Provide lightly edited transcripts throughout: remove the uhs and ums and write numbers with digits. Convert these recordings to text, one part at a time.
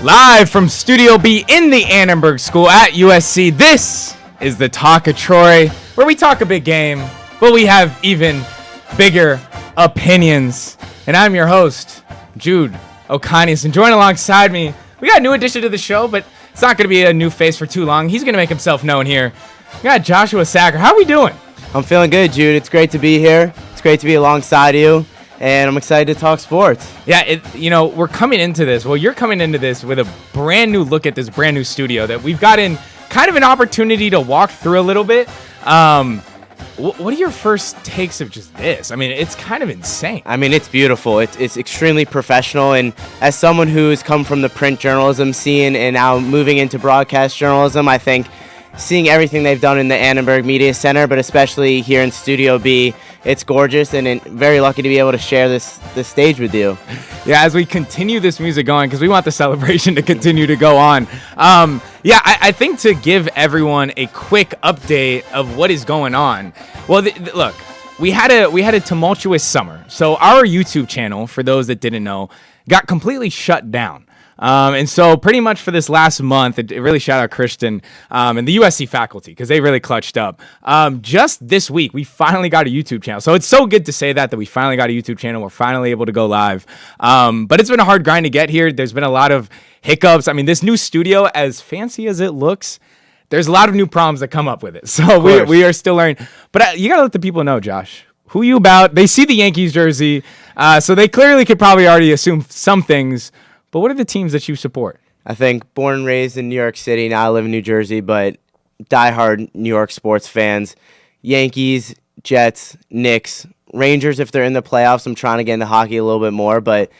Live from Studio B in the Annenberg School at USC, this is the Talk of Troy, where we talk a big game, but we have even bigger opinions. And I'm your host, Jude, Ocanas, and join alongside me, we got a new addition to the show, but it's not going to be a new face for too long. He's going to make himself known here. We got Joshua Sacher. How are we doing? I'm feeling good, Jude. It's great to be here. It's great to be alongside you. And I'm excited to talk sports. Yeah, we're coming into this. Well, you're coming into this with a brand new look at this brand new studio that we've gotten kind of an opportunity to walk through a little bit. What are your first takes of just this? I mean, it's kind of insane. I mean, it's beautiful. It's extremely professional. And as someone who's come from the print journalism scene and now moving into broadcast journalism, I think seeing everything they've done in the Annenberg Media Center, but especially here in Studio B, it's gorgeous, and very lucky to be able to share this stage with you. Yeah, as we continue this music going, because we want the celebration to continue to go on. I think to give everyone a quick update of what is going on. Well, look, we had a tumultuous summer. So our YouTube channel, for those that didn't know, got completely shut down. And so pretty much for this last month, it really shout out Cristian and the USC faculty because they really clutched up. Just this week, we finally got a YouTube channel. So it's so good to say that we finally got a YouTube channel. We're finally able to go live. But it's been a hard grind to get here. There's been a lot of hiccups. I mean, this new studio, as fancy as it looks, there's a lot of new problems that come up with it. So we are still learning. But you got to let the people know, Josh. Who you about? They see the Yankees jersey. So they clearly could probably already assume some things. But what are the teams that you support? I think born and raised in New York City. Now I live in New Jersey, but diehard New York sports fans. Yankees, Jets, Knicks, Rangers if they're in the playoffs. I'm trying to get into hockey a little bit more, but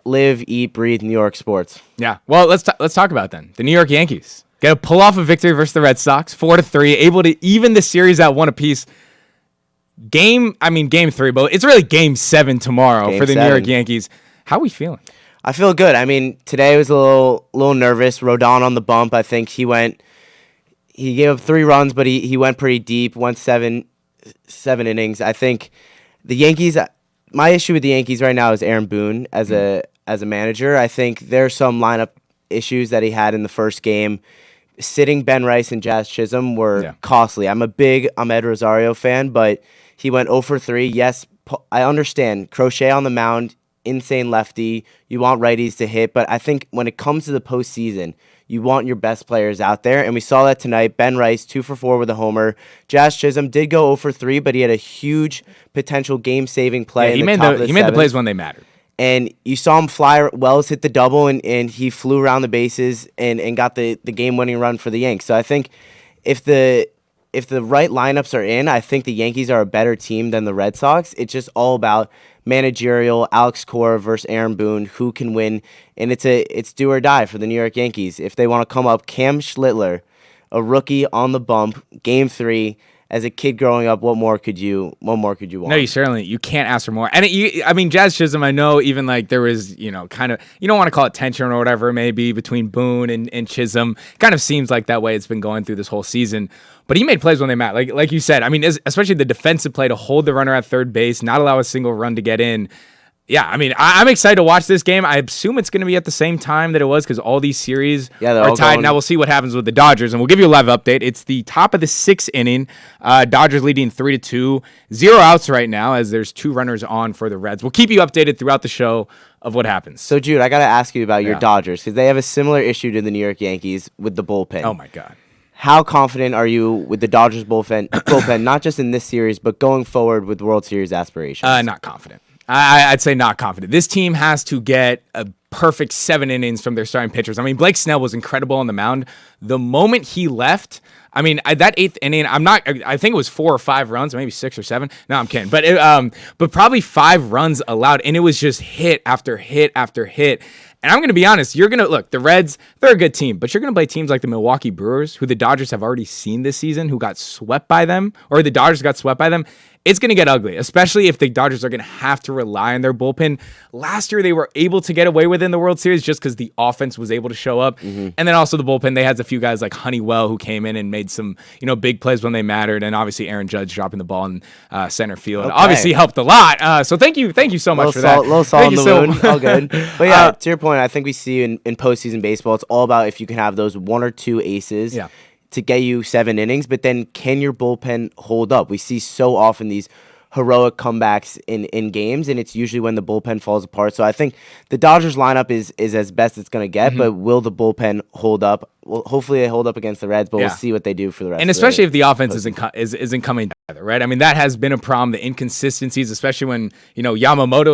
live, eat, breathe New York sports. Yeah. Well, let's talk about then. The New York Yankees got to pull off a victory versus the Red Sox, 4-3, able to even the series at one apiece. Game 3, but it's really Game 7 tomorrow for the New York Yankees. How are we feeling? I feel good. I mean, today was a little nervous. Rodon on the bump. I think he gave up 3 runs, but he went pretty deep, went seven innings. I think the Yankees, my issue with the Yankees right now is Aaron Boone as a manager. I think there's some lineup issues that he had in the first game. Sitting Ben Rice and Jazz Chisholm were costly. I'm a big Ahmed Rosario fan, but he went 0 for 3. Yes, I understand. Crochet on the mound. Insane lefty. You want righties to hit, but I think when it comes to the postseason, you want your best players out there, and we saw that tonight. Ben Rice, 2 for 4 with a homer. Jazz Chisholm did go 0 for 3, but he had a huge potential game-saving play. Yeah, he made the plays when they mattered. And you saw him fly. Wells hit the double, and he flew around the bases and got the game-winning run for the Yanks. So I think if the right lineups are in, I think the Yankees are a better team than the Red Sox. It's just all about managerial, Alex Cora versus Aaron Boone, who can win, and it's do or die for the New York Yankees. If they want to come up, Cam Schlittler, a rookie on the bump, Game 3. As a kid growing up, what more could you want? No, you can't ask for more. And Jazz Chisholm, I know even like there was, kind of, you don't want to call it tension or whatever it may be between Boone and Chisholm. Kind of seems like that way it's been going through this whole season. But he made plays when they mattered. Like you said, especially the defensive play to hold the runner at third base, not allow a single run to get in. Yeah, I'm excited to watch this game. I assume it's going to be at the same time that it was because all these series are tied. Now we'll see what happens with the Dodgers, and we'll give you a live update. It's the top of the 6th inning. Dodgers leading 3-2. 0 outs right now as there's 2 runners on for the Reds. We'll keep you updated throughout the show of what happens. So, Jude, I got to ask you about your Dodgers because they have a similar issue to the New York Yankees with the bullpen. Oh, my God. How confident are you with the Dodgers bullpen, not just in this series, but going forward with World Series aspirations? Not confident. I'd say not confident. This team has to get a perfect 7 innings from their starting pitchers. Blake Snell was incredible on the mound. The moment he left, that 8th inning, I think it was 4 or 5 runs, maybe 6 or 7. No, I'm kidding. But probably 5 runs allowed, and it was just hit after hit after hit. And I'm going to be honest, the Reds, they're a good team, but you're going to play teams like the Milwaukee Brewers, who the Dodgers have already seen this season, who got swept by them, or the Dodgers got swept by them. It's going to get ugly, especially if the Dodgers are going to have to rely on their bullpen. Last year, they were able to get away with it in the World Series just because the offense was able to show up. Mm-hmm. And then also the bullpen, they had a few guys like Honeywell who came in and made some, big plays when they mattered. And obviously Aaron Judge dropping the ball in center field obviously helped a lot. So thank you so much for that. Little salt in the wound. All good. But yeah, to your point, point, I think we see in postseason baseball, it's all about if you can have those 1 or 2 aces to get you 7 innings, but then can your bullpen hold up? We see so often these heroic comebacks in games, and it's usually when the bullpen falls apart. So I think the Dodgers lineup is as best it's going to get, but will the bullpen hold up? Well, hopefully they hold up against the Reds, but we'll see what they do for the rest. And especially if the offense isn't coming together, right? I mean, that has been a problem, the inconsistencies, especially when, Yamamoto,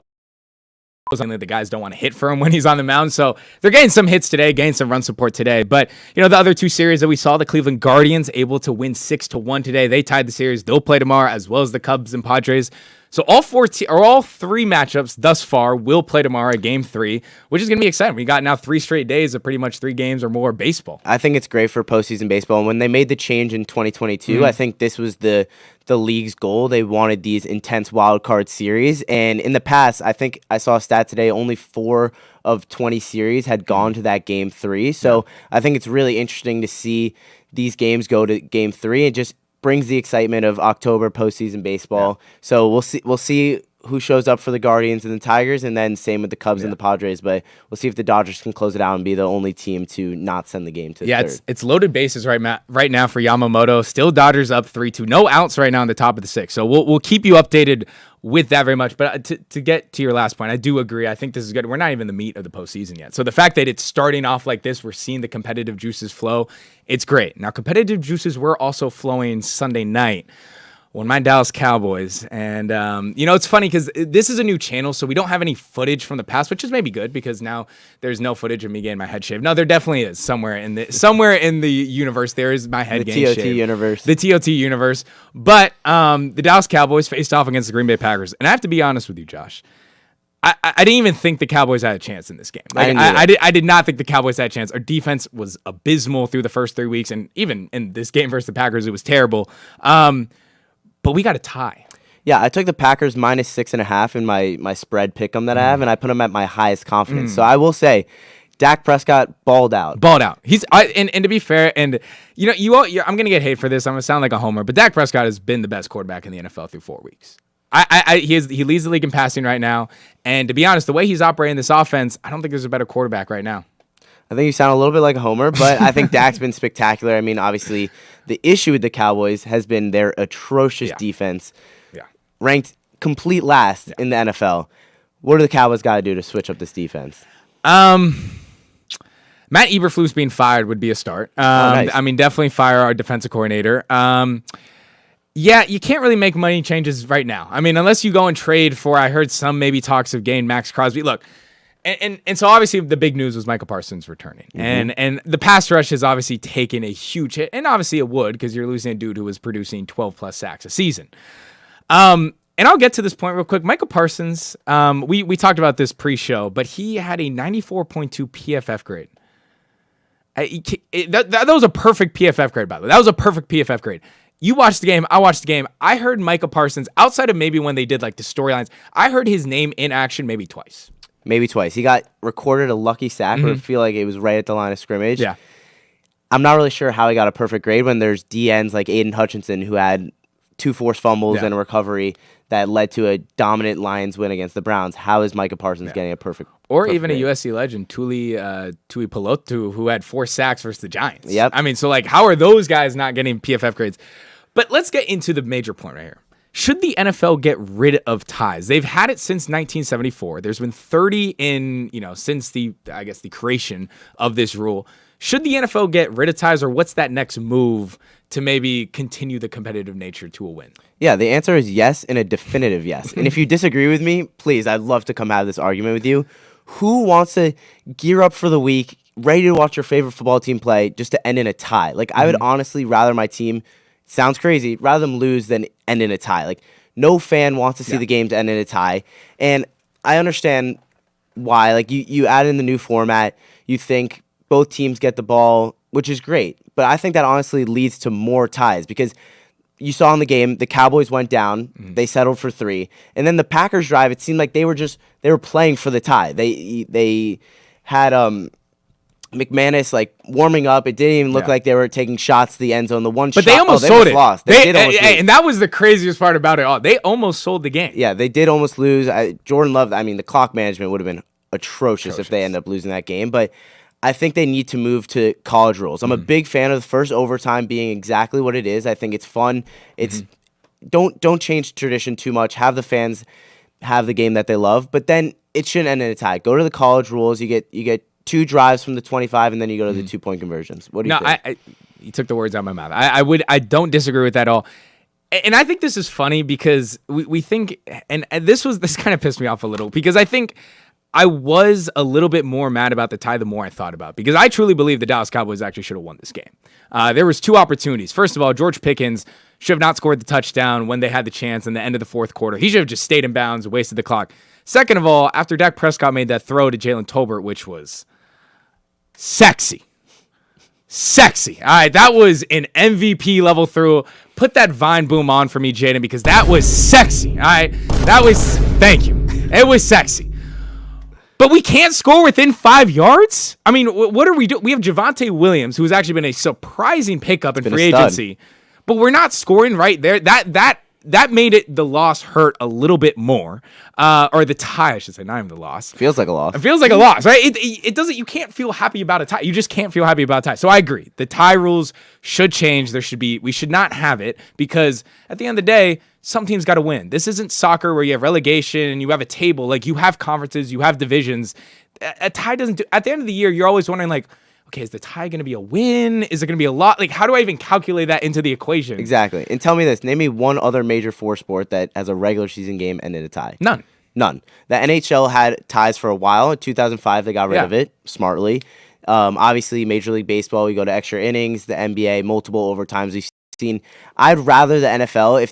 the guys don't want to hit for him when he's on the mound. So they're getting some hits today, getting some run support today. But, the other 2 series that we saw, the Cleveland Guardians able to win 6-1 today. They tied the series. They'll play tomorrow, as well as the Cubs and Padres. So all 3 matchups thus far will play tomorrow, Game 3, which is going to be exciting. We got now 3 straight days of pretty much 3 games or more baseball. I think it's great for postseason baseball. And when they made the change in 2022, I think this was the league's goal. They wanted these intense wild card series. And in the past, I think I saw a stat today, only 4 of 20 series had gone to that Game 3. So I think it's really interesting to see these games go to Game 3 and just brings the excitement of October postseason baseball. So we'll see who shows up for the Guardians and the Tigers, and then same with the Cubs and the Padres. But we'll see if the Dodgers can close it out and be the only team to not send the game to third. It's loaded bases right now for Yamamoto. Still Dodgers up 3-2. No outs right now in the top of the 6th. So we'll keep you updated with that very much. But to get to your last point, I do agree. I think this is good. We're not even the meat of the postseason yet. So the fact that it's starting off like this, we're seeing the competitive juices flow. It's great. Now, competitive juices were also flowing Sunday night when my Dallas Cowboys, and it's funny because this is a new channel, so we don't have any footage from the past, which is maybe good because now there's no footage of me getting my head shaved. No, there definitely is somewhere in the universe. There is my head getting shaved. The TOT universe. But the Dallas Cowboys faced off against the Green Bay Packers, and I have to be honest with you, Josh. I didn't even think the Cowboys had a chance in this game. I did not think the Cowboys had a chance. Our defense was abysmal through the first 3 weeks, and even in this game versus the Packers, it was terrible. But we got a tie. Yeah, I took the Packers minus 6.5 in my spread pick'em that I have, and I put them at my highest confidence. So I will say, Dak Prescott balled out. And to be fair, and I'm gonna get hate for this. I'm gonna sound like a homer, but Dak Prescott has been the best quarterback in the NFL through 4 weeks. He leads the league in passing right now, and to be honest, the way he's operating this offense, I don't think there's a better quarterback right now. I think you sound a little bit like a homer, but I think Dak's been spectacular. I mean, obviously, the issue with the Cowboys has been their atrocious defense, ranked complete last in the NFL. What do the Cowboys got to do to switch up this defense? Matt Eberflus being fired would be a start. Nice. I mean, definitely fire our defensive coordinator. You can't really make money changes right now. I mean, unless you go and trade for, I heard some maybe talks of getting Max Crosby. Look, and so obviously the big news was Michael Parsons returning. And the pass rush has obviously taken a huge hit. And obviously it would because you're losing a dude who was producing 12-plus sacks a season. And I'll get to this point real quick. Michael Parsons, we talked about this pre-show, but he had a 94.2 PFF grade. That was a perfect PFF grade, by the way. That was a perfect PFF grade. You watched the game. I watched the game. I heard Michael Parsons, outside of maybe when they did like the storylines, I heard his name in action maybe twice. Maybe twice. He got recorded a lucky sack, but I feel like it was right at the line of scrimmage. Yeah. I'm not really sure how he got a perfect grade when there's DNs like Aiden Hutchinson who had 2 forced fumbles and a recovery that led to a dominant Lions win against the Browns. How is Micah Parsons getting a perfect even grade? A USC legend, Tuli Pelotu, who had 4 sacks versus the Giants. Yep. I mean, so like, how are those guys not getting PFF grades? But let's get into the major point right here. Should the NFL get rid of ties? They've had it since 1974. There's been 30 since the creation of this rule. Should the NFL get rid of ties, or what's that next move to maybe continue the competitive nature to a win? Yeah, the answer is yes, and a definitive yes. And if you disagree with me, please, I'd love to come have this argument with you. Who wants to gear up for the week, ready to watch your favorite football team play, just to end in a tie? Like, I would honestly rather my team, sounds crazy, rather them lose than end in a tie. Like, no fan wants to see the games end in a tie. And I understand why. Like, you add in the new format, you think both teams get the ball, which is great. But I think that honestly leads to more ties because you saw in the game, the Cowboys went down, they settled for 3. And then the Packers drive, it seemed like they were playing for the tie. They had McManus like warming up. It didn't even look like they were taking shots to the end zone. The one but shot, they almost sold it. Lost. They did almost lose. And that was the craziest part about it all. They almost sold the game. Yeah, they did almost lose. Jordan Love, I mean, the clock management would have been atrocious if they end up losing that game. But I think they need to move to college rules. I'm a big fan of the first overtime being exactly what it is. I think it's fun. It's don't change tradition too much. Have the fans have the game that they love, but then it shouldn't end in a tie. Go to the college rules. You get 2 drives from the 25, and then you go to the 2-point conversions. What do you think? You took the words out of my mouth. I don't disagree with that at all. And I think this is funny because we think, and this kind of pissed me off a little because I think I was a little bit more mad about the tie the more I thought about it, because I truly believe the Dallas Cowboys actually should have won this game. There was 2 opportunities. First of all, George Pickens should have not scored the touchdown when they had the chance in the end of the fourth quarter. He should have just stayed in bounds, wasted the clock. Second of all, after Dak Prescott made that throw to Jalen Tolbert, which was sexy. All right, that was an MVP level throw. Put that Vine boom on for me, Jadon, because that was sexy. All right, thank you. It was sexy. But we can't score within 5 yards? I mean, what are we doing? We have Javonte Williams, who's actually been a surprising pickup in free agency. But we're not scoring right there. That made the loss hurt a little bit more. Or the tie, I should say, not even the loss. Feels like a loss. It feels like a loss, right? It doesn't, you can't feel happy about a tie. You just can't feel happy about a tie. So I agree. The tie rules should change. We should not have it, because at the end of the day, some teams got to win. This isn't soccer where you have relegation and you have a table. Like, you have conferences, you have divisions. A tie doesn't do, at the end of the year, you're always wondering, like, okay, is the tie going to be a win? Is it going to be a lot? Like, how do I even calculate that into the equation? Exactly. And tell me this. Name me one other major 4 sport that has a regular season game and in a tie. None. The NHL had ties for a while. In 2005, they got rid of it smartly. Obviously, Major League Baseball, we go to extra innings. The NBA, multiple overtimes we've seen. I'd rather the NFL,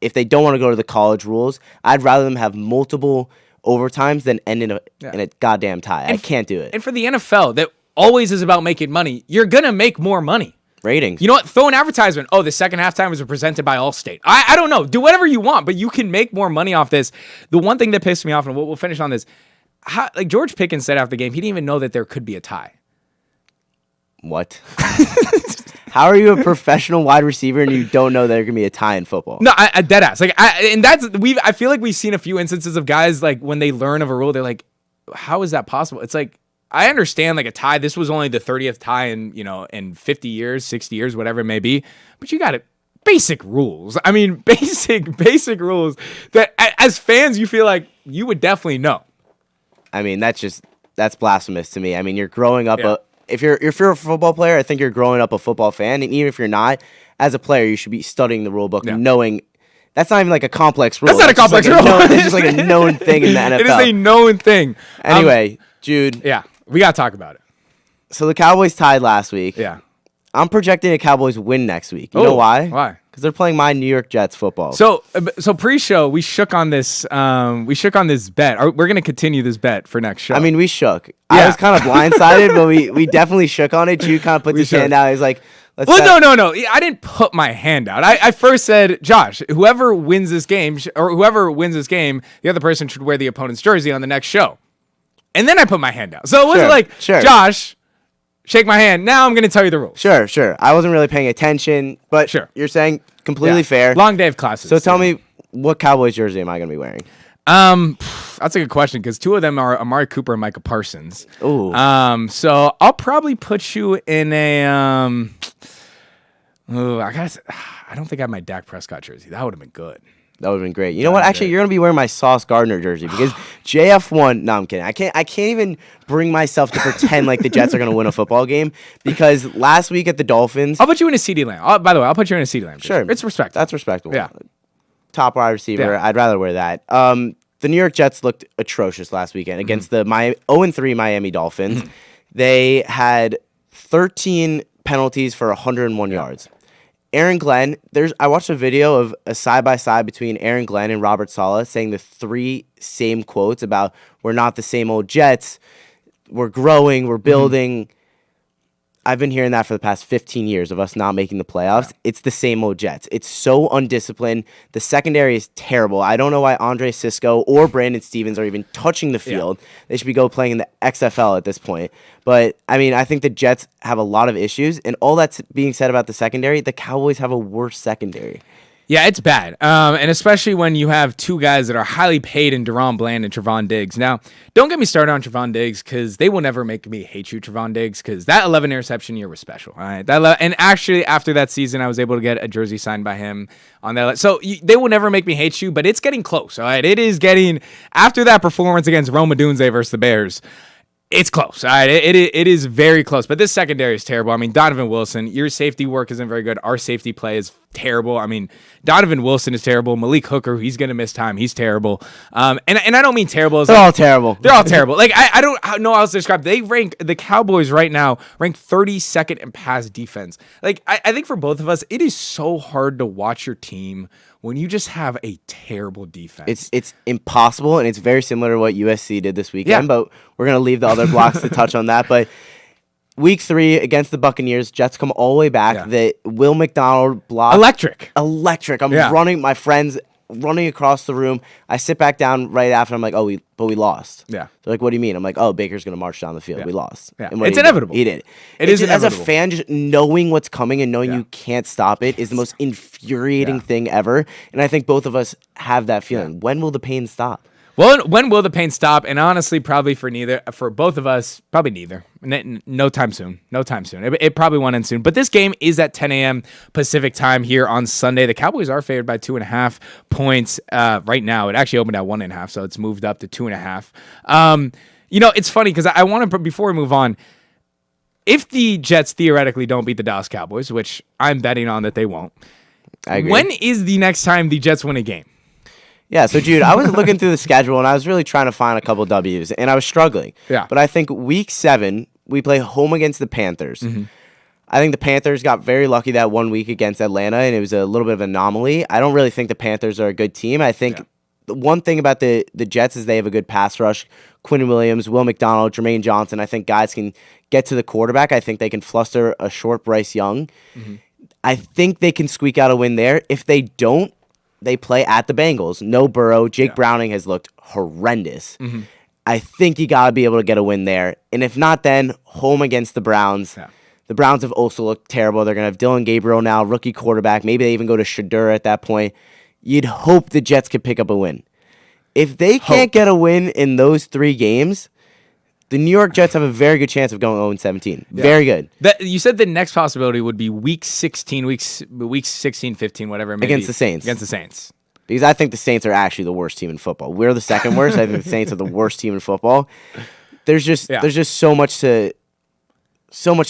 if they don't want to go to the college rules, I'd rather them have multiple overtimes than end in a goddamn tie. I can't do it. And for the NFL, that always is about making money, you're going to make more money. Ratings. You know what? Throw an advertisement. Oh, the second halftime was presented by Allstate. I don't know. Do whatever you want, but you can make more money off this. The one thing that pissed me off, and we'll finish on this, like George Pickens said after the game, he didn't even know that there could be a tie. What? How are you a professional wide receiver and you don't know there can be a tie in football? No, I dead ass. Like, I feel like we've seen a few instances of guys, like, when they learn of a rule, they're like, how is that possible? It's like, I understand, like, a tie. This was only the 30th tie in 50 years, 60 years, whatever it may be. But you got it. Basic rules. I mean, basic rules that as fans you feel like you would definitely know. I mean, that's blasphemous to me. I mean, you're growing up if you're a football player, I think you're growing up a football fan, and even if you're not, as a player, you should be studying the rule book and knowing. That's not even like a complex rule. That's not a complex rule. It's just like a known thing in the NFL. It is a known thing. Anyway, Jude. Yeah, we got to talk about it. So the Cowboys tied last week. Yeah. I'm projecting a Cowboys win next week. You know why? Why? Because they're playing my New York Jets football. So pre-show, we shook on this. We shook on this bet. We're gonna continue this bet for next show. I mean, we shook. Yeah. I was kind of blindsided, but we definitely shook on it. Jude kind of put his hand out. He's like, "Let's." Well, no. I didn't put my hand out. I first said, Josh, whoever wins this game, the other person should wear the opponent's jersey on the next show. And then I put my hand out. So it wasn't Josh, shake my hand. Now I'm going to tell you the rules. Sure. I wasn't really paying attention, but you're saying completely fair. Long day of classes. So tell me, what Cowboys jersey am I going to be wearing? That's a good question, because 2 of them are Amari Cooper and Micah Parsons. Ooh. So I'll probably put you in a I don't think I have my Dak Prescott jersey. That would have been good. That would have been great. You know what? Actually, you're going to be wearing my Sauce Gardner jersey because JF won. No, I'm kidding. I can't even bring myself to pretend like the Jets are going to win a football game, because last week at the Dolphins. I'll put you in a CeeDee Lamb. By the way, I'll put you in a CeeDee Lamb jersey. Sure. It's respectable. That's respectable. Yeah. Top wide receiver. Yeah. I'd rather wear that. The New York Jets looked atrocious last weekend against the 0-3 Miami Dolphins. They had 13 penalties for 101 yards. Aaron Glenn, I watched a video of a side-by-side between Aaron Glenn and Robert Saleh saying the 3 same quotes about, we're not the same old Jets, we're growing, we're building. I've been hearing that for the past 15 years of us not making the playoffs. Yeah. It's the same old Jets. It's so undisciplined. The secondary is terrible. I don't know why Andre Sisco or Brandon Stevens are even touching the field. Yeah. They should be playing in the XFL at this point. But, I mean, I think the Jets have a lot of issues. And all that's being said about the secondary, the Cowboys have a worse secondary. Yeah, it's bad. And especially when you have two guys that are highly paid in Deron Bland and Trevon Diggs. Now, don't get me started on Trevon Diggs because they will never make me hate you, Trevon Diggs, because that 11 interception year was special. All right. And actually, after that season, I was able to get a jersey signed by him on that. So they will never make me hate you, but it's getting close. All right. It is getting, after that performance against Rome Odunze versus the Bears, it's close. All right. It is very close. But this secondary is terrible. I mean, Donovan Wilson, your safety work isn't very good. Our safety play is terrible. I mean, Donovan Wilson is terrible. Malik Hooker, he's going to miss time. He's terrible. And I don't mean terrible. They're all terrible. They're all terrible. Like, I don't know how else to describe. The Cowboys right now rank 32nd in pass defense. Like, I think for both of us, it is so hard to watch your team when you just have a terrible defense. It's impossible, and it's very similar to what USC did this weekend, but we're going to leave the other blocks to touch on that. But week 3 against the Buccaneers, Jets come all the way back. Yeah. The Will McDonald block. Electric. I'm running, my friends running across the room. I sit back down right after. I'm like, but we lost. Yeah. They're like, what do you mean? I'm like, Baker's going to march down the field. Yeah. We lost. Yeah. And what It's did he do? inevitable. He did. It is As a inevitable. fan, just knowing what's coming and knowing you can't stop it is the most infuriating thing ever. And I think both of us have that feeling. Yeah. When will the pain stop? Well, when will the pain stop? And honestly, probably for both of us, probably neither. No time soon. No time soon. It probably won't end soon. But this game is at 10 a.m. Pacific time here on Sunday. The Cowboys are favored by 2.5 points right now. It actually opened at 1.5, so it's moved up to 2.5. It's funny because I want to, before we move on, if the Jets theoretically don't beat the Dallas Cowboys, which I'm betting on that they won't, I agree. when is the next time the Jets win a game? Yeah, so Jude, I was looking through the schedule and I was really trying to find a couple W's, and I was struggling. Yeah. But I think week 7, we play home against the Panthers. Mm-hmm. I think the Panthers got very lucky that 1 week against Atlanta, and it was a little bit of an anomaly. I don't really think the Panthers are a good team. I think the one thing about the Jets is they have a good pass rush. Quinn Williams, Will McDonald, Jermaine Johnson. I think guys can get to the quarterback. I think they can fluster a short Bryce Young. Mm-hmm. I think they can squeak out a win there. If they don't, they play at the Bengals. No Burrow. Jake Browning has looked horrendous. Mm-hmm. I think you got to be able to get a win there. And if not, then home against the Browns. Yeah. The Browns have also looked terrible. They're going to have Dylan Gabriel now, rookie quarterback. Maybe they even go to Shadur at that point. You'd hope the Jets could pick up a win. If they can't get a win in those 3 games, the New York Jets have a very good chance of going 0-17. Yeah. Very good. You said the next possibility would be week 16, 15, whatever it may Against be. the Saints. Against the Saints. Because I think the Saints are actually the worst team in football. We're the second worst. I think the Saints are the worst team in football. There's just so much to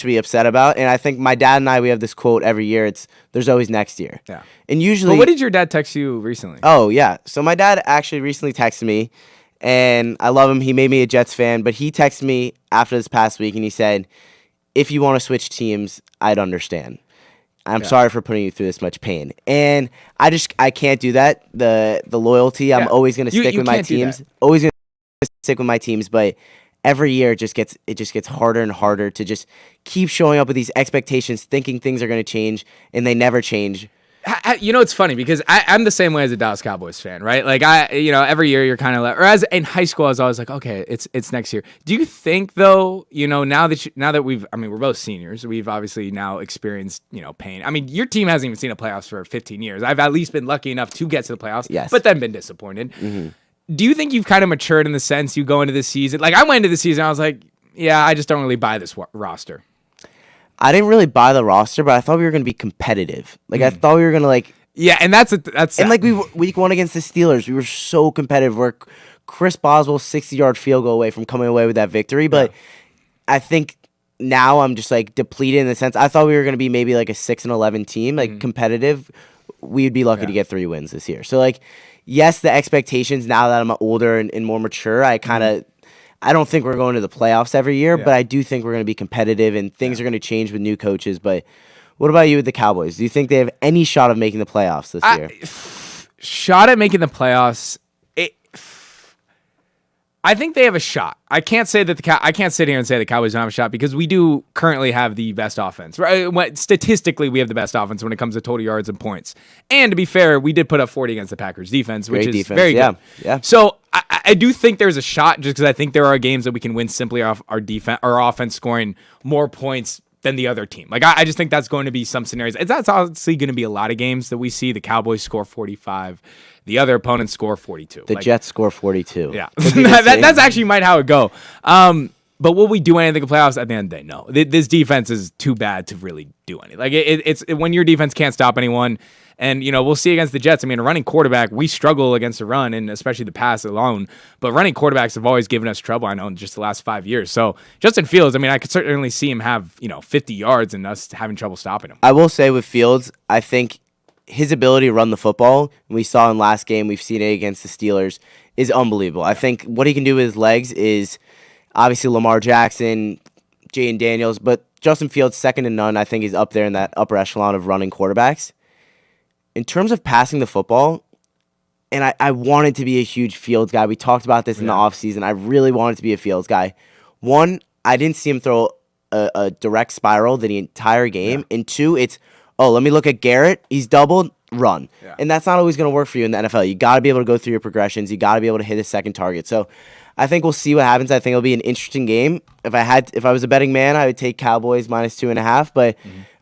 be upset about. And I think my dad and I, we have this quote every year. It's there's always next year. Yeah. And usually. But what did your dad text you recently? Oh, yeah. So my dad actually recently texted me, and I love him. He made me a Jets fan, but he texted me after this past week, and he said, if you want to switch teams, I'd understand. I'm sorry for putting you through this much pain. And I can't do that. The loyalty, I'm always going to stick with my teams. Always going to stick with my teams, but every year it just gets harder and harder to just keep showing up with these expectations, thinking things are going to change, and they never change. It's funny because I'm the same way as a Dallas Cowboys fan, right? Like every year you're kind of like, or as in high school, I was always like, okay, it's next year. Do you think though, now that we're both seniors, we've obviously now experienced, pain. I mean, your team hasn't even seen a playoffs for 15 years. I've at least been lucky enough to get to the playoffs, but then been disappointed. Mm-hmm. Do you think you've kind of matured in the sense you go into this season? Like I went into the season, I was like, yeah, I just don't really buy this roster. I didn't really buy the roster, but I thought we were going to be competitive. Like, I thought we were going to, Yeah, and that's and, like, week 1 against the Steelers, we were so competitive. We're Chris Boswell's 60-yard field goal away from coming away with that victory, but I think now I'm just, like, depleted in the sense, I thought we were going to be maybe, like, a 6-11 team, like, competitive. We'd be lucky to get 3 wins this year. So, like, yes, the expectations now that I'm older and more mature, I don't think we're going to the playoffs every year, but I do think we're going to be competitive and things are going to change with new coaches. But what about you with the Cowboys? Do you think they have any shot of making the playoffs this year? Shot at making the playoffs? I think they have a shot. I can't say that I can't sit here and say the Cowboys don't have a shot because we do currently have the best offense. Right? Statistically, we have the best offense when it comes to total yards and points. And to be fair, we did put up 40 against the Packers defense, which is very good. Yeah. So I do think there's a shot just because I think there are games that we can win simply off our defense, our offense scoring more points than the other team. Like, I just think that's going to be some scenarios. That's obviously going to be a lot of games that we see. The Cowboys score 45. The other opponents score 42. The Jets score 42. Yeah. That's actually might how it go. But will we do anything in playoffs? At the end of the day, no. This defense is too bad to really do anything. Like, it's when your defense can't stop anyone. And, we'll see against the Jets. I mean, a running quarterback, we struggle against the run, and especially the pass alone. But running quarterbacks have always given us trouble, I know, in just the last 5 years. So Justin Fields, I mean, I could certainly see him have, 50 yards and us having trouble stopping him. I will say with Fields, I think his ability to run the football, we saw in last game, we've seen it against the Steelers, is unbelievable. I think what he can do with his legs is obviously Lamar Jackson, Jadon Daniels, but Justin Fields, second to none, I think he's up there in that upper echelon of running quarterbacks. In terms of passing the football, and I wanted to be a huge Fields guy. We talked about this in the offseason. I really wanted to be a Fields guy. One, I didn't see him throw a direct spiral the entire game. And two, it's, let me look at Garrett. He's doubled, run. Yeah. And that's not always going to work for you in the NFL. You got to be able to go through your progressions. You got to be able to hit a second target. So I think we'll see what happens. I think it'll be an interesting game. If I was a betting man, I would take Cowboys -2.5, but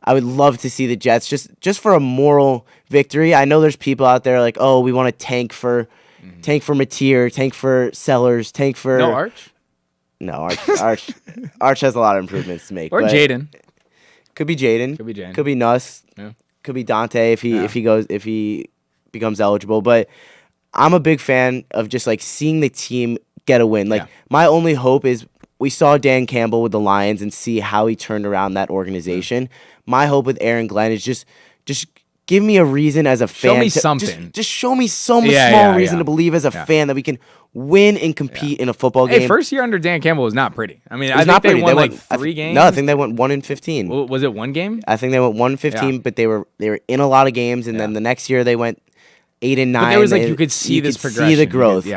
I would love to see the Jets just for a moral victory. I know there's people out there like, oh, we want to tank for Mateer, tank for Sellers, tank for Arch. No, Arch has a lot of improvements to make. Or Jadon. Could be Jadon. Could be Nuss. Yeah. Could be Dante if he becomes eligible. But I'm a big fan of just like seeing the team get a win. Like my only hope is we saw Dan Campbell with the Lions and see how he turned around that organization. My hope with Aaron Glenn is just give me a reason as a fan. Show me something. Just show me some small reason to believe as a fan that we can win and compete in a football game. Hey, first year under Dan Campbell was not pretty. I mean, I think they won like 3 games. No, I think they went 1-15. Well, was it one game? I think they went 1-15, but they were in a lot of games, and then the next year they went 8-9. But there was like you could see this progression. See the growth.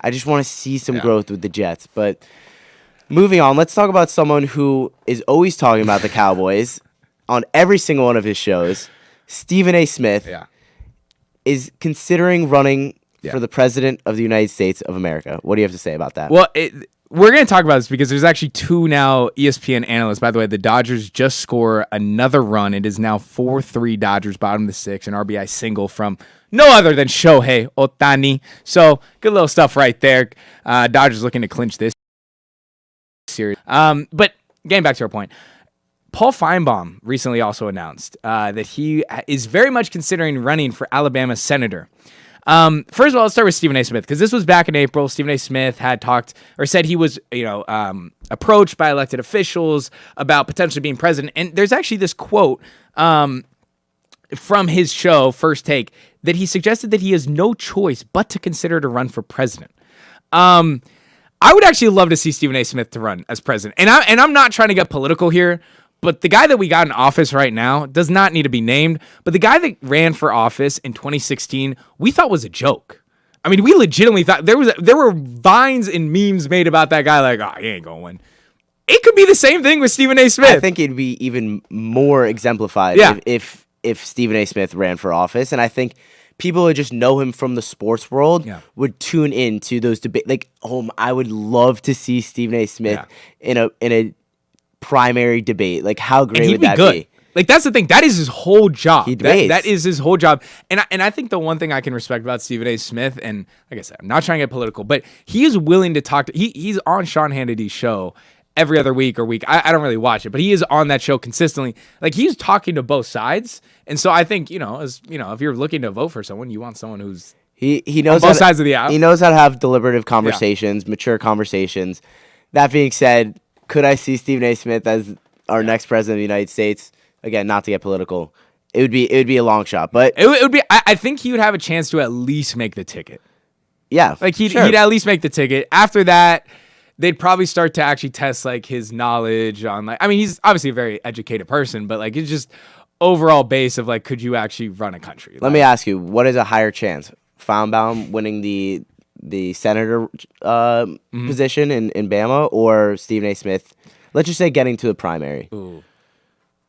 I just want to see some growth with the Jets. But moving on, let's talk about someone who is always talking about the Cowboys on every single one of his shows. Stephen A. Smith is considering running for the president of the United States of America. What do you have to say about that? Well, we're going to talk about this because there's actually 2 now ESPN analysts. By the way, the Dodgers just score another run. It is now 4-3 Dodgers, bottom of the 6th, an RBI single from no other than Shohei Ohtani. So good little stuff right there. Dodgers looking to clinch this series. But getting back to our point, Paul Feinbaum recently also announced that he is very much considering running for Alabama senator. First of all, let's start with Stephen A. Smith, because this was back in April. Stephen A. Smith had talked or said he was, approached by elected officials about potentially being president. And there's actually this quote from his show, First Take, that he suggested that he has no choice but to consider to run for president. I would actually love to see Stephen A. Smith to run as president. And I'm not trying to get political here, but the guy that we got in office right now does not need to be named. But the guy that ran for office in 2016, we thought was a joke. I mean, we legitimately thought there were vines and memes made about that guy like, oh, he ain't going to win. It could be the same thing with Stephen A. Smith. I think it'd be even more exemplified if Stephen A. Smith ran for office. And I think people who just know him from the sports world would tune in to those debates. Like, I would love to see Stephen A. Smith in a primary debate. Like, how great would that be? Like, that's the thing. That is his whole job. He debates. That is his whole job. And I think the one thing I can respect about Stephen A. Smith, and like I said, I'm not trying to get political, but he is willing to talk to. He's on Sean Hannity's show every other week or week. I don't really watch it, but he is on that show consistently. Like, he's talking to both sides. And so I think, if you're looking to vote for someone, you want someone who's he knows on both sides of the aisle. He knows how to have deliberative conversations, mature conversations. That being said, could I see Stephen A. Smith as our next president of the United States? Again, not to get political. It would be a long shot, but it would be. I think he would have a chance to at least make the ticket. Yeah, like he'd at least make the ticket. After that, they'd probably start to actually test like his knowledge on like. I mean, he's obviously a very educated person, but like it's just overall base of like, could you actually run a country? Let me ask you, what is a higher chance? Feinbaum winning the senator position in Bama, or Stephen A. Smith? Let's just say getting to the primary. Ooh.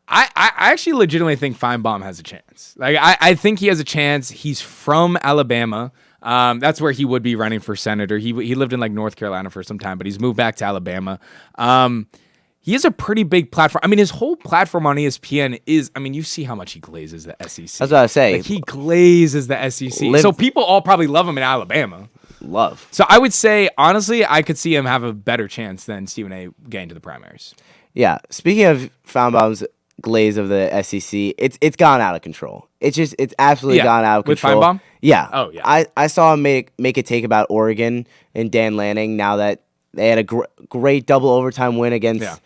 I actually legitimately think Feinbaum has a chance. Like I think he has a chance. He's from Alabama. That's where he would be running for senator. He lived in like North Carolina for some time, but he's moved back to Alabama. he has a pretty big platform. I mean, his whole platform on ESPN is, I mean, you see how much he glazes the SEC. That's what I was saying. Like, he glazes the SEC. So people all probably love him in Alabama. Love. So I would say, honestly, I could see him have a better chance than Stephen A. getting to the primaries. Yeah. Speaking of Feinbaum's glaze of the SEC, it's gone out of control. It's absolutely gone out of control. With Feinbaum? Yeah. Oh, yeah. I saw him make a take about Oregon and Dan Lanning now that they had a great double overtime win against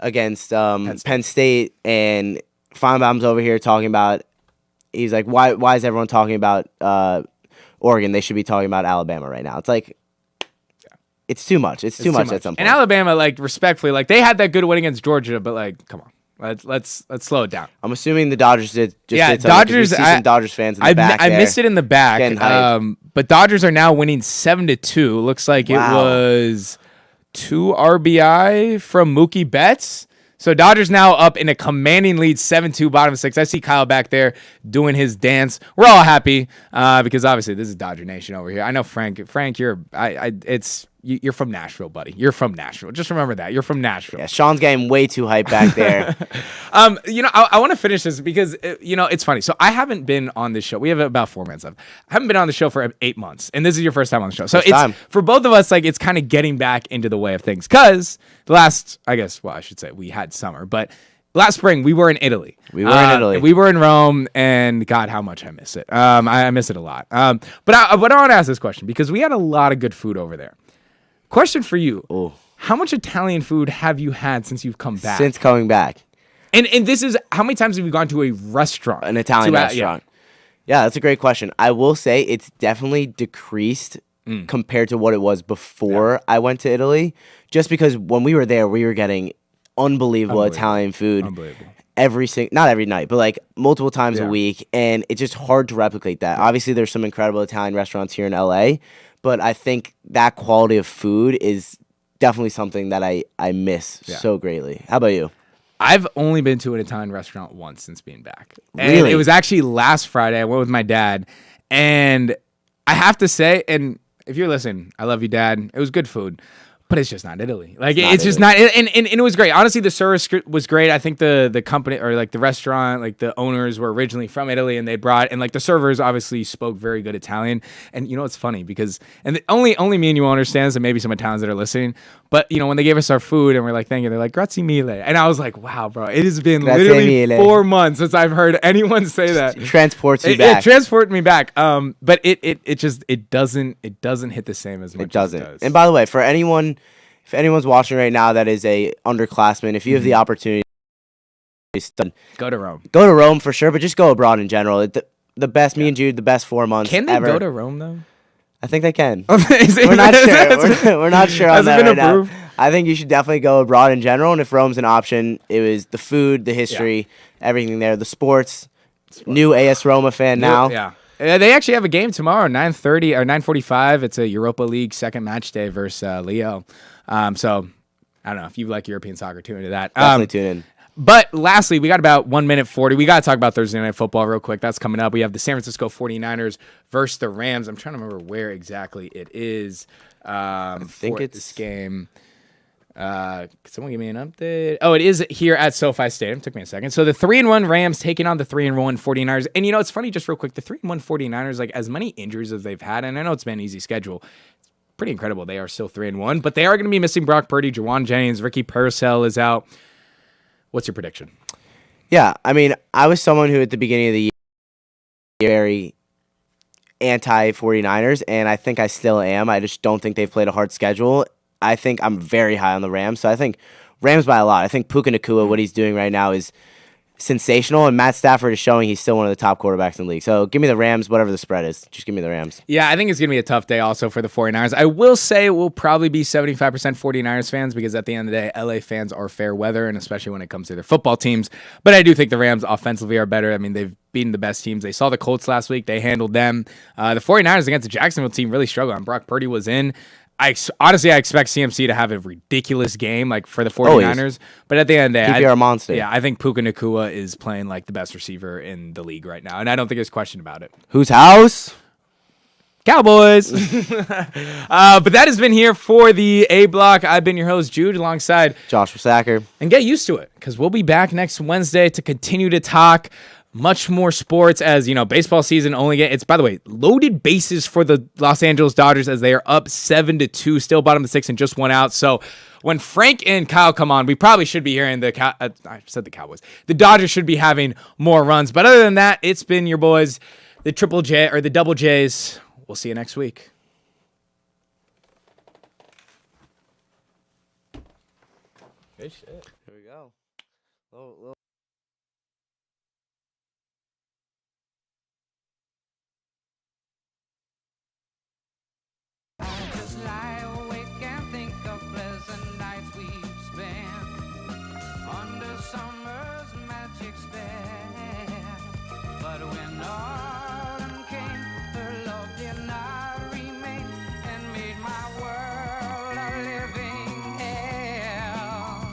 Penn State, and Feinbaum's over here talking about, he's like, why is everyone talking about Oregon? They should be talking about Alabama right now. It's like, it's too much. It's too much at some point. And Alabama, like, respectfully, like, they had that good win against Georgia, but, like, come on. Let's slow it down. I'm assuming the Dodgers did something. Dodgers. Some Dodgers fans in the back. I missed it in the back. But Dodgers are now winning 7-2. Looks like it was 2 RBI from Mookie Betts. So Dodgers now up in a commanding lead, 7-2, bottom 6. I see Kyle back there doing his dance. We're all happy because obviously this is Dodger Nation over here. I know Frank, you're from Nashville, buddy. You're from Nashville. Just remember that. You're from Nashville. Yeah, Shaun's getting way too hyped back there. I want to finish this because, it's funny. So I haven't been on this show. We have about 4 minutes left. I haven't been on the show for 8 months, and this is your first time on the show. So for both of us, like, it's kind of getting back into the way of things because I should say we had summer, but last spring we were in Italy. We were in Rome, and God, how much I miss it. I miss it a lot. But I want to ask this question because we had a lot of good food over there. Question for you. Ooh. How much Italian food have you had since you've come back? Since coming back. And this is, how many times have you gone to a restaurant? An Italian restaurant. Yeah, that's a great question. I will say it's definitely decreased compared to what it was before I went to Italy. Just because when we were there, we were getting unbelievable Italian food. Unbelievable. Not every night, but like multiple times a week. And it's just hard to replicate that. Yeah. Obviously, there's some incredible Italian restaurants here in LA. But I think that quality of food is definitely something that I miss so greatly. How about you? I've only been to an Italian restaurant once since being back. And really? It was actually last Friday. I went with my dad. And I have to say, and if you're listening, I love you, Dad. It was good food. But it's just not Italy. Like, it's just not. And it was great. Honestly, the service was great. I think the company, or like the restaurant, like the owners were originally from Italy, and they brought, and like the servers obviously spoke very good Italian. And you know, it's funny because, and only me and you will understand this, and maybe some Italians that are listening. But when they gave us our food and we're like, thank you, they're like, grazie mille. And I was like, wow, bro, it has been literally 4 months since I've heard anyone say that. It transports you back. It transported me back. But it doesn't hit the same as much. It doesn't. As it does. And by the way, if anyone's watching right now that is a underclassman, if you have the opportunity, go to Rome. Go to Rome for sure, but just go abroad in general. The best, me and Jude, the best 4 months Can they ever. go to Rome, though? I think they can. We're not sure. We're not sure on that right now. I think you should definitely go abroad in general, and if Rome's an option, it was the food, the history, everything there, the sports. New AS Roma fan now. Yeah. They actually have a game tomorrow, 9:30 or 9:45. It's a Europa League second match day versus Leo. So I don't know if you like European soccer, tune into that. Definitely tune in. But lastly, we got about 1 minute 40. We got to talk about Thursday Night Football real quick. That's coming up. We have the San Francisco 49ers versus the Rams. I'm trying to remember where exactly it is. I think it's this game. Can someone give me an update? Oh, it is here at SoFi Stadium. Took me a second. So the 3-1 Rams taking on the 3-1 49ers. And it's funny, just real quick, the 3-1 49ers, like as many injuries as they've had, and I know it's been an easy schedule, pretty incredible. They are still 3-1, but they are going to be missing Brock Purdy, Jawan Jennings, Ricky Purcell is out. What's your prediction? Yeah, I mean, I was someone who at the beginning of the year very anti-49ers, and I think I still am. I just don't think they've played a hard schedule. I think I'm very high on the Rams, so I think Rams by a lot. I think Puka Nacua, what he's doing right now is sensational, and Matt Stafford is showing he's still one of the top quarterbacks in the league. So give me the Rams, whatever the spread is. Just give me the Rams. Yeah, I think it's going to be a tough day also for the 49ers. I will say it will probably be 75% 49ers fans because at the end of the day, LA fans are fair weather, and especially when it comes to their football teams. But I do think the Rams offensively are better. I mean, they've beaten the best teams. They saw the Colts last week. They handled them. The 49ers against the Jacksonville team really struggled. And Brock Purdy was in. Honestly, I expect CMC to have a ridiculous game like for the 49ers. But at the end of the day, PPR monster. Yeah, I think Puka Nacua is playing like the best receiver in the league right now. And I don't think there's a question about it. Whose house? Cowboys. But that has been here for the A Block. I've been your host, Jude, alongside Josh Sacher. And get used to it, because we'll be back next Wednesday to continue to talk much more sports as, baseball season it's, by the way, loaded bases for the Los Angeles Dodgers as they are up 7-2, still bottom of the 6th and just one out. So when Frank and Kyle come on, we probably should be hearing I said the Cowboys. The Dodgers should be having more runs. But other than that, it's been your boys, the Triple J or the Double J's. We'll see you next week. Good shit. Here we go. I just lie awake and think of pleasant nights we've spent under summer's magic spell. But when autumn came, her love did not remain and made my world a living hell.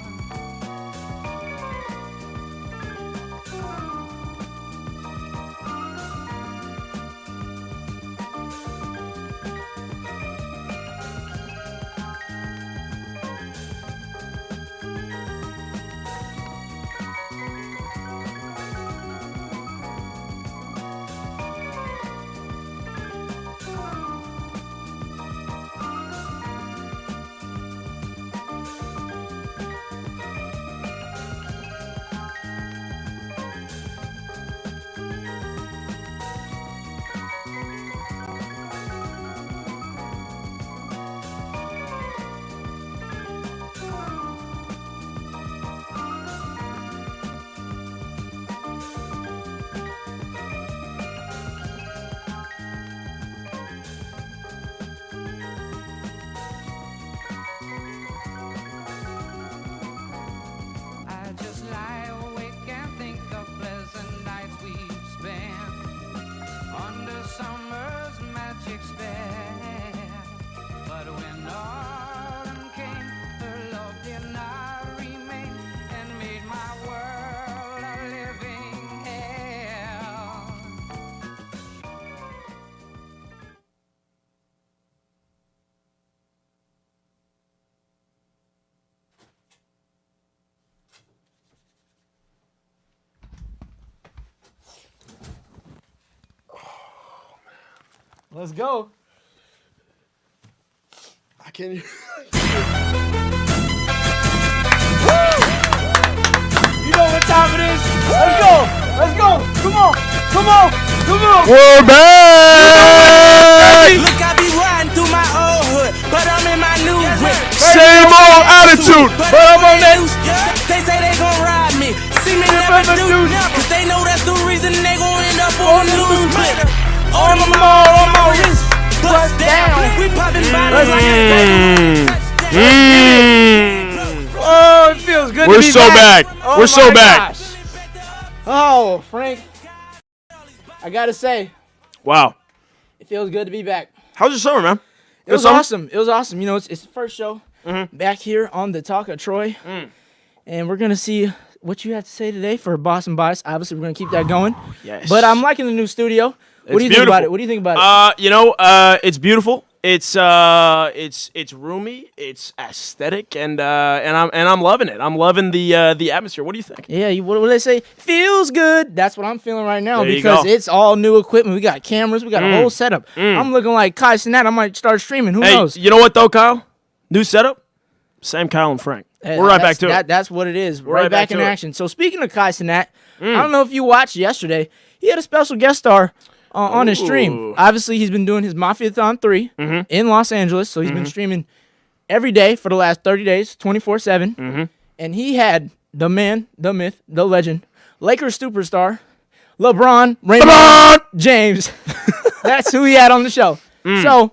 I just lie awake and think of pleasant nights we've spent under summer's magic spell. But when autumn came, her love did not remain and made my world a living hell. Let's go. I can't. You know what time it is. Let's go. Let's go. Come on. Come on. Come on. We're back. Look, I be riding through my old hood, but I'm in my new whip. Same old attitude, but I'm on that. They say they gon' ride me, see me never do nothing, cause they know that's the reason they gon' end up on the news. On my wrist, bust down. We poppin' bottles like Oh, it feels good We're to be so back. Oh We're so my back. gosh. Oh, Frank. I gotta say, Wow. it feels good to be back. How's your summer, man? It was summer? awesome. It was awesome. It's the first show back here on the Talk of Troy. And we're going to see what you have to say today for Boston Bias. Obviously, we're going to keep that going. Yes. But I'm liking the new studio. What do you think about it? What do you think about it? It's beautiful. It's roomy. It's aesthetic, and I'm loving it. I'm loving the atmosphere. What do you think? Yeah, what do they say? Feels good. That's what I'm feeling right now There you because go. it's all new equipment. We got cameras. We got a whole setup. I'm looking like Kai Cenat. I might start streaming. Who Hey, knows? you know what though, Kyle? New setup. Same Kyle and Frank. We're right back to it. That's what it is. We're right right back back in to it. action. So speaking of Kai Cenat, I don't know if you watched yesterday. He had a special guest star on his stream. Ooh. Obviously, he's been doing his Mafiathon 3 in Los Angeles. So he's been streaming every day for the last 30 days, 24/7. And he had the man, the myth, the legend, Lakers superstar, LeBron Raymond James. That's who he had on the show. So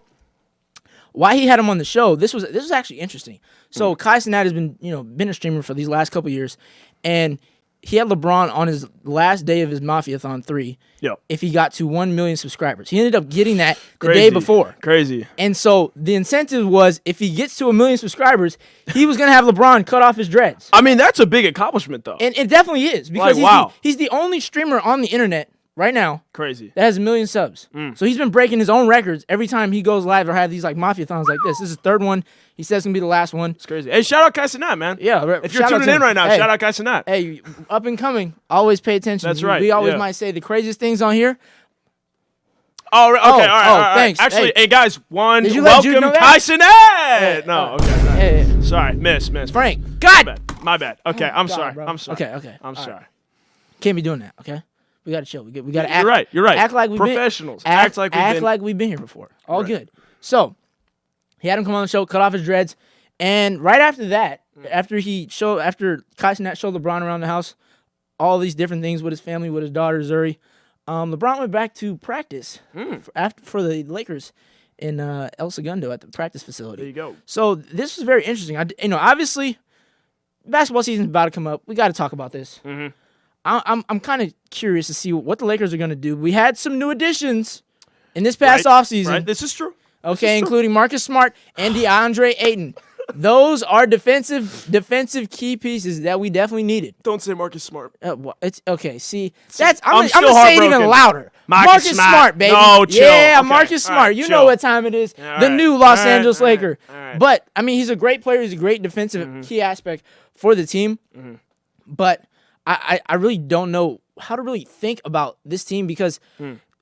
why he had him on the show, this was actually interesting. So Kai Cenat has been a streamer for these last couple years, and he had LeBron on his last day of his Mafiathon 3 Yep. if he got to 1 million subscribers. He ended up getting that the Crazy. day before. Crazy. And so the incentive was if he gets to 1 million subscribers, he was going to have LeBron cut off his dreads. I mean, that's a big accomplishment, though. And it definitely is because Like, wow. he's the only streamer on the internet right now Crazy. that has 1 million subs. So he's been breaking his own records every time he goes live or have these like mafia-thons like this. This is the third one. He says it's going to be the last one. It's crazy. Hey, shout out Kai Cenat, man. Yeah. If you're tuning in right now, shout out Kai Cenat. Hey, up and coming. Always pay attention. That's right, We always yeah. might say the craziest things on here. Oh, okay, all right. Thanks. Actually, hey guys, Did you let Jude welcome know Kai that? Cenat. No, okay. Hey, Sorry, miss. Frank. My God. bad. My bad. Okay, I'm God, sorry. bro. I'm sorry. Okay. I'm All sorry. right. Can't be doing that, okay? We got to chill. We got to act. You're right. You're right. Act like we've Professionals. been. Act like we've been here before. All Right. good. So, he had him come on the show, cut off his dreads, and right after that, after Kai Cenat showed LeBron around the house, all these different things with his family, with his daughter Zuri, LeBron went back to practice for the Lakers in El Segundo at the practice facility. There you go. So this was very interesting. Obviously, basketball season's about to come up. We got to talk about this. Mm-hmm. I'm kind of curious to see what the Lakers are going to do. We had some new additions in this past Right, offseason. Right. This is true. Okay, including Marcus Smart and DeAndre Ayton. Those are defensive key pieces that we definitely needed. Don't say Marcus Smart. It's okay. See, I'm I'm still gonna say it even heartbroken. louder. Marcus Smart. baby. No, chill. Yeah, Okay. Marcus All Smart. right, You chill. know what time it is. All The right. new Los All right, Angeles all right, Laker. all right. But I mean, he's a great player. He's a great defensive key aspect for the team. But I really don't know how to really think about this team because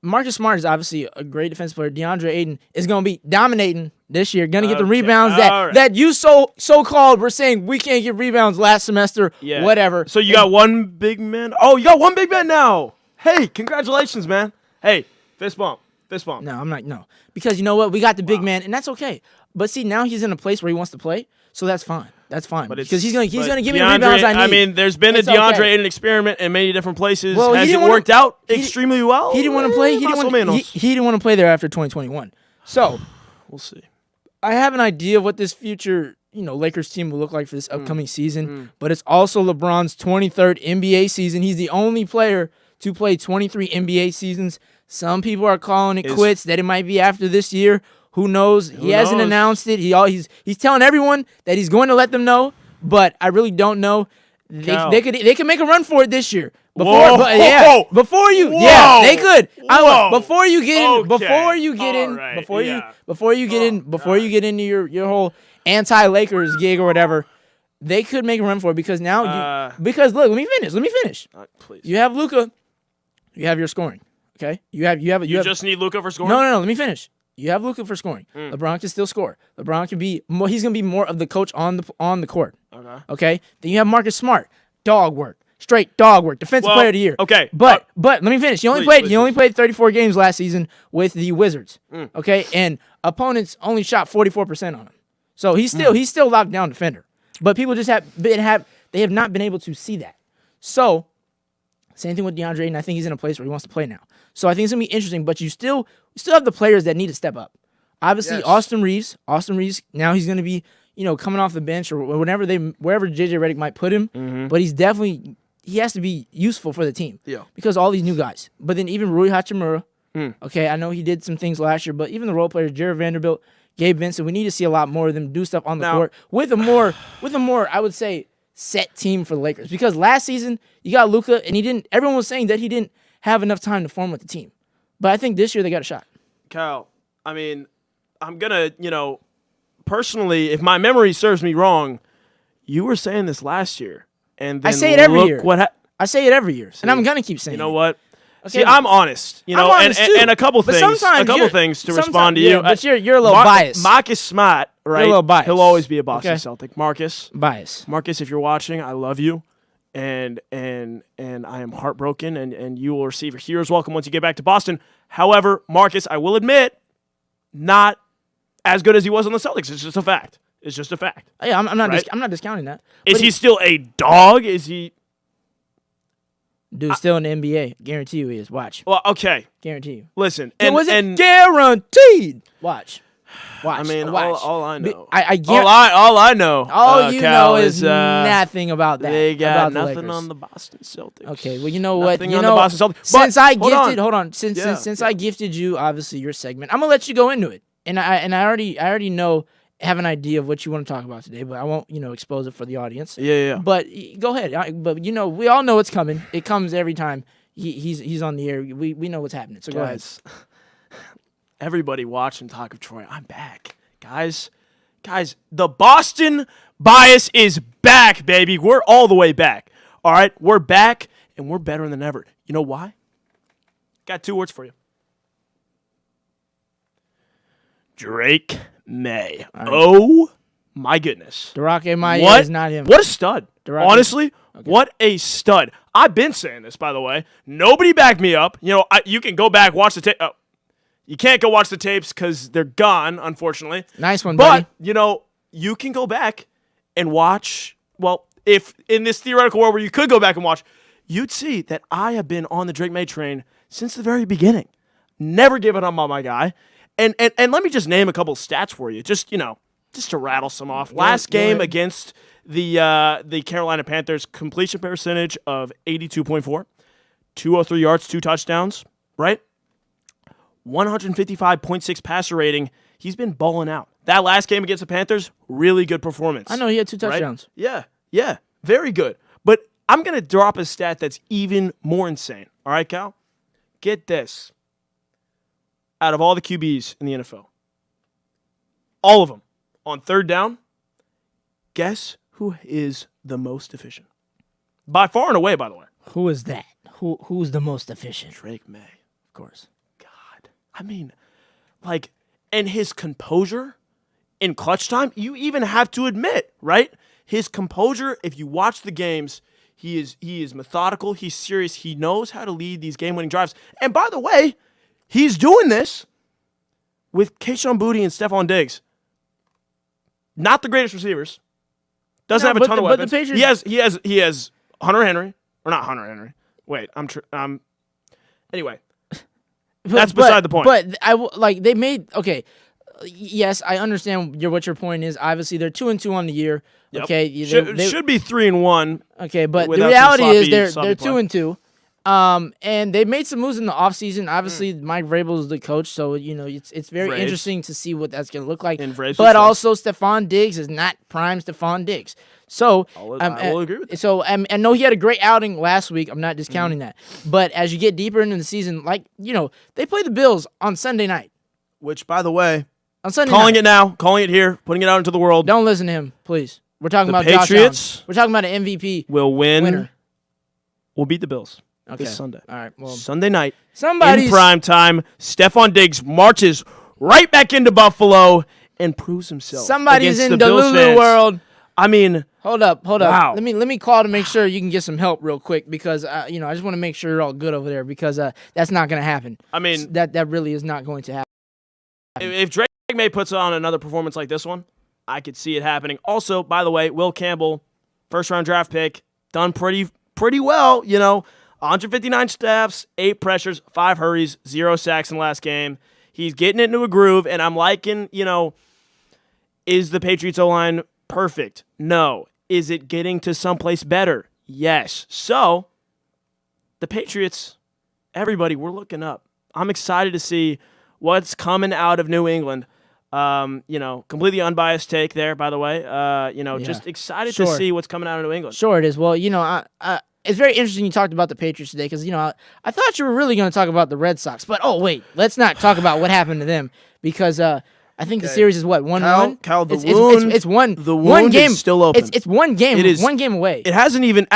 Marcus Smart is obviously a great defensive player. DeAndre Ayton is going to be dominating this year. Going to get the Okay, rebounds all right. that you so-called were saying we can't get rebounds last semester, whatever. So you got one big man. Oh, you got one big man now. Hey, congratulations, man. Hey, fist bump. Fist bump. No, I'm not. No, because you know what? We got the big man, and that's okay. But see, now he's in a place where he wants to play, so that's fine. That's fine because he's gonna give me the rebounds I need. I mean, there's been It's a DeAndre okay. Ayton experiment in many different places. Well, he Has it didn't wanna- worked out he- extremely well? He didn't want to play. He Más o menos. didn't want to play there after 2021. So We'll see. I have an idea of what this future, Lakers team will look like for this upcoming season. But it's also LeBron's 23rd NBA season. He's the only player to play 23 NBA seasons. Some people are calling it quits. That it might be after this year. Who knows? He hasn't knows? announced it. He's telling everyone that he's going to let them know. But I really don't know. Cal. They could make a run for it this year. Whoa. Before you, Whoa. yeah, they could. Whoa. Before you get in, Okay. before you get in, All right. before you Yeah. get into your whole anti-Lakers gig or whatever, they could make a run for it because now because look, let me finish. Please. You have Luka, you have your scoring. Okay, you have You just need Luka for scoring? no. Let me finish. You have Luka for scoring. LeBron can still score. LeBron can be more. He's gonna be more of the coach on the court. Okay. Then you have Marcus Smart. Dog work. Straight dog work. Defensive player of the year. Okay. But let me finish. He only played 34 games last season with the Wizards. Okay, and opponents only shot 44% on him. So he's still locked down defender. But people just have not been able to see that. So same thing with DeAndre Ayton. I think he's in a place where he wants to play now. So I think it's gonna be interesting. But you still have the players that need to step up. Obviously, Yes. Austin Reeves. Now he's gonna be coming off the bench or wherever JJ Redick might put him. But he has to be useful for the team. Yeah. Because all these new guys. But then even Rui Hachimura. Okay, I know he did some things last year, but even the role players, Jared Vanderbilt, Gabe Vincent, we need to see a lot more of them do stuff on the court with a more I would say set team for the Lakers. Because last season you got Luka and everyone was saying that he didn't have enough time to form with the team. But I think this year they got a shot. Cal, I mean, I'm going to, personally, if my memory serves me wrong, you were saying this last year. And then I say it every year. I say it every year. And I'm going to keep saying it. You know what? Okay, See, I'm honest, I'm honest too. and a couple But things, sometimes things to sometimes- respond to yeah, you. but you're a little biased. Marcus Smart, right? a little biased. He'll always be a Boston Okay. Celtic. Marcus, if you're watching, I love you, and I am heartbroken, and you will receive a hero's welcome once you get back to Boston. However, Marcus, I will admit, not as good as he was on the Celtics. It's just a fact. Yeah, I'm not. Right? I'm not discounting that. Is But he still a dog? Is he? Dude's still in the NBA. Guarantee you he is. Watch. Well, okay. Guarantee you. Listen, And guaranteed. Watch. I mean, watch. all I know. I all I know. all you Cal, know is uh, nothing about that. They got about the nothing Lakers. on the Boston Celtics. Okay, well, you know what? Nothing You on know, the Boston Celtics. since But, I hold gifted, on. hold on. Since I gifted you, obviously your segment, I'm gonna let you go into it, and I already know, have an idea of what you want to talk about today, but I won't expose it for the audience. Yeah. But go ahead. But we all know it's coming. It comes every time he's on the air. We know what's happening. So go ahead. Guys, everybody watching Talk of Troy, I'm back. Guys, the Boston bias is back, baby. We're all the way back. All right, we're back, and we're better than ever. You know why? Got 2 words for you. Drake May. Right. Oh, my goodness. Durake Maya What? is not him. What a stud. Durake- Honestly, what a stud. I've been saying this, by the way. Nobody backed me up. You know, you can go back, watch the tape. You can't go watch the tapes because they're gone, unfortunately. Nice one, buddy. But, you know, you can go back and watch. Well, if in this theoretical world where you could go back and watch, you'd see that I have been on the Drake May train since the very beginning. Never given up on my guy. And let me just name a couple stats for you, just to rattle some off. Last game against the Carolina Panthers, completion percentage of 82.4, 203 yards, 2 touchdowns, right? 155.6 passer rating. He's been balling out. That last game against the Panthers, really good performance. I know he had 2 right? touchdowns. Yeah, very good. But I'm going to drop a stat that's even more insane. All right, Cal? Get this. Out of all the QBs in the NFL, all of them, on third down, guess who is the most efficient? By far and away, by the way. Who is that? Who's the most efficient? Drake May. Of course. God. I mean, like, and his composure in clutch time, you even have to admit, right? His composure, if you watch the games, he is methodical, he's serious, he knows how to lead these game-winning drives. And by the way, he's doing this with Kayshon Boutte and Stephon Diggs. Not the greatest receivers. Doesn't have a ton of weapons. But the Patriots, He has Hunter Henry, or not Hunter Henry. Wait, anyway. That's beside the point. But they made yes, I understand what your point is. Obviously, they're 2-2 on the year. Yep. Okay, should be 3-1. Okay, but the without some reality is sloppy they're play. 2-2. And they made some moves in the offseason. Obviously, Mike Vrabel is the coach, so it's very Vrabes. interesting to see what that's going to look like. And Vrabes but success. also, Stephon Diggs is not prime Stephon Diggs. So I will agree with that. So I know he had a great outing last week. I'm not discounting that. But as you get deeper into the season, they play the Bills on Sunday night. Which, by the way, On Sunday calling night. it now, calling it here, putting it out into the world, Don't listen to him, please. We're talking The about Josh Patriots Allen. We're talking about an MVP will win. winner. We'll beat the Bills Okay. this Sunday. All right. Well, Sunday night, somebody's in prime time, Stephon Diggs marches right back into Buffalo and proves himself. somebody's against in the the Bills Lulu fans. world. I mean, Hold up. Wow. Let me call to make sure you can get some help real quick because I just want to make sure you're all good over there because that's not going to happen. I mean, That really is not going to happen. if Drake May puts on another performance like this one, I could see it happening. Also, by the way, Will Campbell, first-round draft pick, done pretty well. 159 snaps, 8 pressures, 5 hurries, 0 sacks in the last game. He's getting into a groove, and I'm liking, is the Patriots O-line perfect? No. Is it getting to someplace better? Yes. So, the Patriots, everybody, we're looking up. I'm excited to see what's coming out of New England. Completely unbiased take there, by the way. Just excited to Sure. see what's coming out of New England. Sure it is. Well, it's very interesting you talked about the Patriots today because, I thought you were really going to talk about the Red Sox. But, wait, let's not talk about what happened to them because I think the series is what, 1-1? Cal, the it's one. the one wound game. is still open. It's one game. It is- one game away. It hasn't even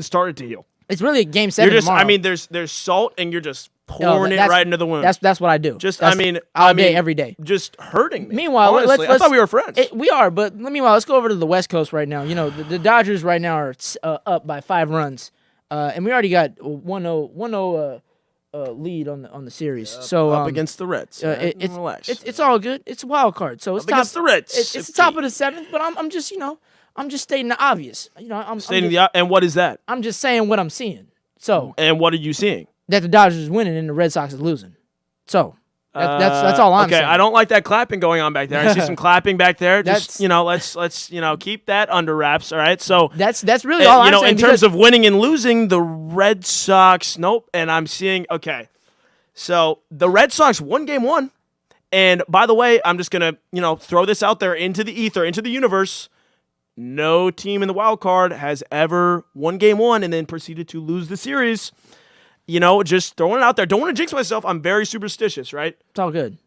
started to heal. It's really a game 7 You're just, tomorrow. there's salt and you're just No, pouring it that's- right into the wound. That's what I do. All day, every day. Just hurting me. Meanwhile, honestly. let's I thought we were friends. We are, but meanwhile, let's go over to the West Coast right now. The Dodgers right now are up by 5 runs, and we already got 1-0 lead on the series. So up against the Reds. Relax. It's all good. It's a wild card. So it's Up against the Reds. It's the top of the 7th, but I'm just I'm just stating the obvious. And what is that? I'm just saying what I'm seeing. So And what are you seeing? that the Dodgers is winning and the Red Sox is losing. So that's all I'm saying. Okay, I don't like that clapping going on back there. I see some clapping back there. Just That's- let's keep that under wraps. All right. So That's really all I'm saying. in terms of winning and losing, the Red Sox, nope. And I'm seeing so the Red Sox won game 1. And by the way, I'm just gonna throw this out there into the ether, into the universe. No team in the wild card has ever won game 1 and then proceeded to lose the series. just throwing it out there. Don't want to jinx myself. I'm very superstitious, right? It's all good.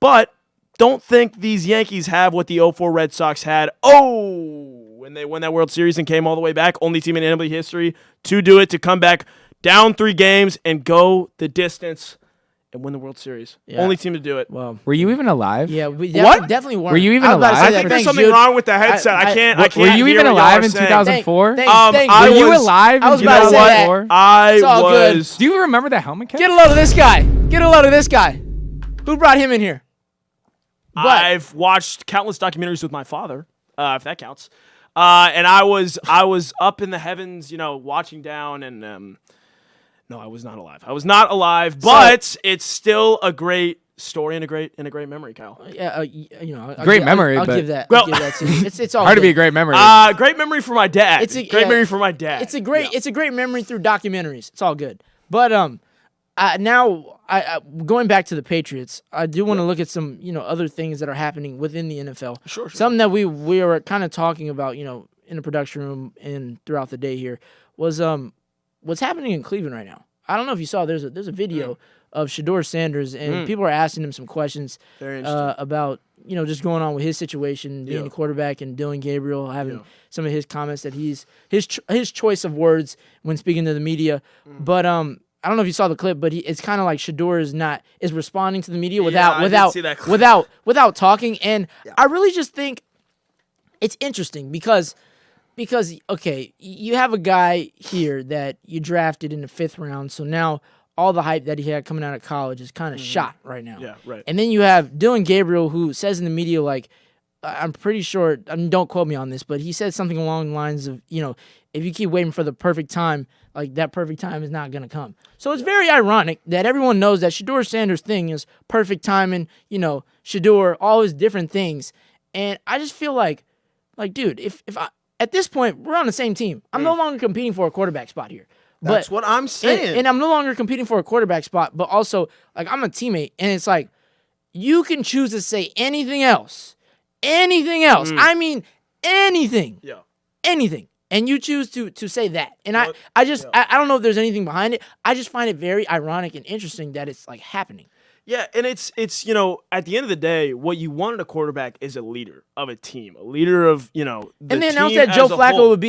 But don't think these Yankees have what the 04 Red Sox had. When they won that World Series and came all the way back, only team in MLB history to do it, to come back down 3 games and go the distance and win the World Series. Yeah. Only team to do it. Well, Were you even alive? yeah, we What? definitely weren't. Were you even I was about to say alive? I that. think there's Thanks, something Jude. wrong with the headset. I can't Were you hear even what y'all alive are in saying. 2004? Thanks, I Were you was- alive I was in about to say that. 2004? I It's all good. was. Do you remember the helmet catch? Get a load of this guy. Get a load of this guy. Who brought him in here? But I've watched countless documentaries with my father, if that counts. And I was up in the heavens, watching down, and no, I was not alive. I was not alive, but it's still a great story and a great memory, Kyle. yeah, I'll Great give- memory, I'll but- give that. Well- I'll give that to you. It's all Hard to good. be a great memory. Great memory for my dad. It's a- great yeah. memory for my dad. It's a great Yeah. it's a great memory through documentaries. It's all good. But now going back to the Patriots, I do want to look at some other things that are happening within the NFL. Sure. Something that we were kind of talking about in the production room and throughout the day here was what's happening in Cleveland right now. I don't know if you saw there's a video of Shador Sanders and people are asking him some questions Very interesting. about just going on with his situation, being Yeah. the quarterback, and Dylan Gabriel having Yeah. some of his comments that his choice of words when speaking to the media. But I don't know if you saw the clip, but it's kind of like Shador is responding to the media I did see that clip. without talking, and I really just think it's interesting because okay, you have a guy here that you drafted in the 5th round, so now all the hype that he had coming out of college is kind of shot right now. Yeah, right. And then you have Dylan Gabriel, who says in the media, like, I'm pretty sure, don't quote me on this, but he said something along the lines of, if you keep waiting for the perfect time, like, that perfect time is not going to come. So it's very ironic that everyone knows that Shador Sanders' thing is perfect timing, Shador, all his different things. And I just feel like dude, if I, at this point, we're on the same team. I'm no longer competing for a quarterback spot here. That's what I'm saying. And I'm no longer competing for a quarterback spot, but also, like, I'm a teammate, and it's like, you can choose to say anything else. Anything else. I mean, anything. Yeah. Anything. And you choose to say that. And I don't know if there's anything behind it. I just find it very ironic and interesting that it's, like, happening. Yeah, and it's at the end of the day, what you want in a quarterback is a leader of a team, a leader of the And they announced team that Joe as a Flacco whole. would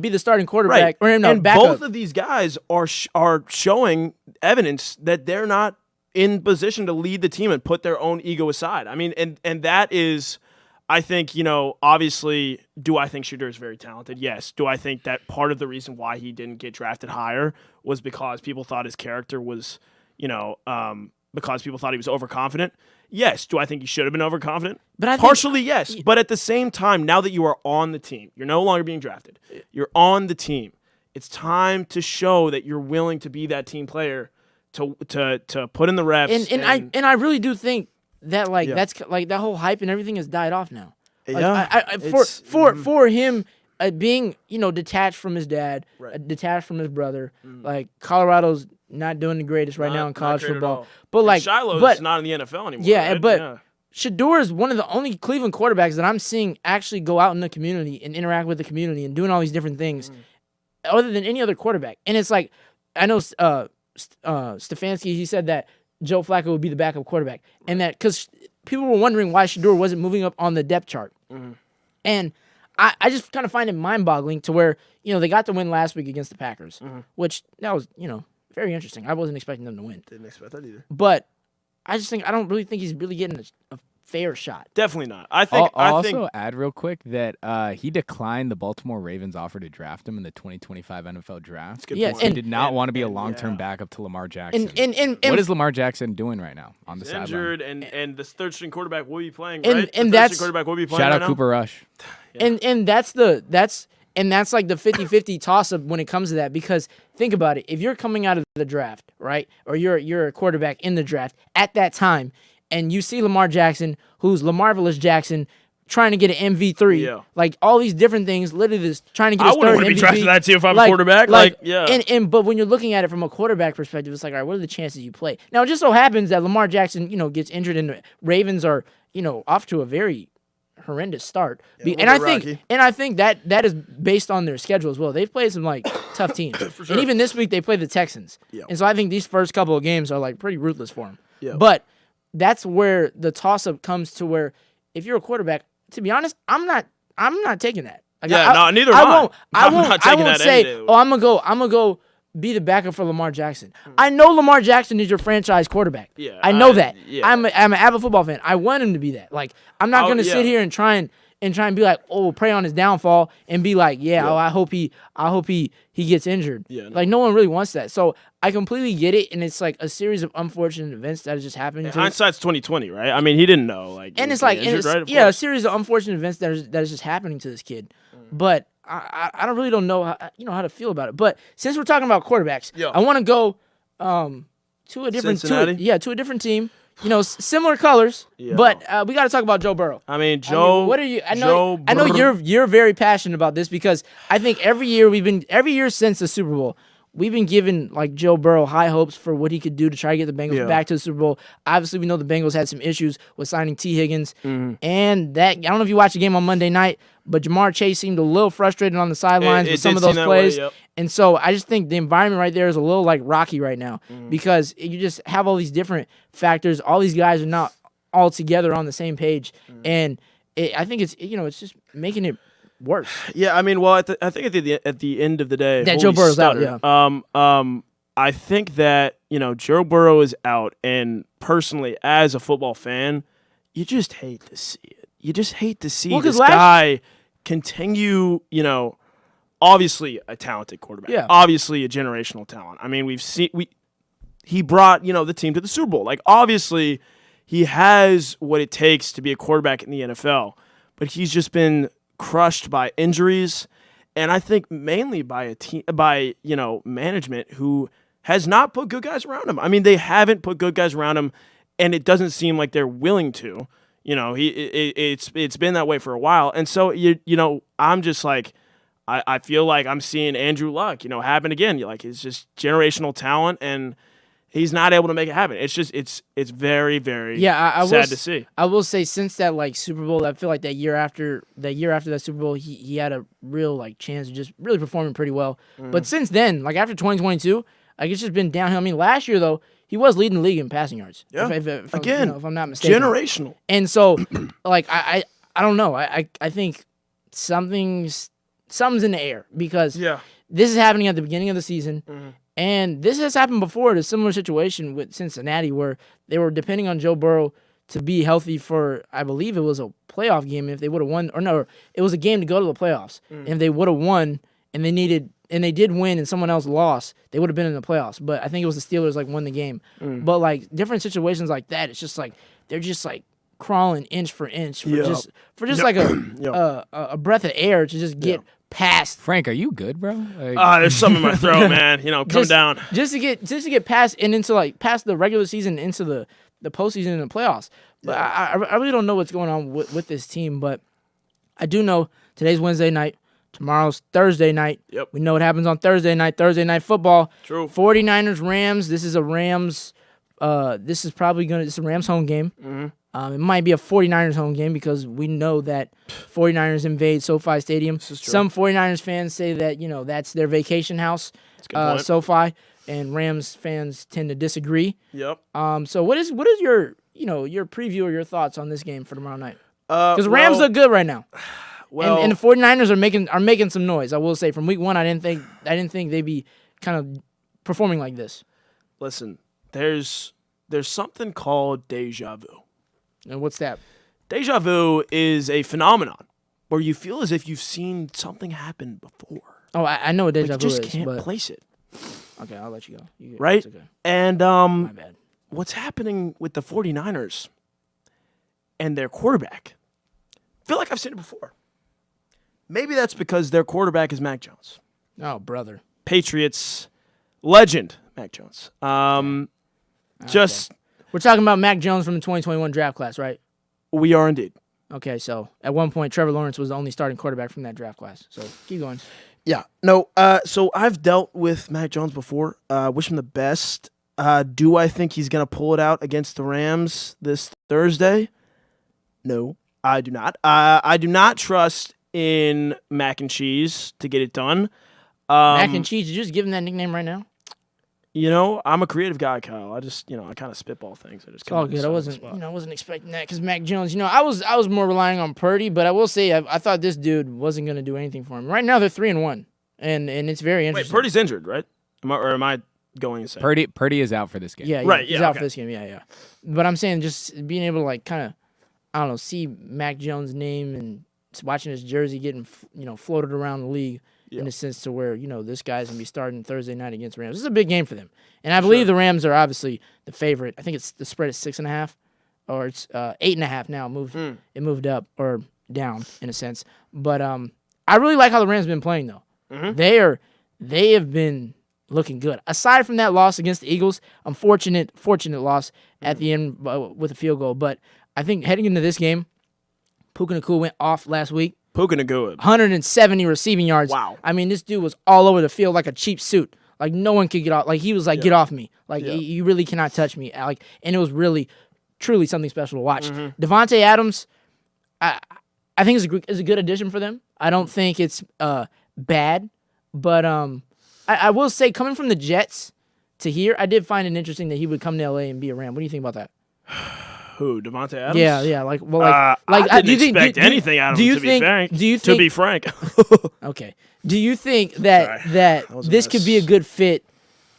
be the starting quarterback, Right. or no, and backup. both of these guys are showing evidence that they're not in position to lead the team and put their own ego aside. I mean, and that is, I think, obviously, do I think Shooter is very talented? Yes. Do I think that part of the reason why he didn't get drafted higher was because people thought his character was, because people thought he was overconfident? Yes. Do I think he should have been overconfident? But I think- partially, yes. But at the same time, now that you are on the team, you're no longer being drafted. You're on the team. It's time to show that you're willing to be that team player, to put in the reps. And I really do think that Yeah. that's like that whole hype and everything has died off now. Like, Yeah, for him being detached from his dad, Right. detached from his brother. Like, Colorado's not doing the greatest right now in college great at football. all. But And like, Shiloh's but not in the NFL anymore. yeah, right? but Shador is one of the only Cleveland quarterbacks that I'm seeing actually go out in the community and interact with the community and doing all these different things, other than any other quarterback. And it's like, I know Stefanski, he said that Joe Flacco would be the backup quarterback, and that because people were wondering why Shador wasn't moving up on the depth chart, and I just kind of find it mind-boggling to where they got the win last week against the Packers, which that was very interesting. I wasn't expecting them to win, Didn't expect that either. but I don't really think he's really getting a fair shot. Definitely not. I think. I'll I think. also add real quick that he declined the Baltimore Ravens' offer to draft him in the 2025 NFL Draft. good Yeah, point. He did not want to be a and, long-term yeah. backup to Lamar Jackson. And What is Lamar Jackson doing right now on the He's sideline? injured, and the third string quarterback will be playing. And- Right? and the third that's- string quarterback will be playing. Shout right out now? Cooper Rush. And that's like the 50-50 toss-up when it comes to that, because think about it. If you're coming out of the draft, right, or you're a quarterback in the draft at that time, and you see Lamar Jackson, who's Lamarvelous Jackson, trying to get an MV3, Yeah. like all these different things, literally just trying to get I his wouldn't third wanna be MVP. drafted that team if I'm a quarterback, like, yeah. But when you're looking at it from a quarterback perspective, it's like, all right, what are the chances you play? Now, it just so happens that Lamar Jackson, gets injured, and the Ravens are, off to a very horrendous start. a little And bit rocky. I think that is based on their schedule as well. They've played some like tough teams. And even this week they play the Texans. Yeah. And so I think these first couple of games are like pretty ruthless for him. Yeah. But that's where the toss-up comes to where if you're a quarterback, to be honest, I'm not taking that. Like, neither am I. I I'm not taking won't that say, any day of the I'm gonna go be the backup for Lamar Jackson. I know Lamar Jackson is your franchise quarterback. Yeah, I know that. yeah. I'm an avid football fan. I want him to be that. Like, I'm not gonna sit here and try and be like, pray on his downfall and be like, I hope he gets injured. Yeah, no. Like, no one really wants that. So I completely get it, and it's like a series of unfortunate events that is just happening. Hindsight's 2020, right? I mean, he didn't know. Like, And it's he like, injured, right? Of a course. series of unfortunate events that is just happening to this kid. But I don't know how to feel about it. But since we're talking about quarterbacks, I want to go to a different to a different team. Similar colors, but we got to talk about Joe Burrow. I mean, what are you? I know you're very passionate about this because I think every year since the Super Bowl, we've been giving like Joe Burrow high hopes for what he could do to try to get the Bengals back to the Super Bowl. Obviously, we know the Bengals had some issues with signing T. Higgins, and that I don't know if you watched the game on Monday night, but Jamar Chase seemed a little frustrated on the sidelines with some of those plays. And so I just think the environment right there is a little like rocky right now because you just have all these different factors. All these guys are not all together on the same page, and I think it's just making it worse. Yeah, I mean, well, I think at the end of the day, that Joe Burrow's out. Yeah. I think that Joe Burrow is out, and personally, as a football fan, you just hate to see it. You just hate to see this guy continue. Obviously a talented quarterback. Yeah. Obviously a generational talent. I mean, he brought the team to the Super Bowl. Like, obviously, he has what it takes to be a quarterback in the NFL, but he's just been crushed by injuries, and I think mainly by management who has not put good guys around him. I mean, they haven't put good guys around him, and it doesn't seem like they're willing to. It's been that way for a while, and so I'm just like, I feel like I'm seeing Andrew Luck, happen again. Like, it's just generational talent, and he's not able to make it happen. It's just it's very, very sad to see. I will say since that like Super Bowl, I feel like that year after that Super Bowl, he had a real like chance of just really performing pretty well. But since then, like after 2022, like it's just been downhill. I mean, last year though, he was leading the league in passing yards. Yeah. If I'm not mistaken. Generational. And so, like I don't know. I think something's in the air because this is happening at the beginning of the season. And this has happened before, a similar situation with Cincinnati where they were depending on Joe Burrow to be healthy for, I believe it was a playoff game if they would have won, or no, it was a game to go to the playoffs. And if they would have won and they did win and someone else lost, they would have been in the playoffs. But I think it was the Steelers like won the game. But like different situations like that, it's just like they're just like crawling inch for inch for just like a breath of air to just get past. Frank, are you good, bro? There's something in my throat, man. Come down. Just to get past and into like past the regular season into the postseason and the playoffs. But I really don't know what's going on with this team. But I do know today's Wednesday night. Tomorrow's Thursday night. Yep. We know what happens on Thursday night. Thursday night football. True. 49ers Rams. This is a Rams. This is a Rams home game. It might be a 49ers home game because we know that 49ers invade SoFi Stadium. This is true. Some 49ers fans say that, that's their vacation house, SoFi, and Rams fans tend to disagree. Yep. So what is your preview or your thoughts on this game for tomorrow night? Because Rams look good right now. Well, and the 49ers are making some noise. I will say from week one, I didn't think they'd be kind of performing like this. Listen, there's something called deja vu. And what's that? Deja vu is a phenomenon where you feel as if you've seen something happen before. Oh, I know what deja but vu you is. just can't but... place it. Okay, I'll let you go. Right? It's okay. And My bad. what's happening with the 49ers and their quarterback, I feel like I've seen it before. Maybe that's because their quarterback is Mac Jones. Oh, brother. Patriots legend, Mac Jones. We're talking about Mac Jones from the 2021 draft class, right? We are indeed. Okay, so at one point, Trevor Lawrence was the only starting quarterback from that draft class. So keep going. Yeah. No, so I've dealt with Mac Jones before. Wish him the best. Do I think he's going to pull it out against the Rams this Thursday? No, I do not. I do not trust in Mac and Cheese to get it done. Mac and cheese. Did you just give him that nickname right now? You know, I'm a creative guy, Kyle. I just, I kind of spitball things. I just It's all good. I wasn't expecting that because Mac Jones. I was more relying on Purdy, but I will say I thought this dude wasn't going to do anything for him. Right now they're 3-1, and it's very interesting. Wait, Purdy's injured, right? Am I going insane? Purdy is out for this game. Yeah, right. He's out for this game. Yeah. But I'm saying just being able to like kind of, I don't know, see Mac Jones' name and watching his jersey getting floated around the league. In a sense to where, this guy's going to be starting Thursday night against Rams. This is a big game for them. And I believe the Rams are obviously the favorite. I think it's the spread is 6.5 or it's 8.5 now. It moved up or down in a sense. But I really like how the Rams have been playing though. Mm-hmm. They have been looking good. Aside from that loss against the Eagles, fortunate loss at the end with a field goal. But I think heading into this game, Puka Nacua went off last week. Puka Nacua. 170 receiving yards. Wow. I mean, this dude was all over the field like a cheap suit. Like, no one could get off. Like, he was like, get off me. Like, you really cannot touch me. Like, and it was really, truly something special to watch. Devontae Adams, I think is a good addition for them. I don't think it's bad. But I will say, coming from the Jets to here, I did find it interesting that he would come to L.A. and be a Ram. What do you think about that? Who, Devontae Adams? Yeah. I didn't expect anything out of him, to be frank. Okay. Do you think that this could be a good fit?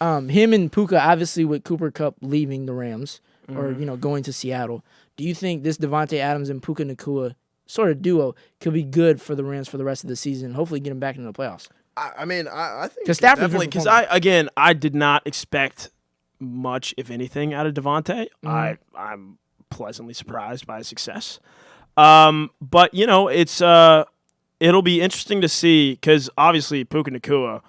Him and Puka, obviously, with Cooper Kupp leaving the Rams or going to Seattle. Do you think this Devontae Adams and Puka Nacua sort of duo could be good for the Rams for the rest of the season? Hopefully, get them back into the playoffs. I think because Stafford definitely. Because I did not expect much, if anything, out of Devontae. I'm pleasantly surprised by his success. But it's it'll be interesting to see because obviously Puka Nacua,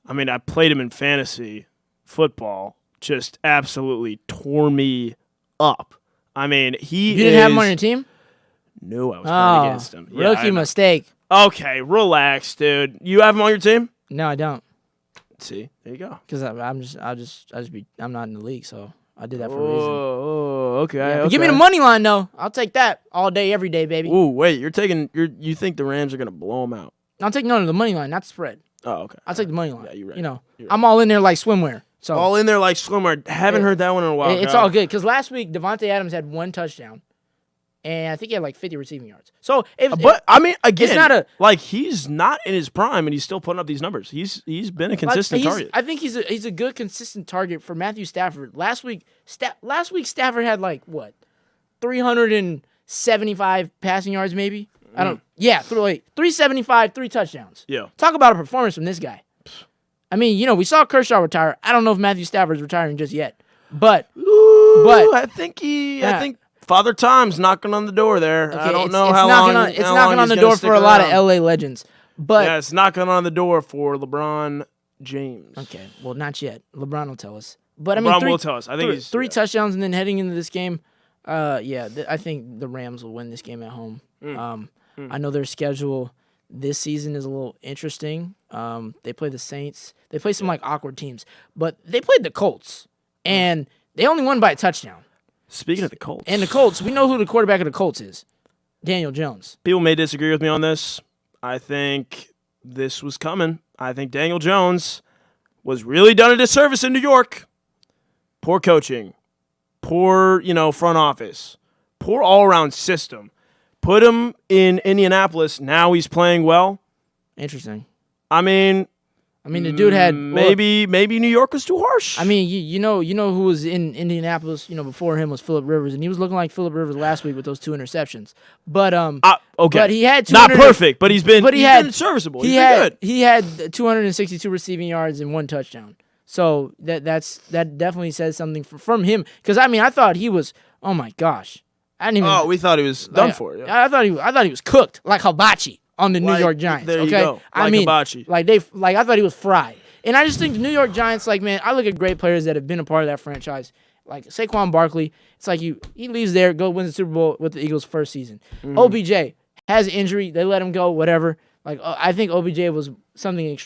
I played him in fantasy football, just absolutely tore me up. You didn't have him on your team? No, I was playing against him. Rookie mistake. Okay, relax, dude. You have him on your team? No, I don't. See, there you go. Because I'm not in the league, so I did that for a reason. Oh, okay. Yeah, okay. Give me the money line though. I'll take that all day, every day, baby. Ooh, wait. You think the Rams are gonna blow them out? I'll take the money line, not the spread. Oh, okay. I'll take the money line. Yeah, you're right. You're right. I'm all in there like swimwear. So all in there like swimwear. Haven't heard that one in a while. It's all good because last week Devontae Adams had 1 touchdown, and I think he had like 50 receiving yards. So again, it's not he's not in his prime and he's still putting up these numbers. He's been a consistent target. I think he's a good consistent target for Matthew Stafford. Last week Stafford had 375 passing yards maybe. I don't. Yeah, 375, 3 touchdowns. Yeah. Talk about a performance from this guy. We saw Kershaw retire. I don't know if Matthew Stafford's retiring just yet, but I think Father Time's knocking on the door there. Okay, I don't know how long. It's knocking on the door for a lot of LA legends, but yeah, it's knocking on the door for LeBron James. Okay, well, not yet. LeBron will tell us. But LeBron will tell us. I think he's 3 touchdowns, and then heading into this game, I think the Rams will win this game at home. I know their schedule this season is a little interesting. They play the Saints. They play some awkward teams, but they played the Colts, and they only won by a touchdown. Speaking of the Colts. And the Colts, we know who the quarterback of the Colts is. Daniel Jones. People may disagree with me on this. I think this was coming. I think Daniel Jones was really done a disservice in New York. Poor coaching. Poor, front office. Poor all-around system. Put him in Indianapolis. Now he's playing well. Interesting. The dude had maybe New York was too harsh. You know who was in Indianapolis. Before him was Phillip Rivers, and he was looking like Phillip Rivers last week with those 2 interceptions. But okay, but he had not perfect, but he's been serviceable. He had 262 receiving yards and 1 touchdown. So that definitely says something from him. Because I thought he was. Oh my gosh, I didn't even. Oh, we thought he was done for. Yeah. I thought he was cooked like hibachi on the New York Giants. There okay? you go. Hibachi. I thought he was fried. And I just think the New York Giants, I look at great players that have been a part of that franchise. Like Saquon Barkley, it's like he leaves there, wins the Super Bowl with the Eagles' first season. OBJ has an injury, they let him go, whatever. I think OBJ was something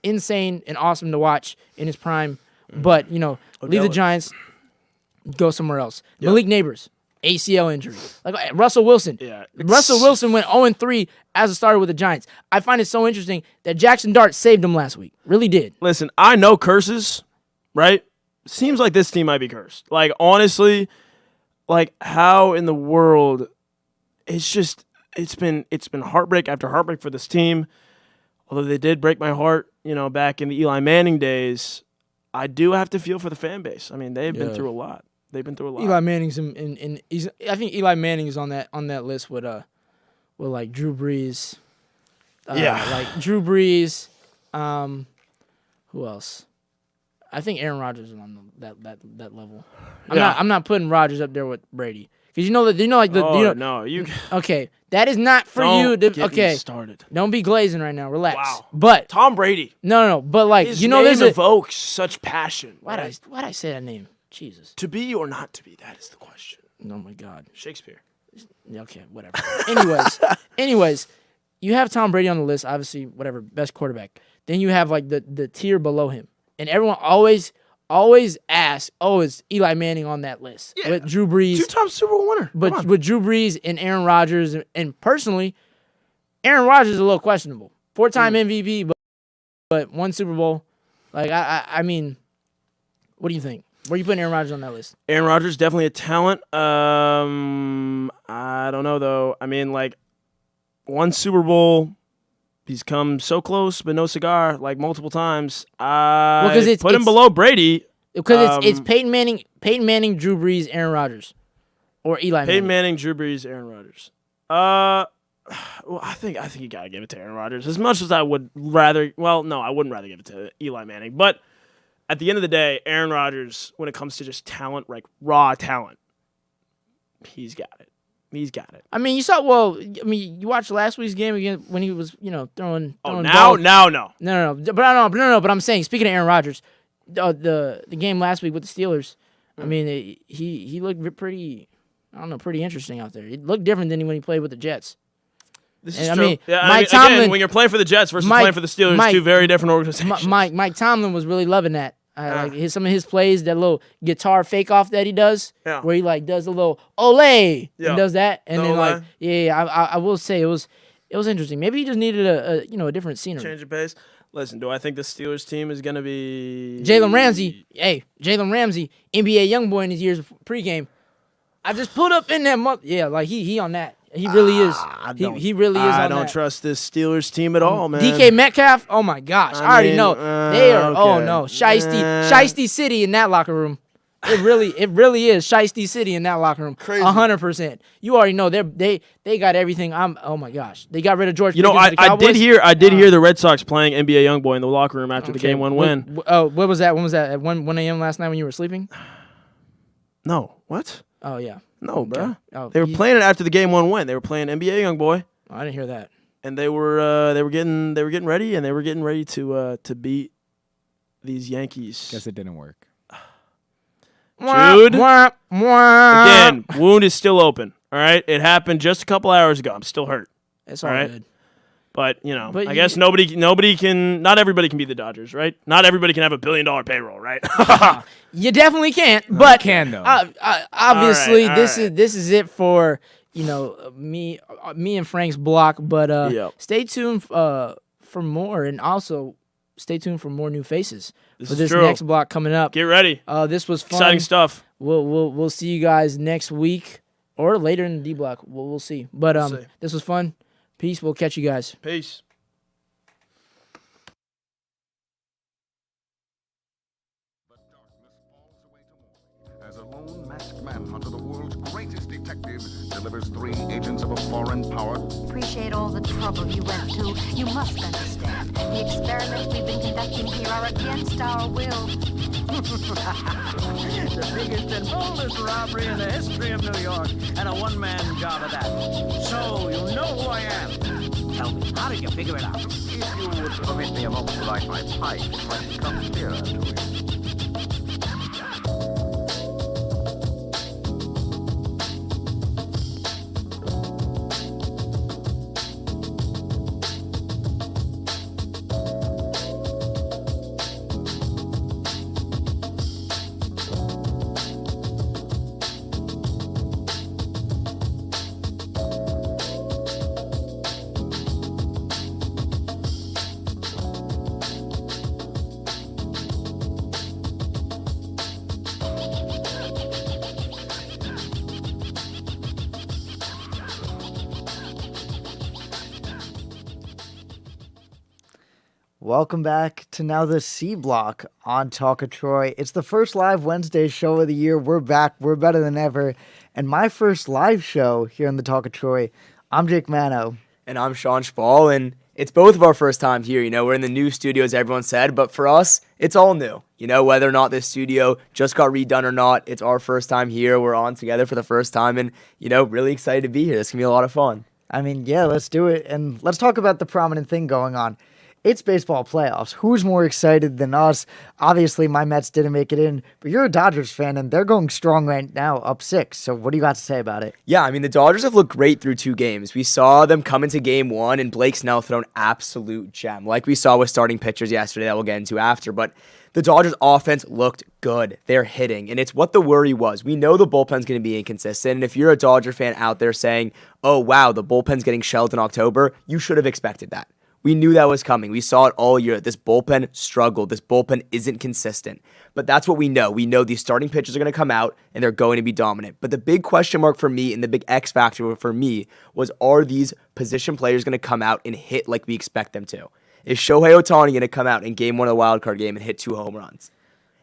insane and awesome to watch in his prime. But, leave the Giants, go somewhere else. Yep. Malik Neighbors. ACL injury. Like Russell Wilson. Yeah, Russell Wilson went 0-3 as a starter with the Giants. I find it so interesting that Jackson Dart saved him last week. Really did. Listen, I know curses, right? Seems like this team might be cursed. Like, honestly, like, how in the world? It's been heartbreak after heartbreak for this team. Although they did break my heart, back in the Eli Manning days, I do have to feel for the fan base. I mean, they've been through a lot. They've been through a lot. Eli Manning's I think Eli Manning is on that list with like Drew Brees. Like Drew Brees. Who else? I think Aaron Rodgers is on that level. I'm not putting Rodgers up there with Brady because Okay, that is not for you. Get me started. Don't be glazing right now. Relax. Wow. But Tom Brady. No. But like His name evokes such passion. Why'd I say that name? Jesus. To be or not to be? That is the question. Oh my God. Shakespeare. Okay, whatever. Anyways, you have Tom Brady on the list. Obviously, whatever, best quarterback. Then you have like the tier below him, and everyone always asks, "Oh, is Eli Manning on that list?" Yeah. With Drew Brees, 2-time Super Bowl winner. but with Drew Brees and Aaron Rodgers, and personally, Aaron Rodgers is a little questionable. 4-time MVP, but 1 Super Bowl. Like I mean, what do you think? Where are you putting Aaron Rodgers on that list? Aaron Rodgers definitely a talent. I don't know though. I mean, like 1 Super Bowl. He's come so close, but no cigar, like multiple times. Because it's him below Brady. Because it's Peyton Manning, Drew Brees, Aaron Rodgers, or Eli Manning. Peyton Manning, Drew Brees, Aaron Rodgers. Well, I think you gotta give it to Aaron Rodgers. As much as I would rather, well, no, I wouldn't rather give it to Eli Manning. But at the end of the day, Aaron Rodgers, when it comes to just talent, like raw talent, he's got it. He's got it. I mean, you watched last week's game again when he was, throwing. Oh, balls. No. No. But I'm saying, speaking of Aaron Rodgers, the game last week with the Steelers, I mean, he looked pretty, pretty interesting out there. It looked different than when he played with the Jets. This is true. I mean, Mike Tomlin, again, when you're playing for the Jets versus playing for the Steelers, two very different organizations. Mike Tomlin was really loving that. Like some of his plays, that little guitar fake off that he does, where he like does a little ole and does that, and then like I will say it was interesting. Maybe he just needed a different scenery, change of pace. Listen, do I think the Steelers team is gonna be Jalen Ramsey? Hey, Jalen Ramsey, NBA YoungBoy in his years pregame. I just pulled up in that month. Yeah, like he on that. He really is. He really is. I don't trust this Steelers team at all, man. DK Metcalf. Oh my gosh, I already know they are. Okay. Oh no, Shiesty City in that locker room. It really is Shiesty City in that locker room. Crazy. 100%. You already know they got everything. Oh my gosh, they got rid of George. I did hear the Red Sox playing NBA YoungBoy in the locker room after the game 1 win. What was that? When was that? At 1 a.m. last night when you were sleeping? No, what? Oh yeah. No, bro. Oh, they were playing it after the game 1 win. They were playing NBA YoungBoy. I didn't hear that. And they were getting ready, and they were getting ready to beat these Yankees. Guess it didn't work. Jude. Again, wound is still open. All right, it happened just a couple hours ago. I'm still hurt. It's all right. Good. But I guess not everybody can be the Dodgers, right? Not everybody can have $1 billion payroll, right? You definitely can't, but can though. Obviously, this is it for me and Frank's block. But stay tuned for more, and also stay tuned for more new faces for this next block coming up. Get ready. This was fun. Exciting stuff. We'll see you guys next week or later in the D block. We'll see. But this was fun. Peace. We'll catch you guys. Peace. As a lone masked manhunter, the world's greatest detective delivers 3 agents of a foreign power. Appreciate all the trouble you went to. You must understand. The experiments we've been conducting here are against our will. The biggest and boldest robbery in the history of New York, and a one-man job at that. So, you know who I am. Tell me, how did you figure it out? If you would permit me a moment to light my pipe, it might become clearer to you. Welcome back to now the C Block on Talk of Troy. It's the first live Wednesday show of the year. We're back. We're better than ever. And my first live show here in the Talk of Troy. I'm Jake Manno. And I'm Shaun Shpall, and it's both of our first time here. We're in the new studio, as everyone said, but for us, it's all new. Whether or not this studio just got redone or not, it's our first time here. We're on together for the first time, and, really excited to be here. This can be a lot of fun. Yeah, let's do it. And let's talk about the prominent thing going on. It's baseball playoffs. Who's more excited than us? Obviously, my Mets didn't make it in, but you're a Dodgers fan, and they're going strong right now, up 6. So what do you got to say about it? Yeah, the Dodgers have looked great through 2 games. We saw them come into game 1, and Blake Snell throw an absolute gem, like we saw with starting pitchers yesterday that we'll get into after. But the Dodgers' offense looked good. They're hitting, and it's what the worry was. We know the bullpen's going to be inconsistent, and if you're a Dodger fan out there saying, oh, wow, the bullpen's getting shelled in October, you should have expected that. We knew that was coming. We saw it all year. This bullpen struggled. This bullpen isn't consistent. But that's what we know. We know these starting pitchers are going to come out and they're going to be dominant. But the big question mark for me and the big X factor for me was, are these position players going to come out and hit like we expect them to? Is Shohei Ohtani going to come out in game 1 of the wild card game and hit 2 home runs?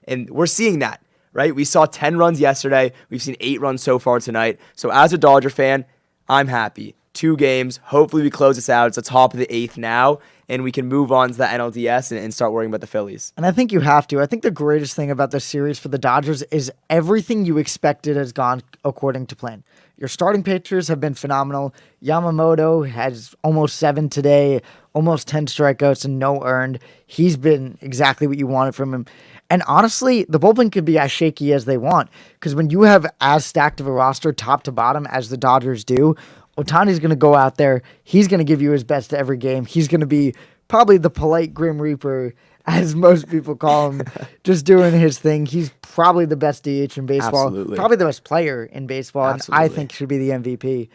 And we're seeing that, right? We saw 10 runs yesterday. We've seen 8 runs so far tonight. So as a Dodger fan, I'm happy. 2 games. Hopefully we close this out. It's the top of the 8th now, and we can move on to the NLDS and start worrying about the Phillies. And I think you have to. I think the greatest thing about this series for the Dodgers is everything you expected has gone according to plan. Your starting pitchers have been phenomenal. Yamamoto has almost 7 today, almost 10 strikeouts and no earned. He's been exactly what you wanted from him. And honestly, the bullpen could be as shaky as they want, because when you have as stacked of a roster top to bottom as the Dodgers do, Ohtani's going to go out there. He's going to give you his best every game. He's going to be probably the polite Grim Reaper, as most people call him, just doing his thing. He's probably the best DH in baseball. Absolutely. Probably the best player in baseball. Absolutely. And I think should be the MVP.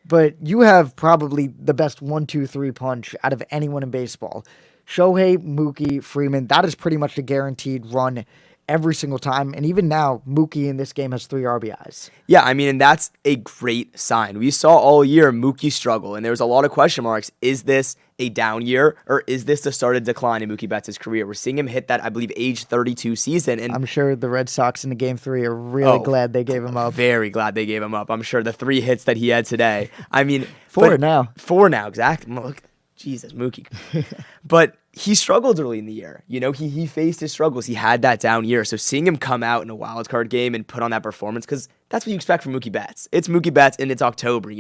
But you have probably the best 1-2-3 punch out of anyone in baseball. Shohei, Mookie, Freeman, that is pretty much a guaranteed run every single time. And even now, Mookie in this game has 3 RBIs. Yeah, and that's a great sign. We saw all year Mookie struggle, and there was a lot of question marks. Is this a down year, or is this the start of decline in Mookie Betts' career? We're seeing him hit that, I believe, age 32 season. And I'm sure the Red Sox in the Game 3 are really glad they gave him up. Very glad they gave him up. I'm sure the 3 hits that he had today. 4 now. 4 now, exactly. Look, Jesus, Mookie. But he struggled early in the year. He faced his struggles. He had that down year. So seeing him come out in a wild card game and put on that performance, because that's what you expect from Mookie Betts. It's Mookie Betts and it's October.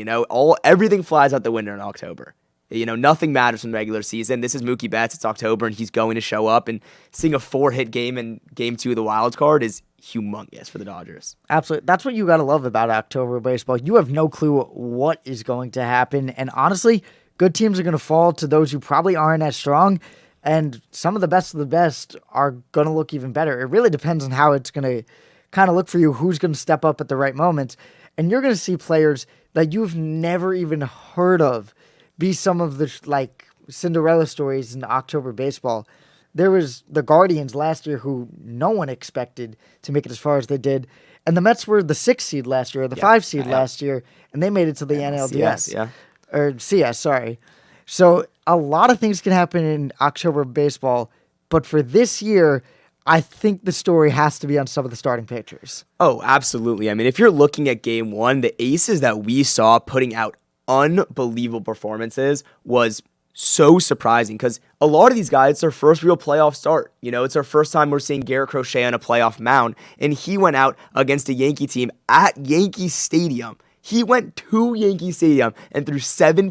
Everything flies out the window in October. Nothing matters in regular season. This is Mookie Betts. It's October and he's going to show up. And seeing a 4-hit game in game 2 of the wild card is humongous for the Dodgers. Absolutely. That's what you got to love about October baseball. You have no clue what is going to happen. And honestly, good teams are going to fall to those who probably aren't as strong. And some of the best are going to look even better. It really depends on how it's going to kind of look for you, who's going to step up at the right moments. And you're going to see players that you've never even heard of be some of the Cinderella stories in October baseball. There was the Guardians last year who no one expected to make it as far as they did. And the Mets were the 6th seed last year, or the 5th seed last year, and they made it to the NLDS. Or CS, sorry. So a lot of things can happen in October baseball, but for this year, I think the story has to be on some of the starting pitchers. Oh, absolutely. If you're looking at game 1, the aces that we saw putting out unbelievable performances was so surprising, because a lot of these guys, it's their first real playoff start. It's their first time we're seeing Garrett Crochet on a playoff mound, and he went out against a Yankee team at Yankee Stadium. He went to Yankee Stadium and threw 7.2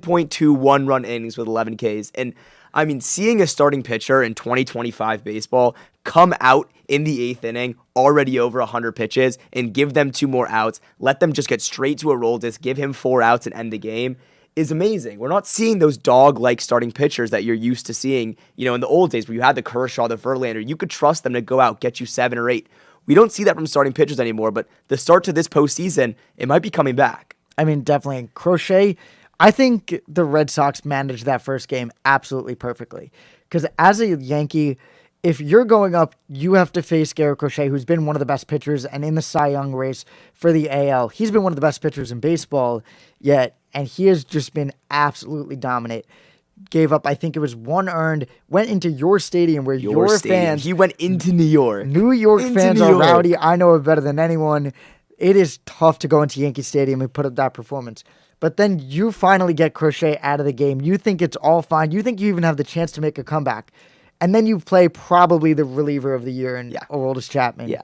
1-run innings with 11 Ks. And seeing a starting pitcher in 2025 baseball come out in the 8th inning, already over 100 pitches, and give them 2 more outs, let them just get straight to a roll disc, give him 4 outs and end the game, is amazing. We're not seeing those dog-like starting pitchers that you're used to seeing, in the old days where you had the Kershaw, the Verlander. You could trust them to go out, get you 7 or 8. We don't see that from starting pitchers anymore, but the start to this postseason, it might be coming back. Definitely. Crochet, I think the Red Sox managed that first game absolutely perfectly. Because as a Yankee, if you're going up, you have to face Garrett Crochet, who's been one of the best pitchers and in the Cy Young race for the AL. He's been one of the best pitchers in baseball yet, and he has just been absolutely dominant. gave up, I think it was 1 earned, went into your stadium where your stadium. fans, He went into New York. New York Into fans New are York. rowdy. I know it better than anyone. It is tough to go into Yankee Stadium and put up that performance. But then you finally get Crochet out of the game. You think it's all fine. You think you even have the chance to make a comeback. And then you play probably the reliever of the year in Aroldis Chapman. Yeah.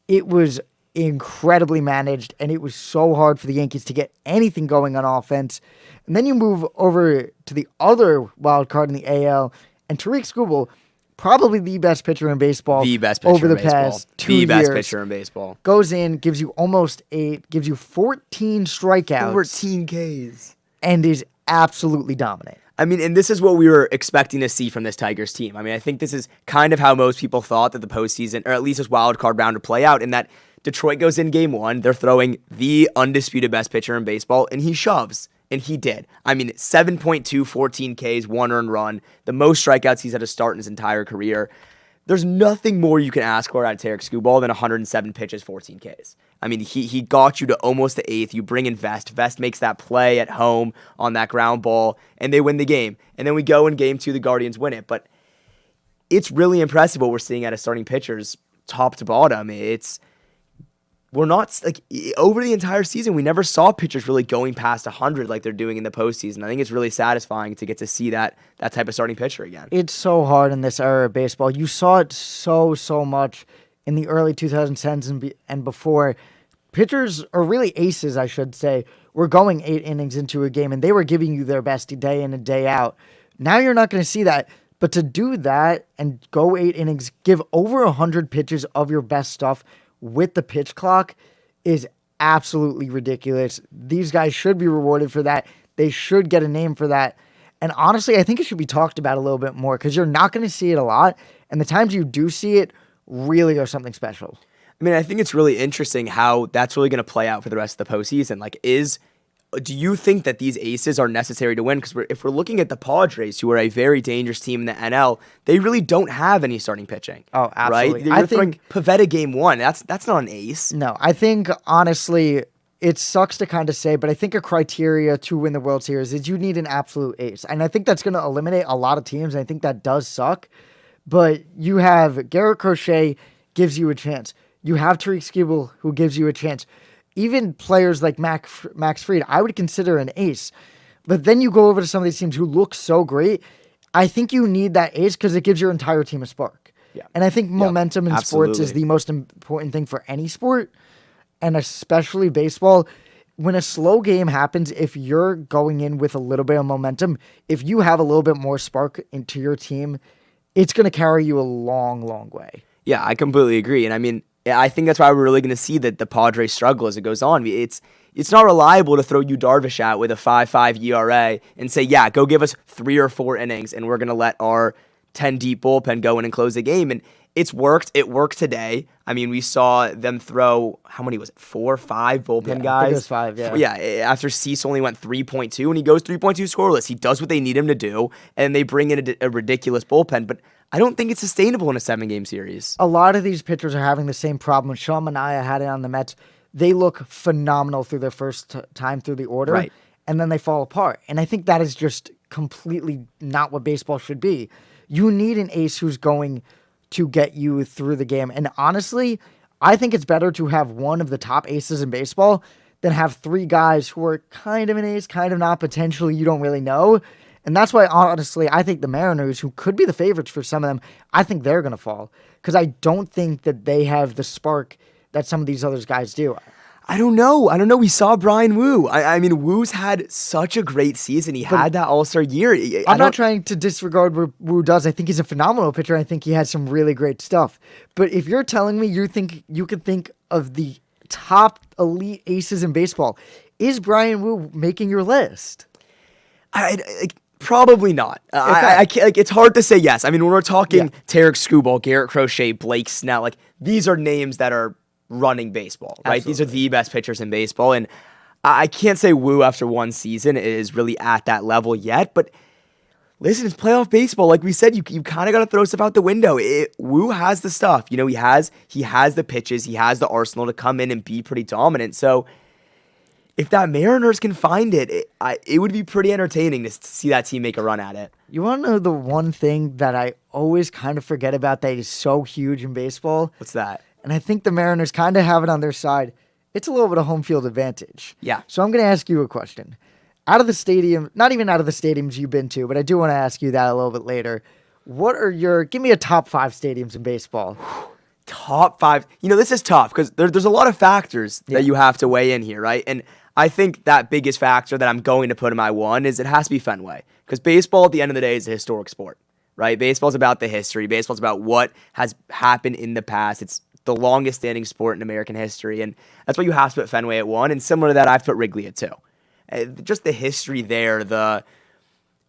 It was incredibly managed, and it was so hard for the Yankees to get anything going on offense. And then you move over to the other wild card in the AL, and Tariq Skubal, probably the best pitcher in baseball The best pitcher over the in baseball. past 2 years. The best pitcher in baseball. Goes in, gives you almost 8, gives you 14 strikeouts, 14 Ks. and is absolutely dominant. I mean, and this is what we were expecting to see from this Tigers team. I mean, I think this is kind of how most people thought that the postseason, or at least this wild card round, would play out, in that Detroit goes in game 1, they're throwing the undisputed best pitcher in baseball, and he shoves. And he did. I mean, 7.2, 14 Ks, 1 earned run, the most strikeouts he's had to start in his entire career. There's nothing more you can ask for out of Tariq Skubal than 107 pitches, 14 Ks. I mean, he got you to almost the 8th. You bring in Vest. Vest makes that play at home on that ground ball, and they win the game. And then we go in game 2, the Guardians win it. But it's really impressive what we're seeing out of starting pitchers, top to bottom. We're not, like, over the entire season, we never saw pitchers really going past 100 like they're doing in the postseason. I think it's really satisfying to get to see that type of starting pitcher again. It's so hard in this era of baseball. You saw it so much in the early 2010s and before. Pitchers, or really aces, I should say, were going 8 innings into a game, and they were giving you their best day in and day out. Now you're not going to see that. But to do that and go 8 innings, give over 100 pitches of your best stuff with the pitch clock is absolutely ridiculous. These guys should be rewarded for that. They should get a name for that. And honestly, I think it should be talked about a little bit more, because you're not going to see it a lot. And the times you do see it really are something special. I mean, I think it's really interesting how that's really going to play out for the rest of the postseason. Like, do you think that these aces are necessary to win? Because if we're looking at the Padres, who are a very dangerous team in the NL, they really don't have any starting pitching. Oh, absolutely. Right? You're throwing Pivetta game 1. That's not an ace. No, I think, honestly, it sucks to kind of say, but I think a criteria to win the World Series is you need an absolute ace. And I think that's going to eliminate a lot of teams, and I think that does suck. But you have Garrett Crochet gives you a chance. You have Tariq Skubal, who gives you a chance. Even players like Max Fried, I would consider an ace. But then you go over to some of these teams who look so great. I think you need that ace because it gives your entire team a spark. Yeah. And I think momentum in sports is absolutely. the most important thing for any sport, and especially baseball. When a slow game happens, if you're going in with a little bit of momentum, if you have a little bit more spark into your team, it's going to carry you a long way. Yeah, I completely agree. And I mean, I think that's why we're really going to see that the Padres struggle as it goes on. It's not reliable to throw Yu Darvish out with a 5.5 ERA and say, yeah, go give us 3 or 4 innings, and we're going to let our 10 deep bullpen go in and close the game. And it's worked. It worked today. I mean, we saw them throw, how many was it, 4 or 5 bullpen guys? I think it was 5, yeah. Yeah, after Cease only went 3.2, and he goes 3.2 scoreless. He does what they need him to do, and they bring in a ridiculous bullpen. But I don't think it's sustainable in a 7-game series. A lot of these pitchers are having the same problem. Shaun had it on the Mets. They look phenomenal through their first time through the order, Right. and then they fall apart. And I think that is just completely not what baseball should be. You need an ace who's going to get you through the game. And honestly, I think it's better to have one of the top aces in baseball than have 3 guys who are kind of an ace, kind of not, potentially you don't really know. And that's why, honestly, I think the Mariners, who could be the favorites for some of them, I think they're going to fall. Because I don't think that they have the spark that some of these other guys do. I don't know. We saw Brian Wu. I mean, Wu's had such a great season. He had that All-Star year. I'm not trying to disregard what Wu does. I think he's a phenomenal pitcher. I think he has some really great stuff. But if you're telling me you think you could think of the top elite aces in baseball, is Brian Wu making your list? Probably not. I can't, like, it's hard to say yes. I mean, when we're talking Tariq Skubal, Garrett Crochet, Blake Snell, like, these are names that are running baseball, right? Absolutely. These are the best pitchers in baseball, and I can't say Wu after one season is really at that level yet, but listen, it's playoff baseball. Like we said, you kind of got to throw stuff out the window. Wu has the stuff. You know, he has the pitches. He has the arsenal to come in and be pretty dominant. So if that Mariners can find it, it would be pretty entertaining to see that team make a run at it. You want to know the one thing that I always kind of forget about that is so huge in baseball? What's that? And I think the Mariners kind of have it on their side. It's a little bit of home field advantage. Yeah. So I'm going to ask you a question. Out of the stadium, not even out of the stadiums you've been to, but I do want to ask you that a little bit later. Give me a top 5 stadiums in baseball. Top 5. This is tough because there's a lot of factors that you have to weigh in here, right? And I think that biggest factor that I'm going to put in my one is it has to be Fenway. Because baseball, at the end of the day, is a historic sport, right? Baseball's about the history. Baseball's about what has happened in the past. It's the longest standing sport in American history. And that's why you have to put Fenway at 1. And similar to that, I've put Wrigley at 2. Just the history there,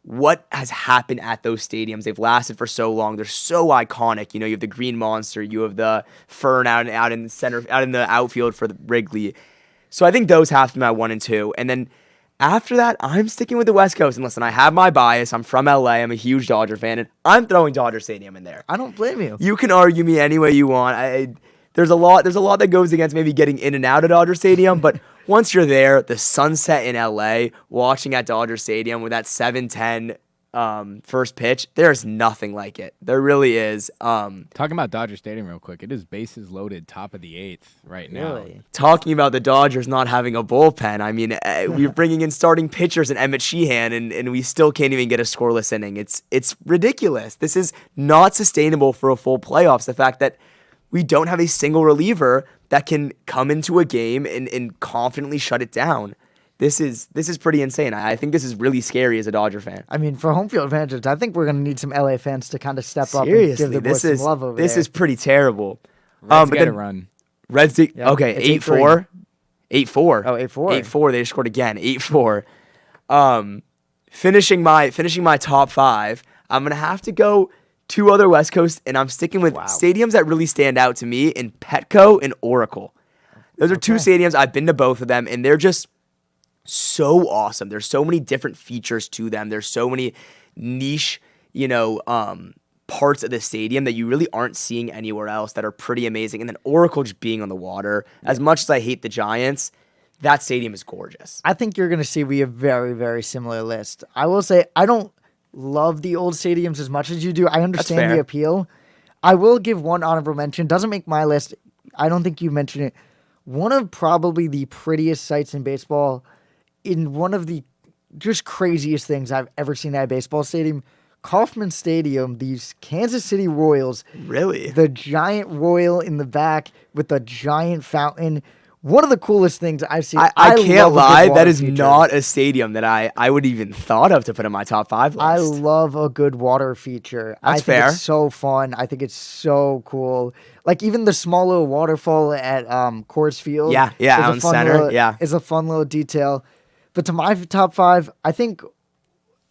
what has happened at those stadiums. They've lasted for so long. They're so iconic. You have the Green Monster. You have the Fern out in the center, out in the outfield for the Wrigley. So I think those have to be my 1 and 2. And then after that, I'm sticking with the West Coast. And listen, I have my bias. I'm from LA. I'm a huge Dodger fan. And I'm throwing Dodger Stadium in there. I don't blame you. You can argue me any way you want. There's a lot that goes against maybe getting in and out of Dodger Stadium. But once you're there, the sunset in LA, watching at Dodger Stadium with that 7:10 first pitch, there's nothing like it. There really is. Talking about Dodger Stadium real quick, it is bases loaded, top of the 8th right now. Really? Talking about the Dodgers not having a bullpen, I mean, we're bringing in starting pitchers and Emmett Sheehan, and we still can't even get a scoreless inning. It's ridiculous. This is not sustainable for a full playoffs. The fact that we don't have a single reliever that can come into a game and confidently shut it down. This is pretty insane. I think this is really scary as a Dodger fan. I mean, for home field advantage, I think we're going to need some LA fans to kind of step up and give the boys some love over there. This is pretty terrible. Reds get a run. Reds, okay, 8-4. 8-4. Oh, 8-4. 8-4. They just scored again. 8-4. Finishing my top 5, I'm going to have to go 2 other West Coast, and I'm sticking with stadiums that really stand out to me in Petco and Oracle. Those are 2 stadiums. I've been to both of them, and they're just so awesome. There's so many different features to them. There's so many niche, parts of the stadium that you really aren't seeing anywhere else that are pretty amazing. And then Oracle just being on the water. As much as I hate the Giants, that stadium is gorgeous. I think you're going to see we have very, very similar list. I will say I don't love the old stadiums as much as you do. I understand the appeal. I will give one honorable mention. Doesn't make my list. I don't think you mentioned it. One of probably the prettiest sights in baseball, in one of the just craziest things I've ever seen at a baseball stadium, Kauffman Stadium, these Kansas City Royals. Really? The giant Royal in the back with the giant fountain. One of the coolest things I've seen. I can't lie, that is not a stadium that I would even thought of to put in my top 5 list. I love a good water feature. That's I think fair. It's so fun. I think it's so cool. Like even the small little waterfall at Coors Field. Yeah, out in center. Is a fun little detail. But to my top 5, I think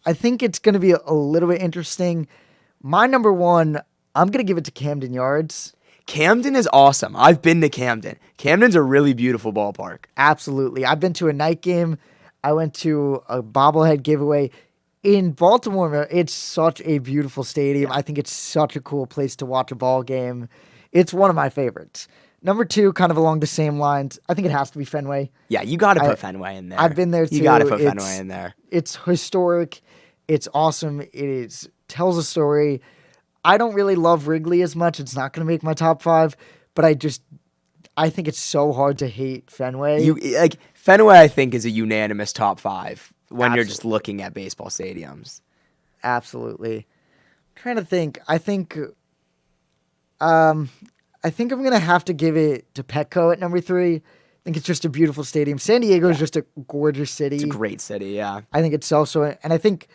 it's going to be a little bit interesting. My number 1, I'm going to give it to Camden Yards. Camden is awesome. I've been to Camden. Camden's a really beautiful ballpark. Absolutely. I've been to a night game. I went to a bobblehead giveaway. In Baltimore, it's such a beautiful stadium. I think it's such a cool place to watch a ball game. It's one of my favorites. Number 2, kind of along the same lines, I think it has to be Fenway. Yeah, you got to put Fenway in there. I've been there too. You got to put Fenway in there. It's historic. It's awesome. Tells a story. I don't really love Wrigley as much. It's not going to make my top 5, but I think it's so hard to hate Fenway. Fenway, I think, is a unanimous top 5 when you're just looking at baseball stadiums. Absolutely. I'm trying to think. I think I'm going to have to give it to Petco at number 3. I think it's just a beautiful stadium. San Diego is just a gorgeous city. It's a great city, yeah. I think it's also, and I think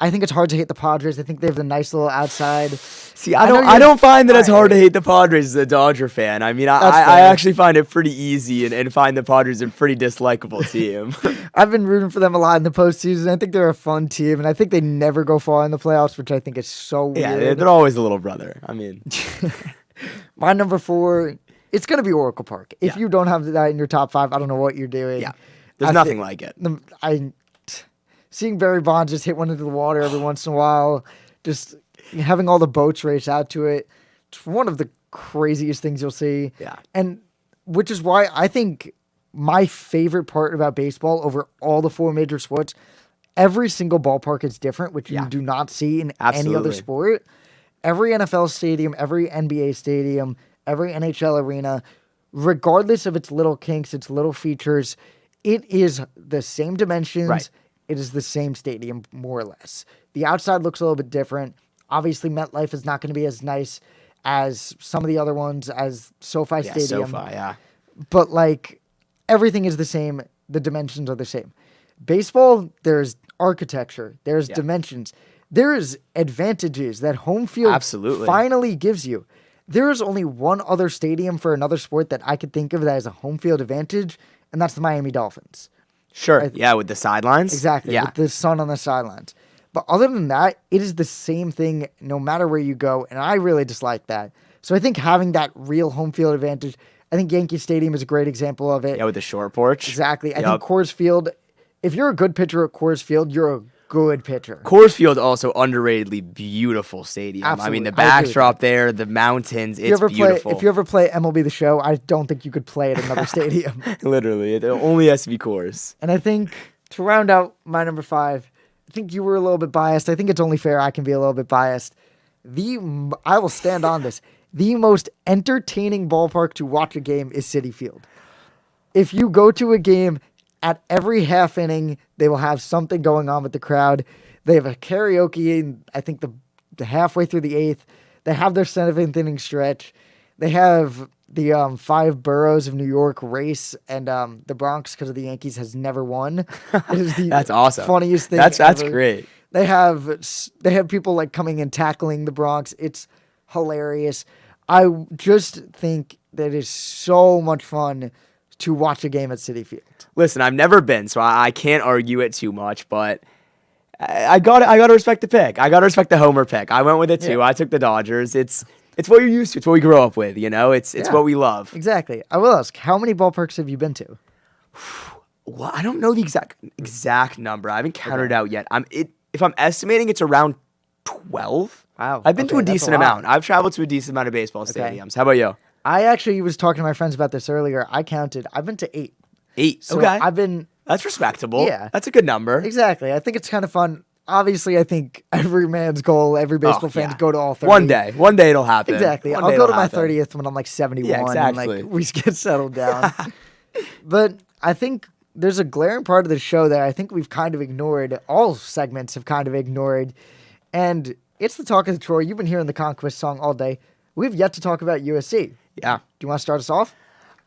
I think it's hard to hate the Padres. I think they have the nice little outside. See, I don't find that it's hard to hate the Padres as a Dodger fan. I mean, I actually find it pretty easy and find the Padres a pretty dislikable team. I've been rooting for them a lot in the postseason. I think they're a fun team, and I think they never go far in the playoffs, which I think is so weird. Yeah, they're always a little brother. I mean. My number 4, it's going to be Oracle Park. If you don't have that in your top 5, I don't know what you're doing. Yeah, there's nothing like it. Seeing Barry Bonds just hit one into the water every once in a while, just having all the boats race out to it, it's one of the craziest things you'll see. Yeah. And which is why I think my favorite part about baseball over all the 4 major sports. Every single ballpark is different, which you do not see in any other sport. Every NFL stadium, every NBA stadium, every NHL arena, regardless of its little kinks, its little features, it is the same dimensions. Right. It is the same stadium, more or less. The outside looks a little bit different. Obviously, MetLife is not going to be as nice as some of the other ones, as SoFi Stadium. SoFi, yeah. But, like, everything is the same. The dimensions are the same. Baseball, there's architecture. There's dimensions. There's advantages that home field Absolutely. finally gives you. There is only one other stadium for another sport that I could think of that has a home field advantage, and that's the Miami Dolphins. Sure. With the sidelines. Exactly. Yeah. With the sun on the sidelines. But other than that, it is the same thing no matter where you go, and I really dislike that. So I think having that real home field advantage, I think Yankee Stadium is a great example of it. Yeah, with the short porch. Exactly. I think Coors Field, if you're a good pitcher at Coors Field, you're a good pitcher. Coors Field also underratedly beautiful stadium. Absolutely. I mean, the I agree with backdrop there, the mountains, it's beautiful. If you ever play MLB The Show, I don't think you could play at another stadium. Literally, it only has to be Coors. And I think to round out my number 5, I think you were a little bit biased. I think it's only fair I can be a little bit biased. I will stand on this. The most entertaining ballpark to watch a game is Citi Field. If you go to a game, at every half inning, they will have something going on with the crowd. They have a karaoke in, I think, the halfway through the 8th. They have their 7th inning stretch. They have the 5 boroughs of New York race, and the Bronx, because of the Yankees, has never won. It is the That's awesome. funniest thing That's ever. great. They have people like coming and tackling the Bronx. It's hilarious. I just think that it's so much fun to watch a game at Citi Field. Listen, I've never been, so I can't argue it too much, but I gotta respect the pick. I gotta respect the homer pick. I went with it too. Yeah. I took the Dodgers. It's what you're used to. It's what we grew up with, you know? It's what we love. Exactly. I will ask, how many ballparks have you been to? Well, I don't know the exact number. I haven't counted it out yet. If I'm estimating, it's around 12. Wow. I've been to a decent amount. I've traveled to a decent amount of baseball stadiums. How about you? I actually was talking to my friends about this earlier. I counted. I've been to 8. 8. So okay. That's respectable. Yeah. That's a good number. Exactly. I think it's kind of fun. Obviously, I think every man's goal, every baseball fan's go to all 30. One day it'll happen. Exactly. I'll go to my 30th when I'm like 71. Yeah, exactly. And like we get settled down. But I think there's a glaring part of the show that I think we've kind of ignored. All segments have kind of ignored. And it's the talk of the Troy. You've been hearing the Conquest song all day. We've yet to talk about USC. Yeah. Do you want to start us off?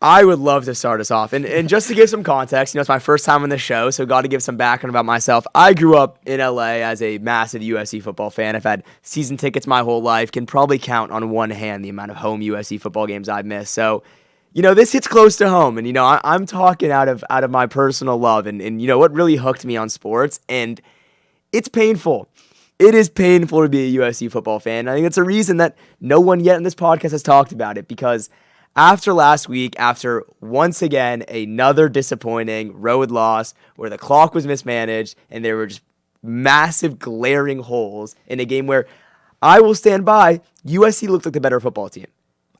I would love to start us off. And just to give some context, it's my first time on the show, so got to give some background about myself. I grew up in LA as a massive USC football fan. I've had season tickets my whole life. Can probably count on one hand the amount of home USC football games I've missed. So, this hits close to home. And, I'm talking out of my personal love and what really hooked me on sports. And it's painful. It is painful to be a USC football fan. I think it's a reason that no one yet in this podcast has talked about it, because after last week, after once again another disappointing road loss where the clock was mismanaged and there were just massive glaring holes in a game where I will stand by, USC looked like the better football team.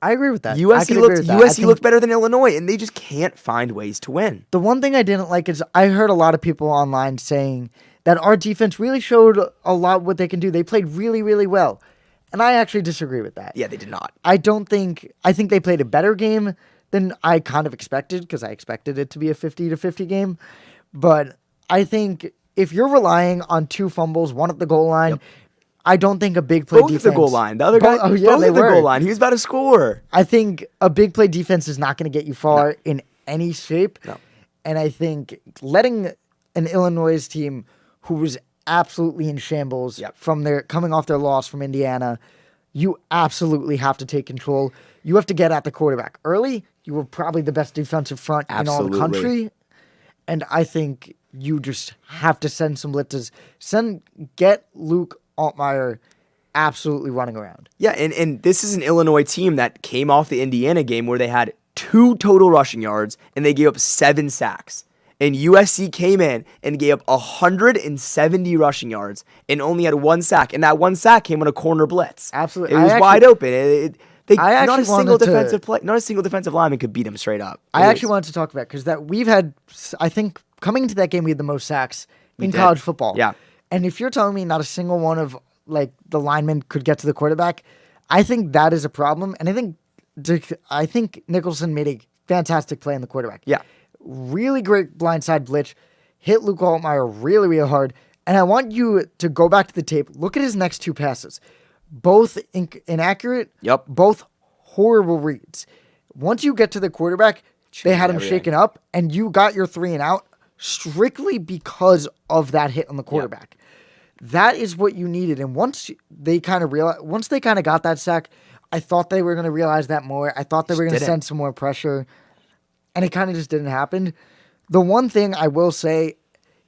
I agree with that. USC looked better than Illinois, and they just can't find ways to win. The one thing I didn't like is I heard a lot of people online saying that our defense really showed a lot what they can do. They played really, really well. And I actually disagree with that. Yeah, they did not. I think they played a better game than I kind of expected, because I expected it to be a 50-50 game. But I think if you're relying on 2 fumbles, one at the goal line, I don't think a big play defense. Both at the goal line. The other guy, both at the goal line. He was about to score. I think a big play defense is not going to get you far in any shape. No. And I think letting an Illinois team who was absolutely in shambles from coming off their loss from Indiana, you absolutely have to take control. You have to get at the quarterback early. You were probably the best defensive front in all the country. And I think you just have to send some blitzes. Get Luke Altmaier absolutely running around. Yeah, and this is an Illinois team that came off the Indiana game where they had 2 total rushing yards and they gave up 7 sacks. And USC came in and gave up 170 rushing yards and only had 1 sack. And that 1 sack came on a corner blitz. Absolutely. It was wide open. They I actually not a single wanted to- not a single defensive lineman could beat him straight up. I actually wanted to talk about because that we've had, I think, coming into that game, we had the most sacks in did. college football. Yeah. And if you're telling me not a single one of like the linemen could get to the quarterback, I think that is a problem. And I think Nicholson made a fantastic play on the quarterback. Yeah. Really great blindside blitz, hit Luke Altmaier really, really hard. And I want you to go back to the tape, look at his next two passes. Both inaccurate, Yep. both horrible reads. Once you get to the quarterback, they had him everything. shaken up, and you got your 3 and out strictly because of that hit on the quarterback. That is what you needed. And once they kind of got that sack, I thought they were going to realize that more. I thought they were going to didn't. send some more pressure, and it kind of just didn't happen. The one thing I will say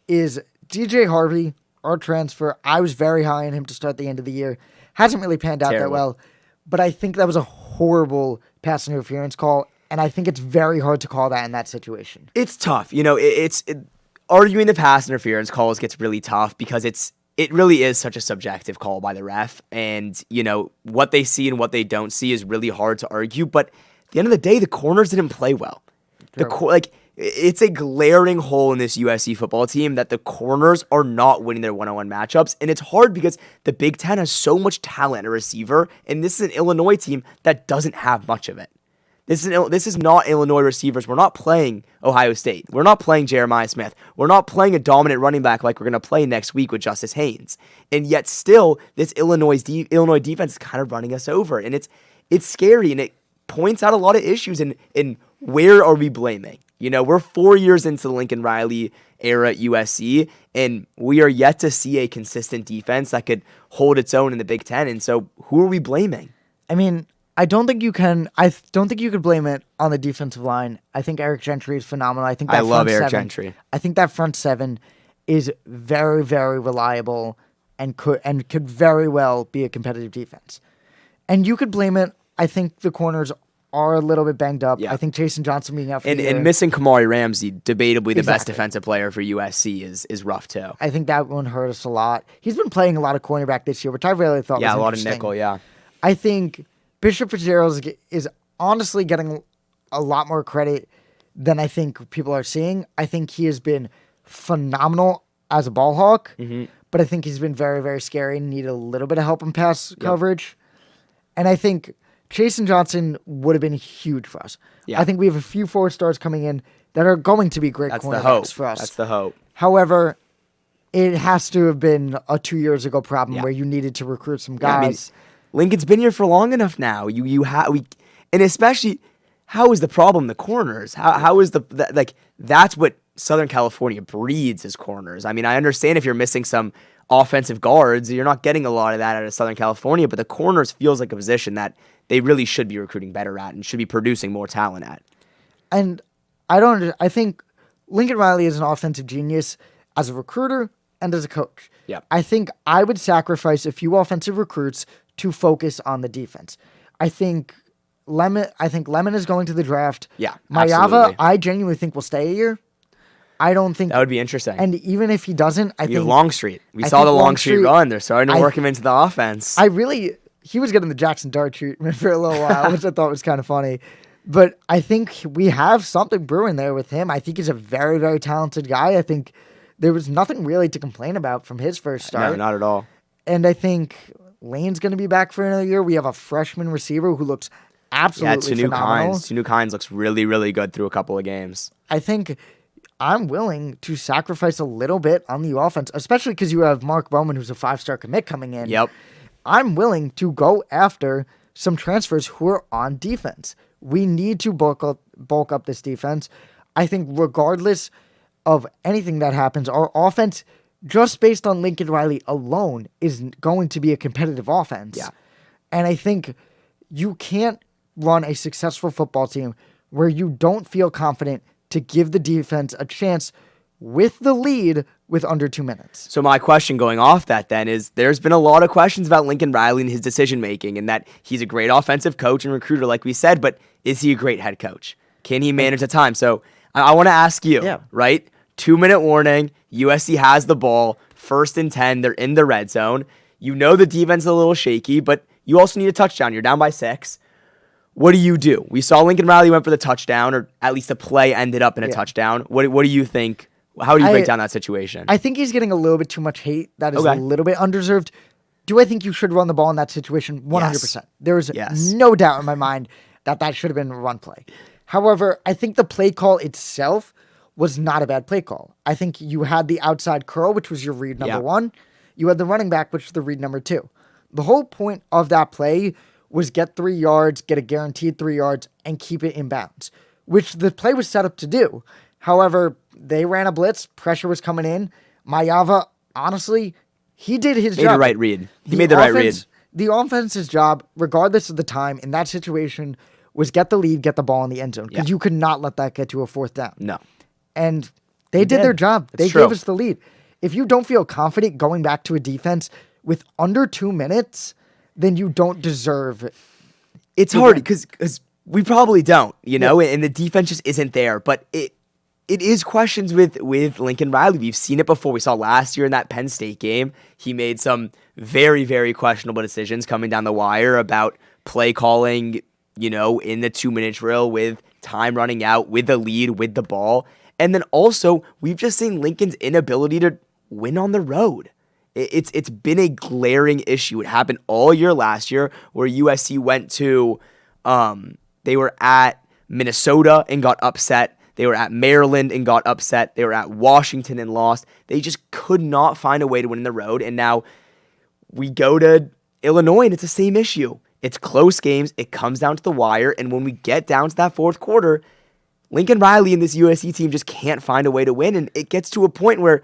is DJ Harvey, our transfer, I was very high on him to start the end of the year. Hasn't really panned out that Terrible. well, but I think that was a horrible pass interference call, and I think it's very hard to call that in that situation. It's tough. You know, arguing the pass interference calls gets really tough because it really is such a subjective call by the ref, and you know what they see and what they don't see is really hard to argue. But at the end of the day, the corners didn't play well. It's a glaring hole in this USC football team that the corners are not winning their one-on-one matchups, and it's hard because the Big Ten has so much talent in a receiver, and this is an Illinois team that doesn't have much of it. This is not Illinois receivers. We're not playing Ohio State. We're not playing Jeremiah Smith. We're not playing a dominant running back like we're going to play next week with Justice Haynes. And yet still, this Illinois defense is kind of running us over. And it's scary, and it points out a lot of issues in where are we blaming? You know, we're 4 years into the Lincoln Riley era at USC, and we are yet to see a consistent defense that could hold its own in the Big Ten. And so who are we blaming? I mean, I don't think you can blame it on the defensive line. I think Eric Gentry is phenomenal. I think that I love front Eric seven, Gentry. I think that front seven is very, very reliable and could very well be a competitive defense. And you could blame it. I think the corners are a little bit banged up. Yeah. I think Jason Johnson being out for the year. And missing Kamari Ramsey, debatably the best Exactly. defensive player for USC, is rough too. I think that one hurt us a lot. He's been playing a lot of cornerback this year, which I really thought was Yeah, a lot of interesting. nickel, yeah. I think Bishop Fitzgerald is honestly getting a lot more credit than I think people are seeing. I think he has been phenomenal as a ball hawk, but I think he's been very, very scary and needed a little bit of help in pass coverage. And I think Jason Johnson would have been huge for us. Yeah. I think we have a few 4-stars coming in that are going to be great That's the cornerbacks hope. for us. That's the hope. However, it has to have been a 2 years ago problem Yeah. where you needed to recruit some Yeah, I mean, guys. Lincoln's been here for long enough now. And especially, how is the problem the corners? How is that's what Southern California breeds as corners. I mean, I understand if you're missing some offensive guards, you're not getting a lot of that out of Southern California, but the corners feels like a position that they really should be recruiting better at and should be producing more talent at. And I think Lincoln Riley is an offensive genius as a recruiter and as a coach. Yep. I think I would sacrifice a few offensive recruits to focus on the defense. I think Lemon is going to the draft. Yeah, Mayava, absolutely. I genuinely think will stay a year. I don't think That would be interesting. And even if he doesn't, I You have think Longstreet. We I saw think the Longstreet Longstreet- run. They're starting to I- work him into the offense. he was getting the Jackson Dart treatment for a little while, which I thought was kind of funny. But I think we have something brewing there with him. I think he's a very, very talented guy. I think there was nothing really to complain about from his first start. No, not at all. And I think Lane's going to be back for another year. We have a freshman receiver who looks absolutely phenomenal. Tanu Kynes looks really, really good through a couple of games. I think I'm willing to sacrifice a little bit on the offense, especially because you have Mark Bowman, who's a 5-star commit coming in. Yep. I'm willing to go after some transfers who are on defense. We need to bulk up this defense. I think regardless of anything that happens, our offense, just based on Lincoln Riley alone, is going to be a competitive offense. Yeah. And I think you can't run a successful football team where you don't feel confident to give the defense a chance with the lead with under 2 minutes. So my question going off that then is there's been a lot of questions about Lincoln Riley and his decision making and that he's a great offensive coach and recruiter like we said, but is he a great head coach? Can he manage the time? So I want to ask you, right? 2-minute warning, USC has the ball, 1st and 10, they're in the red zone. You know the defense is a little shaky, but you also need a touchdown. You're down by 6. what do you do? We saw Lincoln Riley went for the touchdown, or at least the play ended up in a touchdown. What do you think? How do you break down that situation? I think he's getting a little bit too much hate. That is Okay. a little bit undeserved. Do I think you should run the ball in that situation? 100%. Yes. There's Yes. no doubt in my mind that should have been a run play. However, I think the play call itself was not a bad play call. I think you had the outside curl, which was your read number 1. You had the running back, which was the read number 2. The whole point of that play was get 3 yards, get a guaranteed 3 yards, and keep it in bounds, which the play was set up to do. However, they ran a blitz, pressure was coming in. Mayava, honestly, he did his job. Made the right read. He made the right read. The offense's job, regardless of the time, in that situation, was get the lead, get the ball in the end zone, because you could not let that get to a 4th down. No. And they did their job. They true. gave us the lead. If you don't feel confident going back to a defense with under 2 minutes, then you don't deserve it. It's hard because we probably don't, and the defense just isn't there. But it is questions with Lincoln Riley. We've seen it before. We saw last year in that Penn State game. He made some very, very questionable decisions coming down the wire about play calling, in the 2-minute drill with time running out, with the lead, with the ball. And then also, we've just seen Lincoln's inability to win on the road. It's been a glaring issue. It happened all year last year where USC went to, they were at Minnesota and got upset. They were at Maryland and got upset. They were at Washington and lost. They just could not find a way to win in the road. And now we go to Illinois and it's the same issue. It's close games. It comes down to the wire. And when we get down to that 4th quarter, Lincoln Riley and this USC team just can't find a way to win. And it gets to a point where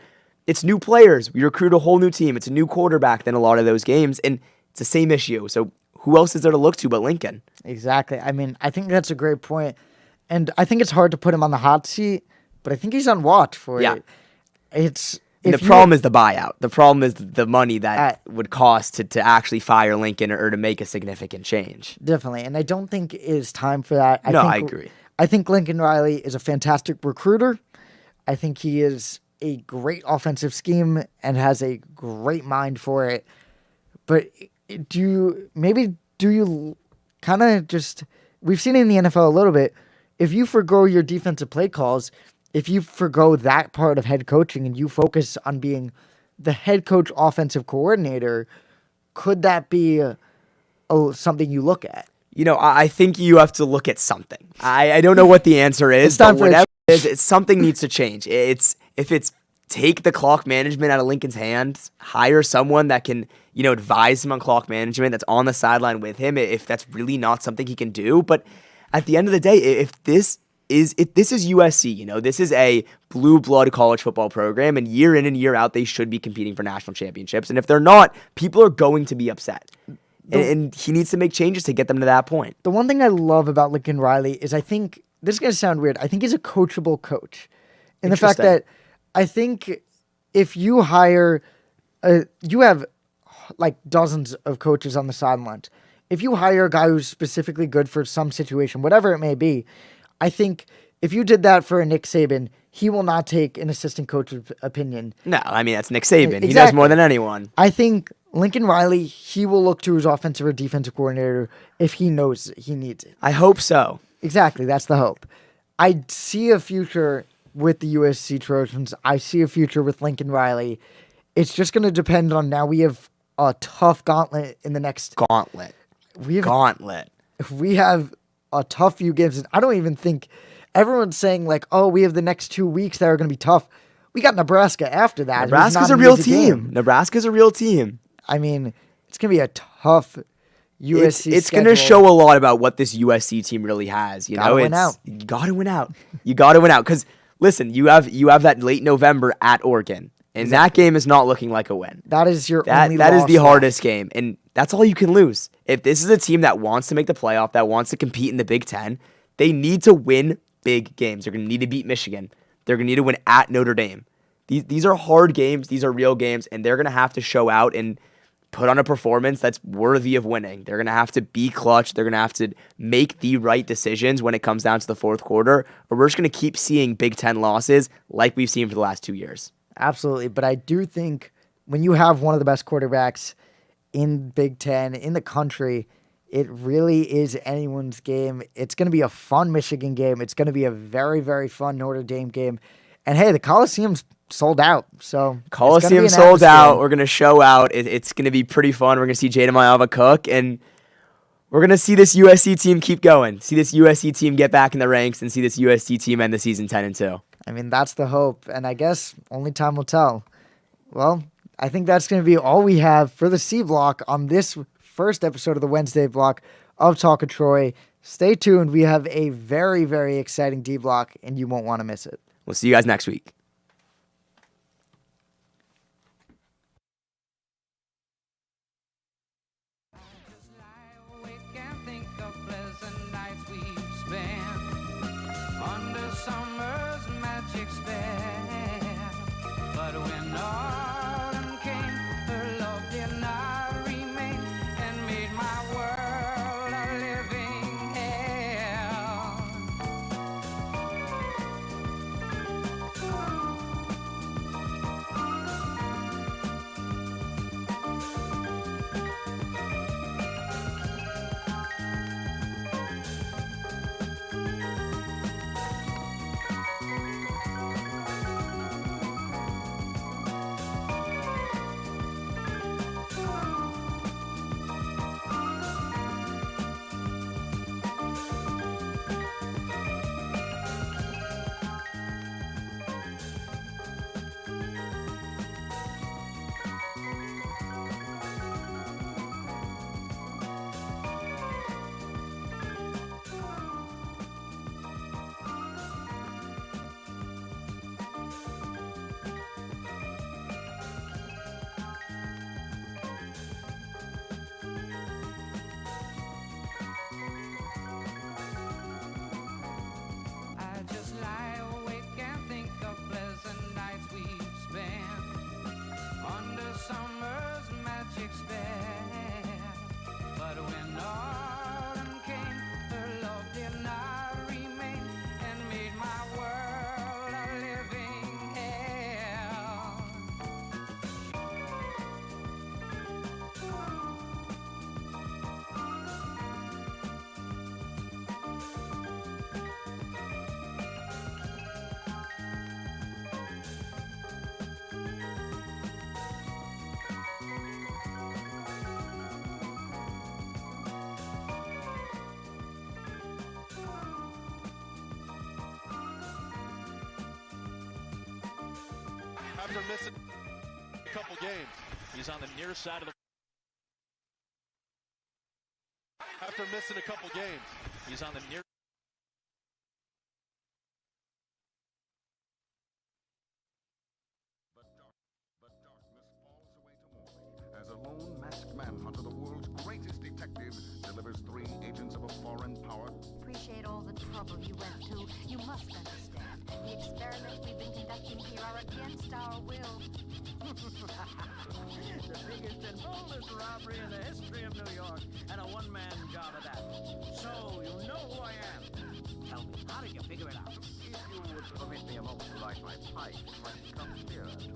it's new players. We recruit a whole new team. It's a new quarterback than a lot of those games. And it's the same issue. So who else is there to look to but Lincoln? Exactly. I mean, I think that's a great point. And I think it's hard to put him on the hot seat, but I think he's on watch for it. The problem is the buyout. The problem is the money that would cost to actually fire Lincoln or to make a significant change. Definitely. And I don't think it is time for that. I agree. I think Lincoln Riley is a fantastic recruiter. I think he is a great offensive scheme and has a great mind for it. But do you kind of just, we've seen it in the NFL a little bit, if you forgo your defensive play calls, if you forgo that part of head coaching and you focus on being the head coach offensive coordinator, could that be something you look at? I think you have to look at something. I don't know what the answer is, but whatever it is, something needs to change. If it's take the clock management out of Lincoln's hands, hire someone that can, advise him on clock management, that's on the sideline with him, if that's really not something he can do. But at the end of the day, if this is USC, this is a blue blood college football program, and year in and year out, they should be competing for national championships. And if they're not, people are going to be upset. And he needs to make changes to get them to that point. The one thing I love about Lincoln Riley is I think, this is going to sound weird, I think he's a coachable coach. In the fact that I think if you hire, you have like dozens of coaches on the sidelines. If you hire a guy who's specifically good for some situation, whatever it may be, I think if you did that for a Nick Saban, he will not take an assistant coach's opinion. No, I mean, that's Nick Saban. Exactly. He knows more than anyone. I think Lincoln Riley, he will look to his offensive or defensive coordinator if he knows he needs it. I hope so. Exactly. That's the hope. I see a future with the USC Trojans. I see a future with Lincoln Riley. It's just going to depend on, now we have a tough gauntlet in the next... Gauntlet. We have a tough few games. And I don't even think... Everyone's saying, like, oh, we have the next 2 weeks that are going to be tough. We got Nebraska after that. Nebraska's a real team. Nebraska's a real team. I mean, it's going to be a tough USC It's going to show a lot about what this USC team really has. You got to win out. You got to win out. Because, listen, you have that late November at Oregon. And that game is not looking like a win. That is your only That is loss the left. hardest game. And that's all you can lose. If this is a team that wants to make the playoff, that wants to compete in the Big Ten, they need to win big games. They're going to need to beat Michigan. They're going to need to win at Notre Dame. These are hard games. These are real games. And they're going to have to show out and put on a performance that's worthy of winning. They're going to have to be clutch. They're going to have to make the right decisions when it comes down to the fourth quarter, or we're just going to keep seeing Big Ten losses like we've seen for the last 2 years. Absolutely. But I do think when you have one of the best quarterbacks in Big Ten, in the country, It really is anyone's game. It's going to be a fun Michigan game. It's going to be a very, very fun Notre Dame game. And hey, the Coliseum's sold out. So Coliseum sold out. We're going to show out. It's going to be pretty fun. We're going to see Jadon cook, and we're going to see this USC team keep going. See this USC team get back in the ranks and see this USC team end the season 10-2. I mean, that's the hope. And I guess only time will tell. Well, I think that's going to be all we have for the C block on this first episode of the Wednesday block of Talk of Troy. Stay tuned. We have a very, very exciting D block, and you won't want to miss it. We'll see you guys next week. After missing a couple games, he's on the near side of the. After missing a couple games, he's on the near. But darkness falls away to morning as a lone masked manhunter, the world's greatest detective, delivers 3 agents of a foreign power. Appreciate all the trouble you went to. You must understand. The experiments we've been conducting here are against our will. The biggest and boldest robbery in the history of New York, and a one-man job at that. So, you know who I am. Tell me, how did you figure it out? If you would permit me a moment to light my pipe, it might become clearer to you.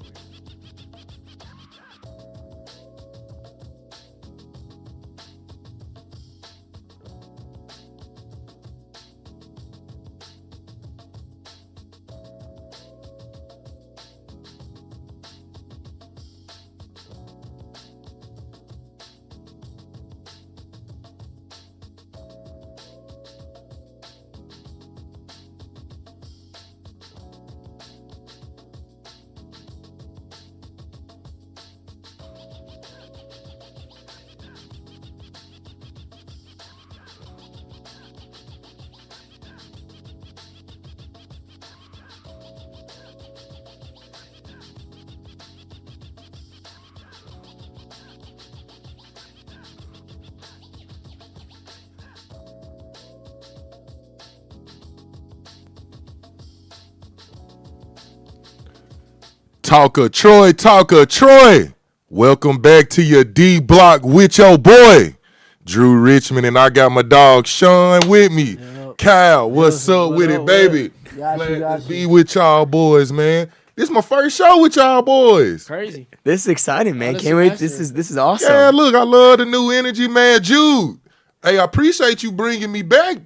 Talk of Troy, talk of Troy. Welcome back to your D block with your boy, Drew Richmond, and I got my dog Shaun with me. Yep. Kyle, what's up with it, baby? Glad to be with y'all boys, man. This is my first show with y'all boys. Crazy. This is exciting, man. Can't wait. This is awesome. Yeah, look, I love the new energy, man. Jude. Hey, I appreciate you bringing me back.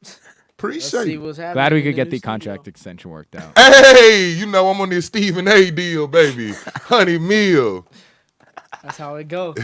Let's Appreciate see it. what's happening. Glad we in could get new the studio. contract extension worked out. Hey, you know I'm on this Stephen A. deal, baby. Honey meal. That's how it goes.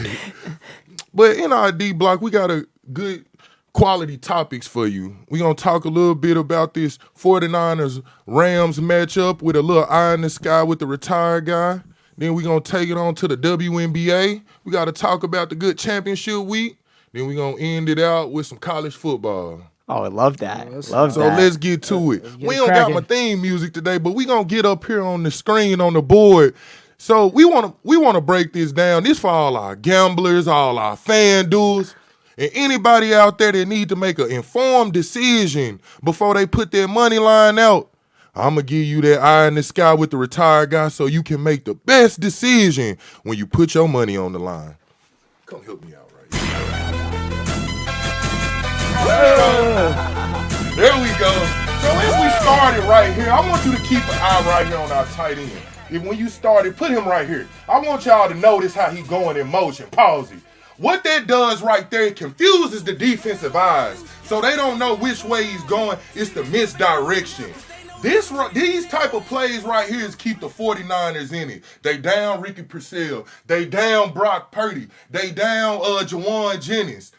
But in our D block, we got a good quality topics for you. We're going to talk a little bit about this 49ers Rams matchup with a little eye in the sky with the retired guy. Then we're going to take it on to the WNBA. We got to talk about the good championship week. Then we're going to end it out with some college football. Oh, I love that. So let's get to it. We don't got my theme music today, but we gonna get up here on the screen on the board. So we wanna break this down. This for all our gamblers, all our fan duels, and anybody out there that need to make an informed decision before they put their money line out. I'm gonna give you that eye in the sky with the retired guy so you can make the best decision when you put your money on the line. Come help me out right here. There we go. So as we started right here, I want you to keep an eye right here on our tight end. If when you started, put him right here. I want y'all to notice how he's going in motion. Pause it. What that does right there, it confuses the defensive eyes. So they don't know which way he's going. It's the misdirection. These type of plays right here is keep the 49ers in it. They down Ricky Purcell. They down Brock Purdy. They down Jawan Jennings.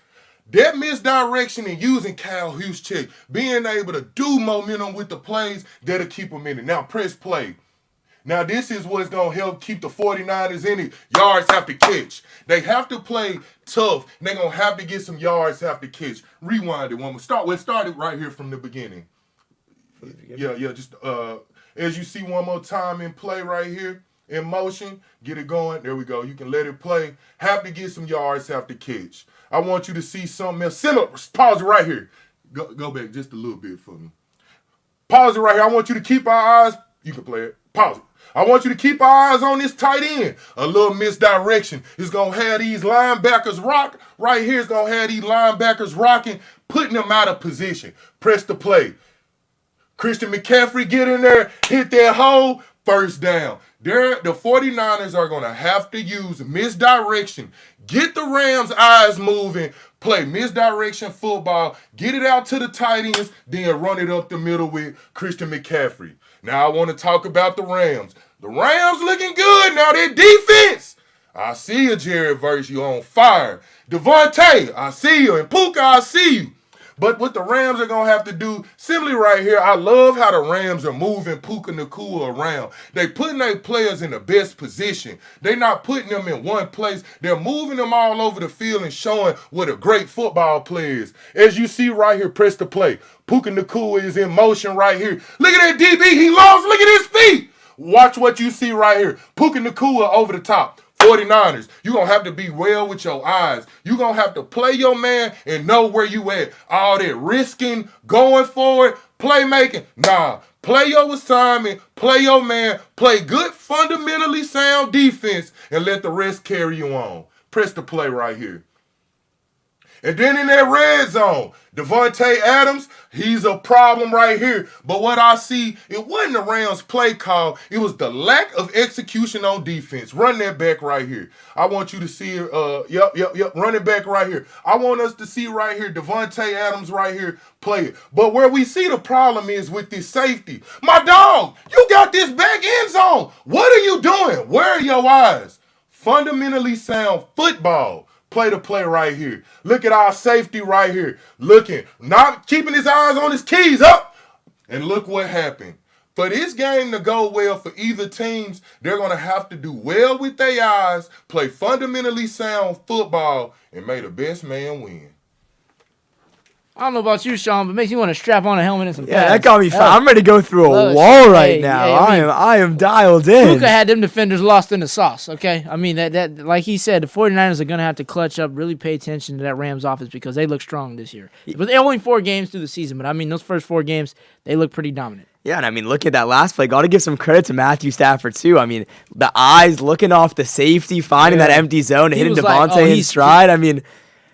That misdirection and using Kyle Juszczyk, being able to do momentum with the plays, that'll keep them in it. Now press play. Now this is what's going to help keep the 49ers in it. Yards have to catch. They have to play tough. They're going to have to get some yards have to catch. Rewind it one more. Let's start it right here from the beginning. Yeah, just as you see one more time in play right here. In motion, get it going. There we go. You can let it play. Have to get some yards, have to catch. I want you to see something else. Similar. Pause it right here. Go back just a little bit for me. Pause it right here. I want you to keep our eyes. You can play it. Pause it. I want you to keep our eyes on this tight end. A little misdirection. It's going to have these linebackers rock. Right here, it's going to have these linebackers rocking, putting them out of position. Press the play. Christian McCaffrey get in there, hit that hole, first down. The 49ers are going to have to use misdirection. Get the Rams' eyes moving, play misdirection football, get it out to the tight ends, then run it up the middle with Christian McCaffrey. Now I want to talk about the Rams. The Rams looking good now. Their defense. I see you, Jared Verse. You on fire. Devontae, I see you. And Puka, I see you. But what the Rams are going to have to do, simply right here, I love how the Rams are moving Puka Nacua around. They putting their players in the best position. They're not putting them in one place. They're moving them all over the field and showing what a great football player is. As you see right here, press the play. Puka Nacua is in motion right here. Look at that DB. He lost. Look at his feet. Watch what you see right here. Puka Nacua over the top. 49ers, you're going to have to be well with your eyes. You're going to have to play your man and know where you at. All that risking, going forward, playmaking. Nah, play your assignment, play your man, play good, fundamentally sound defense, and let the rest carry you on. Press the play right here. And then in that red zone, Devontae Adams, he's a problem right here. But what I see, it wasn't the Rams' play call. It was the lack of execution on defense. Run that back right here. I want you to see it. Run it back right here. I want us to see right here, Devontae Adams right here, play it. But where we see the problem is with this safety. My dog, you got this back end zone. What are you doing? Where are your eyes? Fundamentally sound football. Play the play right here. Look at our safety right here. Looking, not keeping his eyes on his keys up. And look what happened. For this game to go well for either teams, they're going to have to do well with their eyes, play fundamentally sound football, and may the best man win. I don't know about you, Shaun, but it makes you want to strap on a helmet and some pads. Yeah, that got me fine. I'm ready to go through a wall right now. I am dialed in. Puka had them defenders lost in the sauce, okay? I mean, that like he said, the 49ers are going to have to clutch up, really pay attention to that Rams offense because they look strong this year. But they're only 4 games through the season, but I mean, those first 4 games, they look pretty dominant. Yeah, and I mean, look at that last play. Got to give some credit to Matthew Stafford, too. I mean, the eyes looking off the safety, finding that empty zone, hitting Devontae in stride. I mean...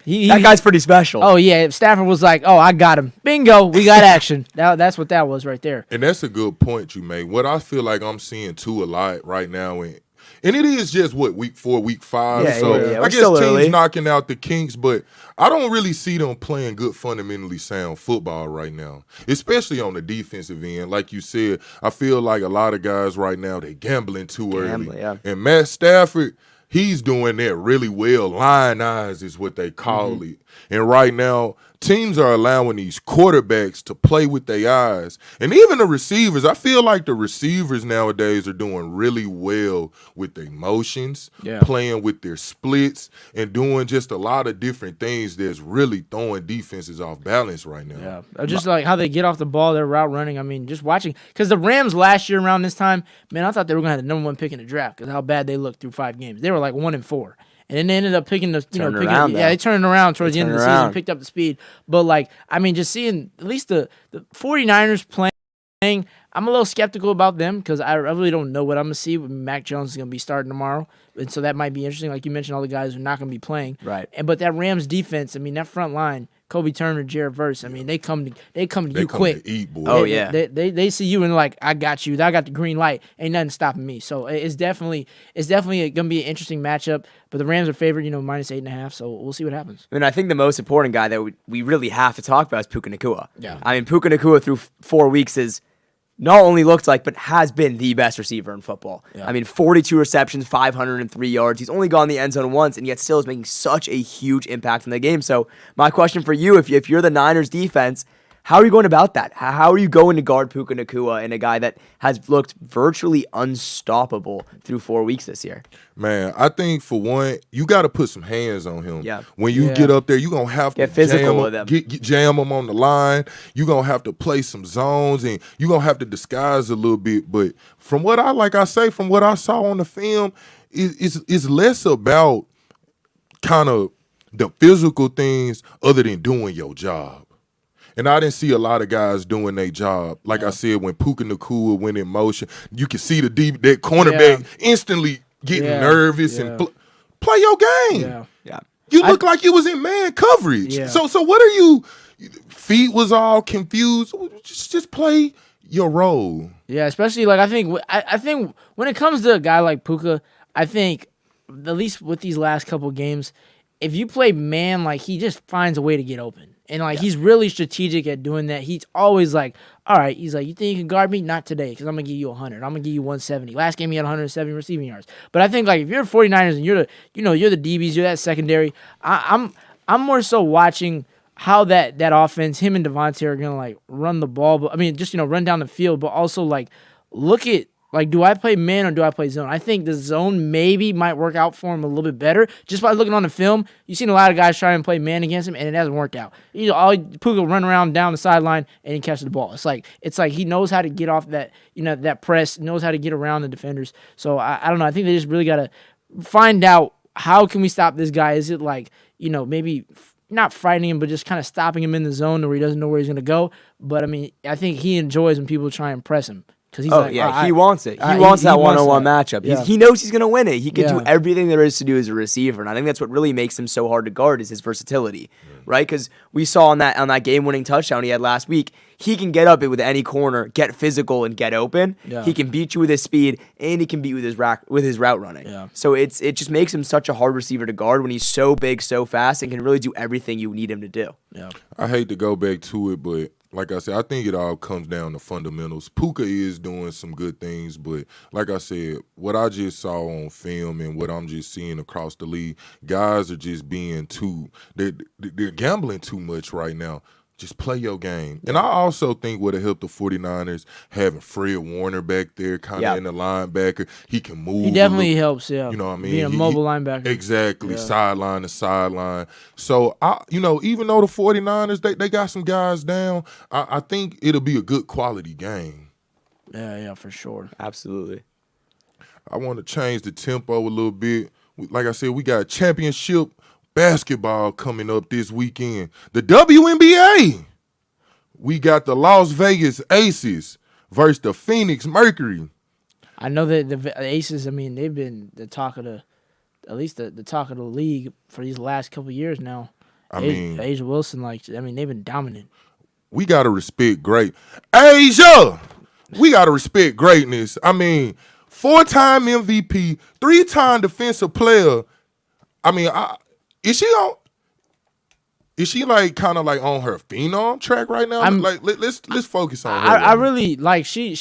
that guy's pretty special. Oh, yeah. Stafford was like, oh, I got him. Bingo. We got action. That's what that was right there. And that's a good point you made. What I feel like I'm seeing, too, a lot right now, and And it is just, week 4, week 5. Yeah, so yeah. I We're guess still teams early. knocking out the kinks, but I don't really see them playing good, fundamentally sound football right now, especially on the defensive end. Like you said, I feel like a lot of guys right now, they gambling too early. Yeah. And Matt Stafford, he's doing that really well. Lion eyes is what they call it. And right now, teams are allowing these quarterbacks to play with their eyes. And even the receivers, I feel like the receivers nowadays are doing really well with their motions, playing with their splits, and doing just a lot of different things that's really throwing defenses off balance right now. Yeah, just like how they get off the ball, their route running. I mean, just watching. Because the Rams last year around this time, man, I thought they were going to have the number 1 pick in the draft because how bad they looked through 5 games. They were like 1-4. And then they ended up picking they turned it around towards the end of the season, picked up the speed. But, like, I mean, just seeing at least the 49ers playing, I'm a little skeptical about them because I really don't know what I'm going to see. Mac Jones is going to be starting tomorrow. And so that might be interesting. Like you mentioned, all the guys are not going to be playing. Right. But that Rams defense, I mean, that front line, Kobe Turner, Jared Verse, I mean, they come to you They quick. To eat, boy. Oh, yeah. They see you and they're like, I got you. I got the green light. Ain't nothing stopping me. So it's definitely going to be an interesting matchup. But the Rams are favored, minus 8.5. So we'll see what happens. I mean, I think the most important guy that we really have to talk about is Puka Nacua. Yeah. I mean, Puka Nacua through 4 weeks is not only looked like, but has been the best receiver in football. Yeah. I mean, 42 receptions, 503 yards. He's only gone in the end zone once, and yet still is making such a huge impact in the game. So my question for you, if you're the Niners defense, how are you going about that? How are you going to guard Puka Nacua and a guy that has looked virtually unstoppable through 4 weeks this year? Man, I think for one, you got to put some hands on him. Yeah. When you get up there, you're going to have to get physical with him. Jam him on the line. You're going to have to play some zones, and you're going to have to disguise a little bit. But from what I saw on the film, it's less about kind of the physical things other than doing your job. And I didn't see a lot of guys doing their job. Like I said, when Puka Nacua went in motion, you could see that cornerback instantly getting nervous and play your game. Yeah. You look like you was in man coverage. Yeah. So what are you? Feet was all confused. Just play your role. Yeah, especially like I think when it comes to a guy like Puka, I think at least with these last couple games, if you play man, like he just finds a way to get open. And, like, he's really strategic at doing that. He's always like, all right, he's like, you think you can guard me? Not today, because I'm going to give you 100. I'm going to give you 170. Last game, he had 170 receiving yards. But I think, like, if you're the 49ers and you're the DBs, you're that secondary, I'm more so watching how that offense, him and Devontae are going to, like, run the ball. But I mean, just, run down the field, but also, like, look at, like, do I play man or do I play zone? I think the zone maybe might work out for him a little bit better. Just by looking on the film, you've seen a lot of guys try and play man against him, and it hasn't worked out. Puka run around down the sideline and he catches the ball. It's like he knows how to get off that that press, knows how to get around the defenders. So I don't know. I think they just really got to find out how can we stop this guy. Is it like maybe not frightening him, but just kind of stopping him in the zone where he doesn't know where he's going to go. But I mean, I think he enjoys when people try and press him. He's he wants it. He wants that one-on-one matchup. Yeah. He knows he's going to win it. He can do everything there is to do as a receiver, and I think that's what really makes him so hard to guard is his versatility, right? Because we saw on that game-winning touchdown he had last week, he can get up with any corner, get physical, and get open. Yeah. He can beat you with his speed, and he can beat with his route running. Yeah. So it just makes him such a hard receiver to guard when he's so big, so fast, and can really do everything you need him to do. Yeah. I hate to go back to it, but like I said, I think it all comes down to fundamentals. Puka is doing some good things, but like I said, what I just saw on film and what I'm just seeing across the league, guys are just being they're gambling too much right now. Just play your game. And I also think would have helped the 49ers having Fred Warner back there kind of in the linebacker. He can move. He definitely helps, yeah. You know what I mean? Being a mobile linebacker. Exactly. Sideline to sideline. So, even though the 49ers, they got some guys down, I think it'll be a good quality game. Yeah, for sure. Absolutely. I want to change the tempo a little bit. Like I said, we got championship basketball coming up this weekend. The WNBA. We got the Las Vegas Aces versus the Phoenix Mercury. I know that the Aces, I mean, they've been the talk of at least the talk of the league for these last couple of years now. Asia Wilson, they've been dominant. We got to respect Asia! We got to respect greatness. I mean, 4-time MVP, 3-time defensive player. I mean, is she like kind of like on her phenom track right now? Let's focus on her. I really like she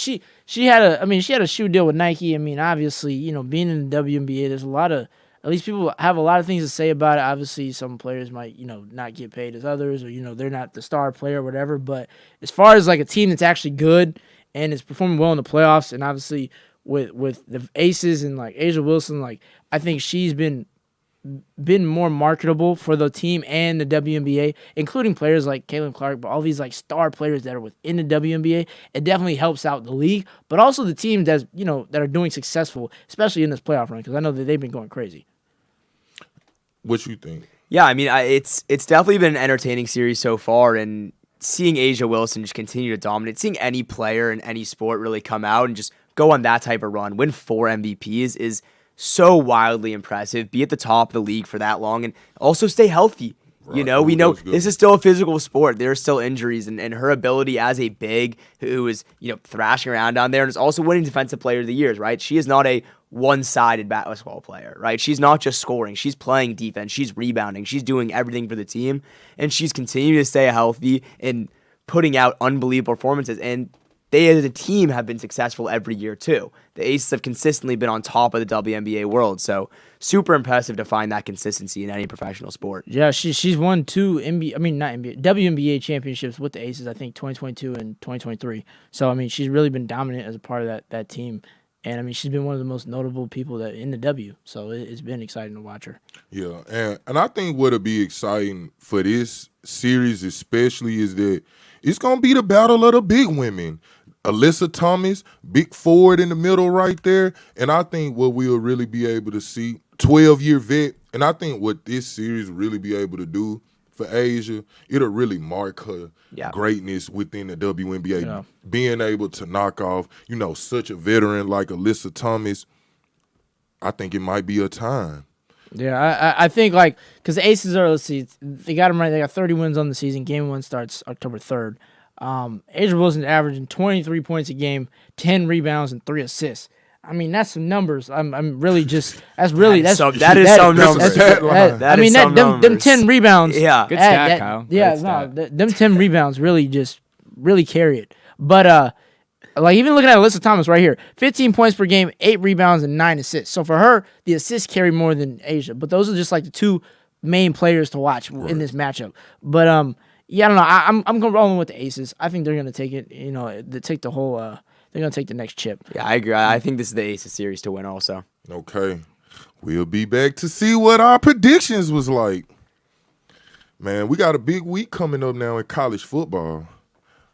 had a shoe deal with Nike. I mean, obviously, being in the WNBA, there's a lot of, at least people have a lot of things to say about it. Obviously, some players might, not get paid as others, or they're not the star player or whatever. But as far as like a team that's actually good and is performing well in the playoffs, and obviously with the aces and like Asia Wilson, like I think she's been more marketable for the team and the WNBA, including players like Caitlin Clark, but all these like star players that are within the WNBA. It definitely helps out the league, but also the teams that are doing successful, especially in this playoff run, because I know that they've been going crazy. What you think? Yeah, I mean, it's definitely been an entertaining series so far, and seeing Asia Wilson just continue to dominate, seeing any player in any sport really come out and just go on that type of run, win 4 MVPs is so wildly impressive. Be at the top of the league for that long and also stay healthy. Right. We know this is still a physical sport. There are still injuries, and her ability as a big who is, thrashing around down there and is also winning Defensive Player of the Year, right? She is not a one-sided basketball player, right? She's not just scoring. She's playing defense. She's rebounding. She's doing everything for the team, and she's continuing to stay healthy and putting out unbelievable performances. And they as a team have been successful every year too. The Aces have consistently been on top of the WNBA world, so super impressive to find that consistency in any professional sport. Yeah, she's won 2 WNBA championships with the Aces, I think 2022 and 2023. So I mean, she's really been dominant as a part of that team. And I mean, she's been one of the most notable people that in the W. So it's been exciting to watch her. Yeah, and I think what'll be exciting for this series especially is that it's gonna be the battle of the big women. Alyssa Thomas, big forward in the middle right there. And I think what we'll really be able to see, 12-year vet, and I think what this series will really be able to do for Asia, it'll really mark her greatness within the WNBA. Yeah. Being able to knock off, such a veteran like Alyssa Thomas, I think it might be a time. Yeah, I think because the Aces are, let's see, they got them right. They got 30 wins on the season. Game 1 starts October 3rd. Asia Wilson's averaging 23 points a game, 10 rebounds, and 3 assists. I mean, that's some numbers. I'm really just that's some numbers. Them 10 rebounds. Yeah, good stat, Kyle. Yeah, them 10 rebounds really carry it. But even looking at Alyssa Thomas right here, 15 points per game, 8 rebounds, and 9 assists. So for her, the assists carry more than Asia. But those are just like the 2 main players to watch in this matchup. But yeah, I don't know. I'm going rolling with the Aces. I think they're going to take it. Take the whole. They're going to take the next chip. Yeah, I agree. I think this is the Aces series to win. Also. Okay, we'll be back to see what our predictions was like. Man, we got a big week coming up now in college football.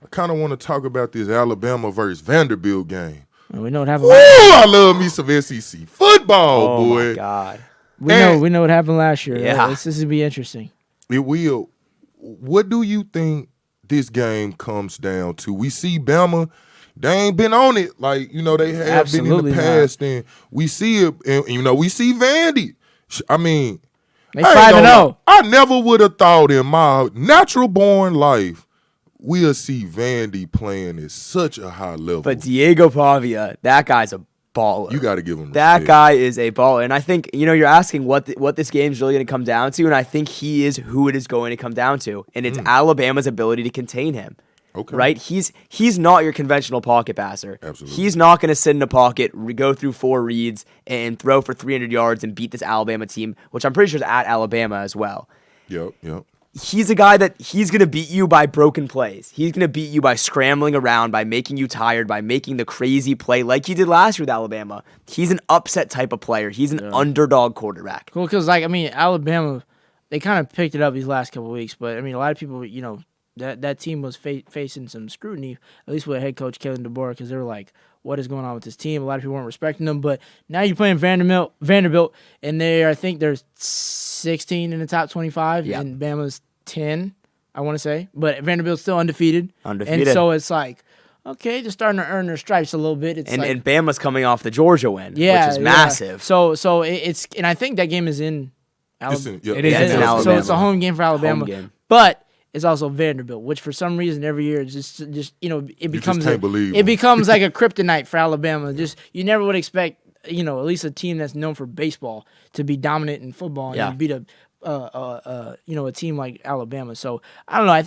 I kind of want to talk about this Alabama versus Vanderbilt game. Well, we know what happened. I love me some SEC football, boy. Oh my God. We know what happened last year. Yeah, this will be interesting. It will. What do you think this game comes down to? We see Bama, they ain't been on it like, they have Absolutely been in the past. And we see it, and, we see Vandy. I mean, they 5-0. I never would have thought in my natural-born life we'll see Vandy playing at such a high level. But Diego Pavia, that guy's a baller. You got to give him that respect. guy is a baller. And I think, you're asking what this game's really going to come down to, and I think he is who it is going to come down to. And it's Alabama's ability to contain him. Okay. Right? He's not your conventional pocket passer. Absolutely. He's not going to sit in a pocket, go through 4 reads, and throw for 300 yards and beat this Alabama team, which I'm pretty sure is at Alabama as well. Yep. He's a guy that he's going to beat you by broken plays. He's going to beat you by scrambling around, by making you tired, by making the crazy play like he did last year with Alabama. He's an upset type of player. He's an underdog quarterback. Cool, because, Alabama, they kind of picked it up these last couple of weeks, but, a lot of people, that team was facing some scrutiny, at least with head coach Kalen DeBoer, because they were like, what is going on with this team? A lot of people weren't respecting them, but now you're playing Vanderbilt, and I think they're 16 in the top 25, and Bama's 10, I want to say. But Vanderbilt's still undefeated. And so it's like, okay, they're starting to earn their stripes a little bit. And Bama's coming off the Georgia win, which is massive. So it's, and I think that game is in Alabama. It is in Alabama. So it's a home game for Alabama. Home game. But is also Vanderbilt, which for some reason every year just it becomes can't believe it them. becomes like a kryptonite for Alabama. Just you never would expect at least a team that's known for baseball to be dominant in football and beat a team like Alabama. So I don't know. I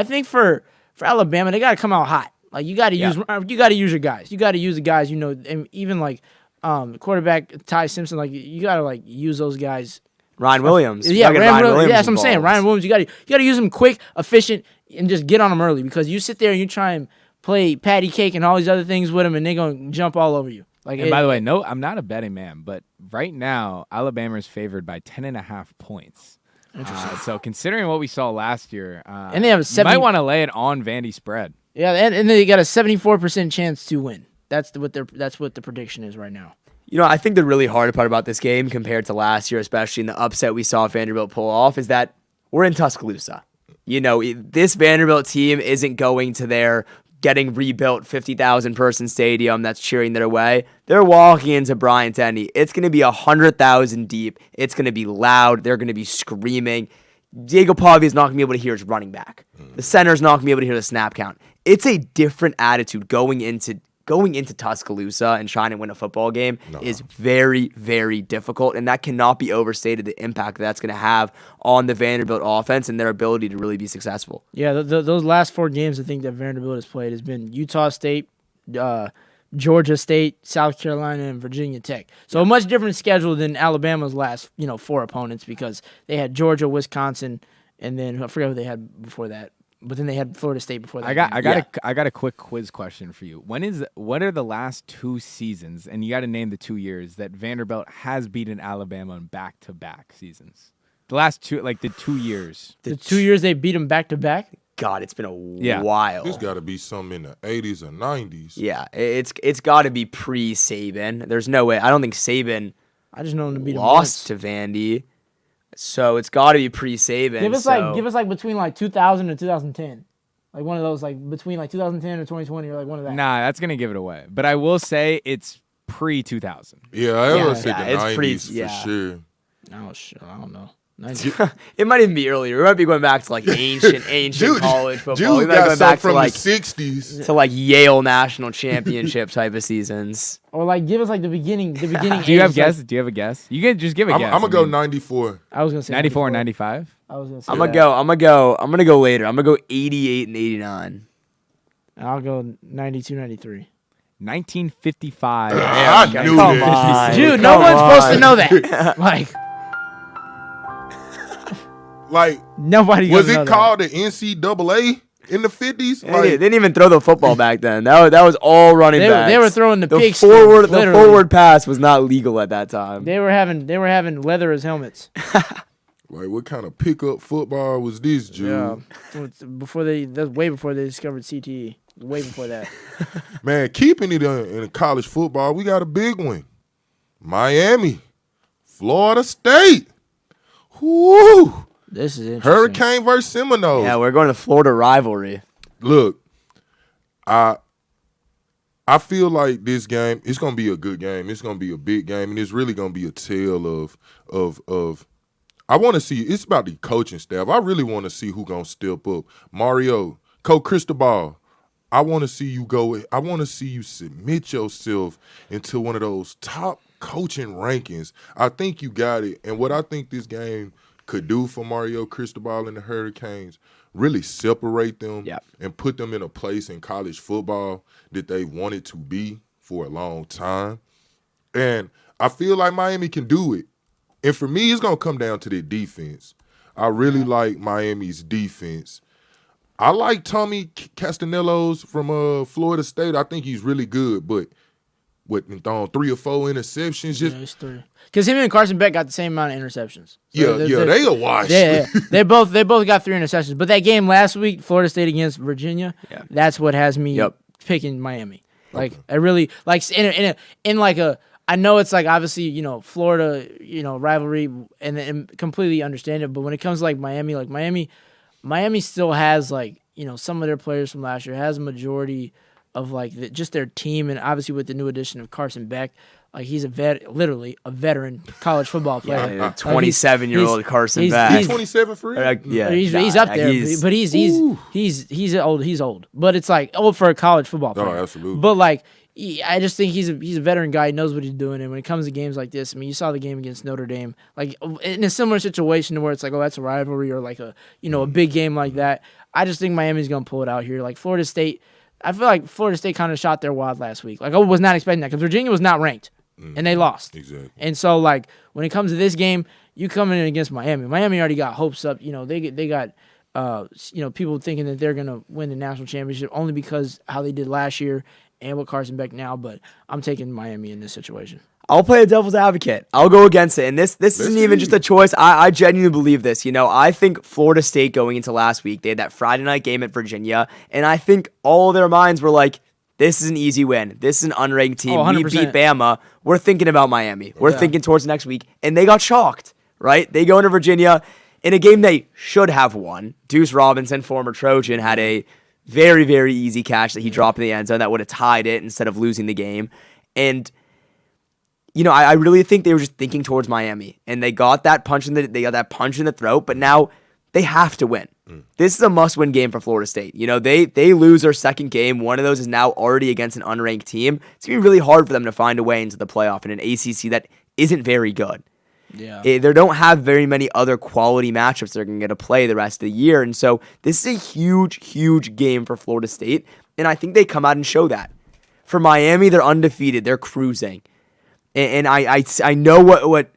think for Alabama they got to come out hot. Like you got to use your guys. You got to use the guys. And even like quarterback Ty Simpson. Like you got to like use those guys. Ryan Williams. Yeah, Ryan Williams. Yeah, that's what I'm saying. Ryan Williams. You got to use him quick, efficient, and just get on them early because you sit there and you try and play patty cake and all these other things with them, and they're gonna jump all over you. And by the way, no, I'm not a betting man, but right now Alabama is favored by 10.5 points. Interesting. So considering what we saw last year, and they have you might want to lay it on Vandy spread. Yeah, and they got a 74% chance to win. That's what the prediction is right now. I think the really hard part about this game compared to last year, especially in the upset we saw Vanderbilt pull off, is that we're in Tuscaloosa. This Vanderbilt team isn't going to their getting rebuilt 50,000 person stadium that's cheering their way. They're walking into Bryant-Denny. It's going to be 100,000 deep. It's going to be loud. They're going to be screaming. Diego Pavia is not going to be able to hear his running back. The center's not going to be able to hear the snap count. It's a different attitude going into Tuscaloosa and trying to win a football game is very, very difficult, and that cannot be overstated, the impact that's going to have on the Vanderbilt offense and their ability to really be successful. Yeah, those last 4 games I think that Vanderbilt has played has been Utah State, Georgia State, South Carolina, and Virginia Tech. So a much different schedule than Alabama's last 4 opponents because they had Georgia, Wisconsin, and then I forget who they had before that. But then they had Florida State before that. I got a quick quiz question for you. What are the last 2 seasons, and you got to name the 2 years that Vanderbilt has beaten Alabama in back-to-back seasons? The last 2, like the 2 years. The 2 years they beat them back-to-back? God, it's been a while. There's got to be some in the 80s or 90s. Yeah, it's got to be pre-Saban. There's no way. I don't think Saban I just know him to beat lost to Vandy. So it's got to be pre-Saban. Give us between 2000 and 2010, like one of those between 2010 and 2020 or one of that. Nah, that's gonna give it away. But I will say it's pre-2000. Yeah, I would say the 90s for sure. Oh shit, I don't know. It might even be earlier. We might be going back to ancient college football. Jude we might got go back from to the 60s to Yale national championship type of seasons. Or give us the beginning. Do you have guess? Do you have a guess? You can just give a guess. I'm gonna go 94. I was gonna say 94 and 95. I was gonna say I'm gonna go later. I'm gonna go 88 and 89. I'll go 92, 93. 1955. I knew that. Dude, no one's supposed to know that. Nobody was it called the NCAA in the 50s? They didn't even throw the football back then. That was all running backs. They were throwing the pig forward. The forward pass was not legal at that time. They were having leather as helmets. What kind of pickup football was this, Jude? Yeah, that's way before they discovered CTE. Way before that. Man, keeping it in college football, we got a big one. Miami, Florida State. Woo! This is interesting. Hurricane versus Seminoles. Yeah, we're going to Florida rivalry. Look, I feel like this game, it's going to be a good game. It's going to be a big game, and it's really going to be a tale of I want to see, it's about the coaching staff. I really want to see who going to step up. Mario, Coach Cristobal, I want to see you go. I want to see you submit yourself into one of those top coaching rankings. I think you got it. And what I think this game could do for Mario Cristobal and the Hurricanes, really separate them and put them in a place in college football that they wanted to be for a long time. And I feel like Miami can do it. And for me, it's going to come down to their defense. I really like Miami's defense. I like Tommy Castanelos from Florida State. I think he's really good, but thrown 3 or 4 interceptions. Just 3. Because him and Carson Beck got the same amount of interceptions. So they a wash. Yeah. They both got 3 interceptions. But that game last week, Florida State against Virginia, that's what has me picking Miami. I really I know it's obviously Florida rivalry and completely understand it. But when it comes to Miami still has some of their players from last year, has a majority of like just their team, and obviously with the new addition of Carson Beck. Like he's literally a veteran college football player. Yeah, 27-year-old Carson Beck. He's 27 for real? Yeah, he's up there, but he's old. He's old, but it's like old for a college football player. Oh, absolutely. But like, I just think he's a veteran guy. He knows what he's doing, and when it comes to games like this, I mean, you saw the game against Notre Dame, like in a similar situation to where it's like, oh, that's a rivalry, or like a a big game like that. I just think Miami's gonna pull it out here. Like Florida State, I feel like Florida State kind of shot their wad last week. Like I was not expecting that because Virginia was not ranked. And they lost. Exactly. And so, like, when it comes to this game, you coming in against Miami. Miami already got hopes up. They got people thinking that they're going to win the national championship only because how they did last year and with Carson Beck now. But I'm taking Miami in this situation. I'll play a devil's advocate. I'll go against it. And this isn't even just a choice. I genuinely believe this. I think Florida State going into last week, they had that Friday night game at Virginia. And I think all of their minds were like, this is an easy win. This is an unranked team. We beat Bama. We're thinking about Miami. We're thinking towards next week. And they got shocked, right? They go into Virginia in a game they should have won. Deuce Robinson, former Trojan, had a very, very easy catch that he dropped in the end zone that would have tied it instead of losing the game. And, I really think they were just thinking towards Miami. And they got that punch in the throat, but now they have to win. This is a must-win game for Florida State. They lose their second game. One of those is now already against an unranked team. It's going to be really hard for them to find a way into the playoff in an ACC that isn't very good. Yeah. They don't have very many other quality matchups they're going to get to play the rest of the year. And so this is a huge, huge game for Florida State. And I think they come out and show that. For Miami, they're undefeated. They're cruising. And I know what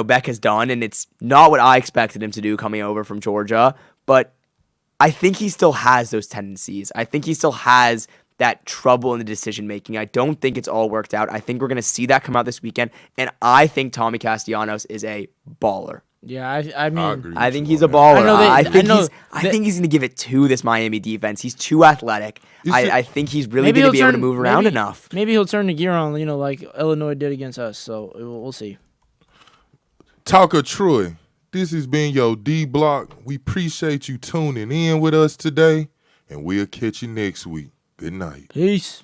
Beck has done, and it's not what I expected him to do coming over from Georgia, but I think he still has those tendencies. I think he still has that trouble in the decision making. I don't think it's all worked out. I think we're going to see that come out this weekend, and I think Tommy Castellanos is a baller. Yeah, I mean, I think he's a baller. I think he's going to give it to this Miami defense. He's too athletic. I think he's really going to be able to move around enough. Maybe he'll turn the gear on, like Illinois did against us. So we'll see. Talker Troy, this has been your D Block. We appreciate you tuning in with us today, and we'll catch you next week. Good night. Peace.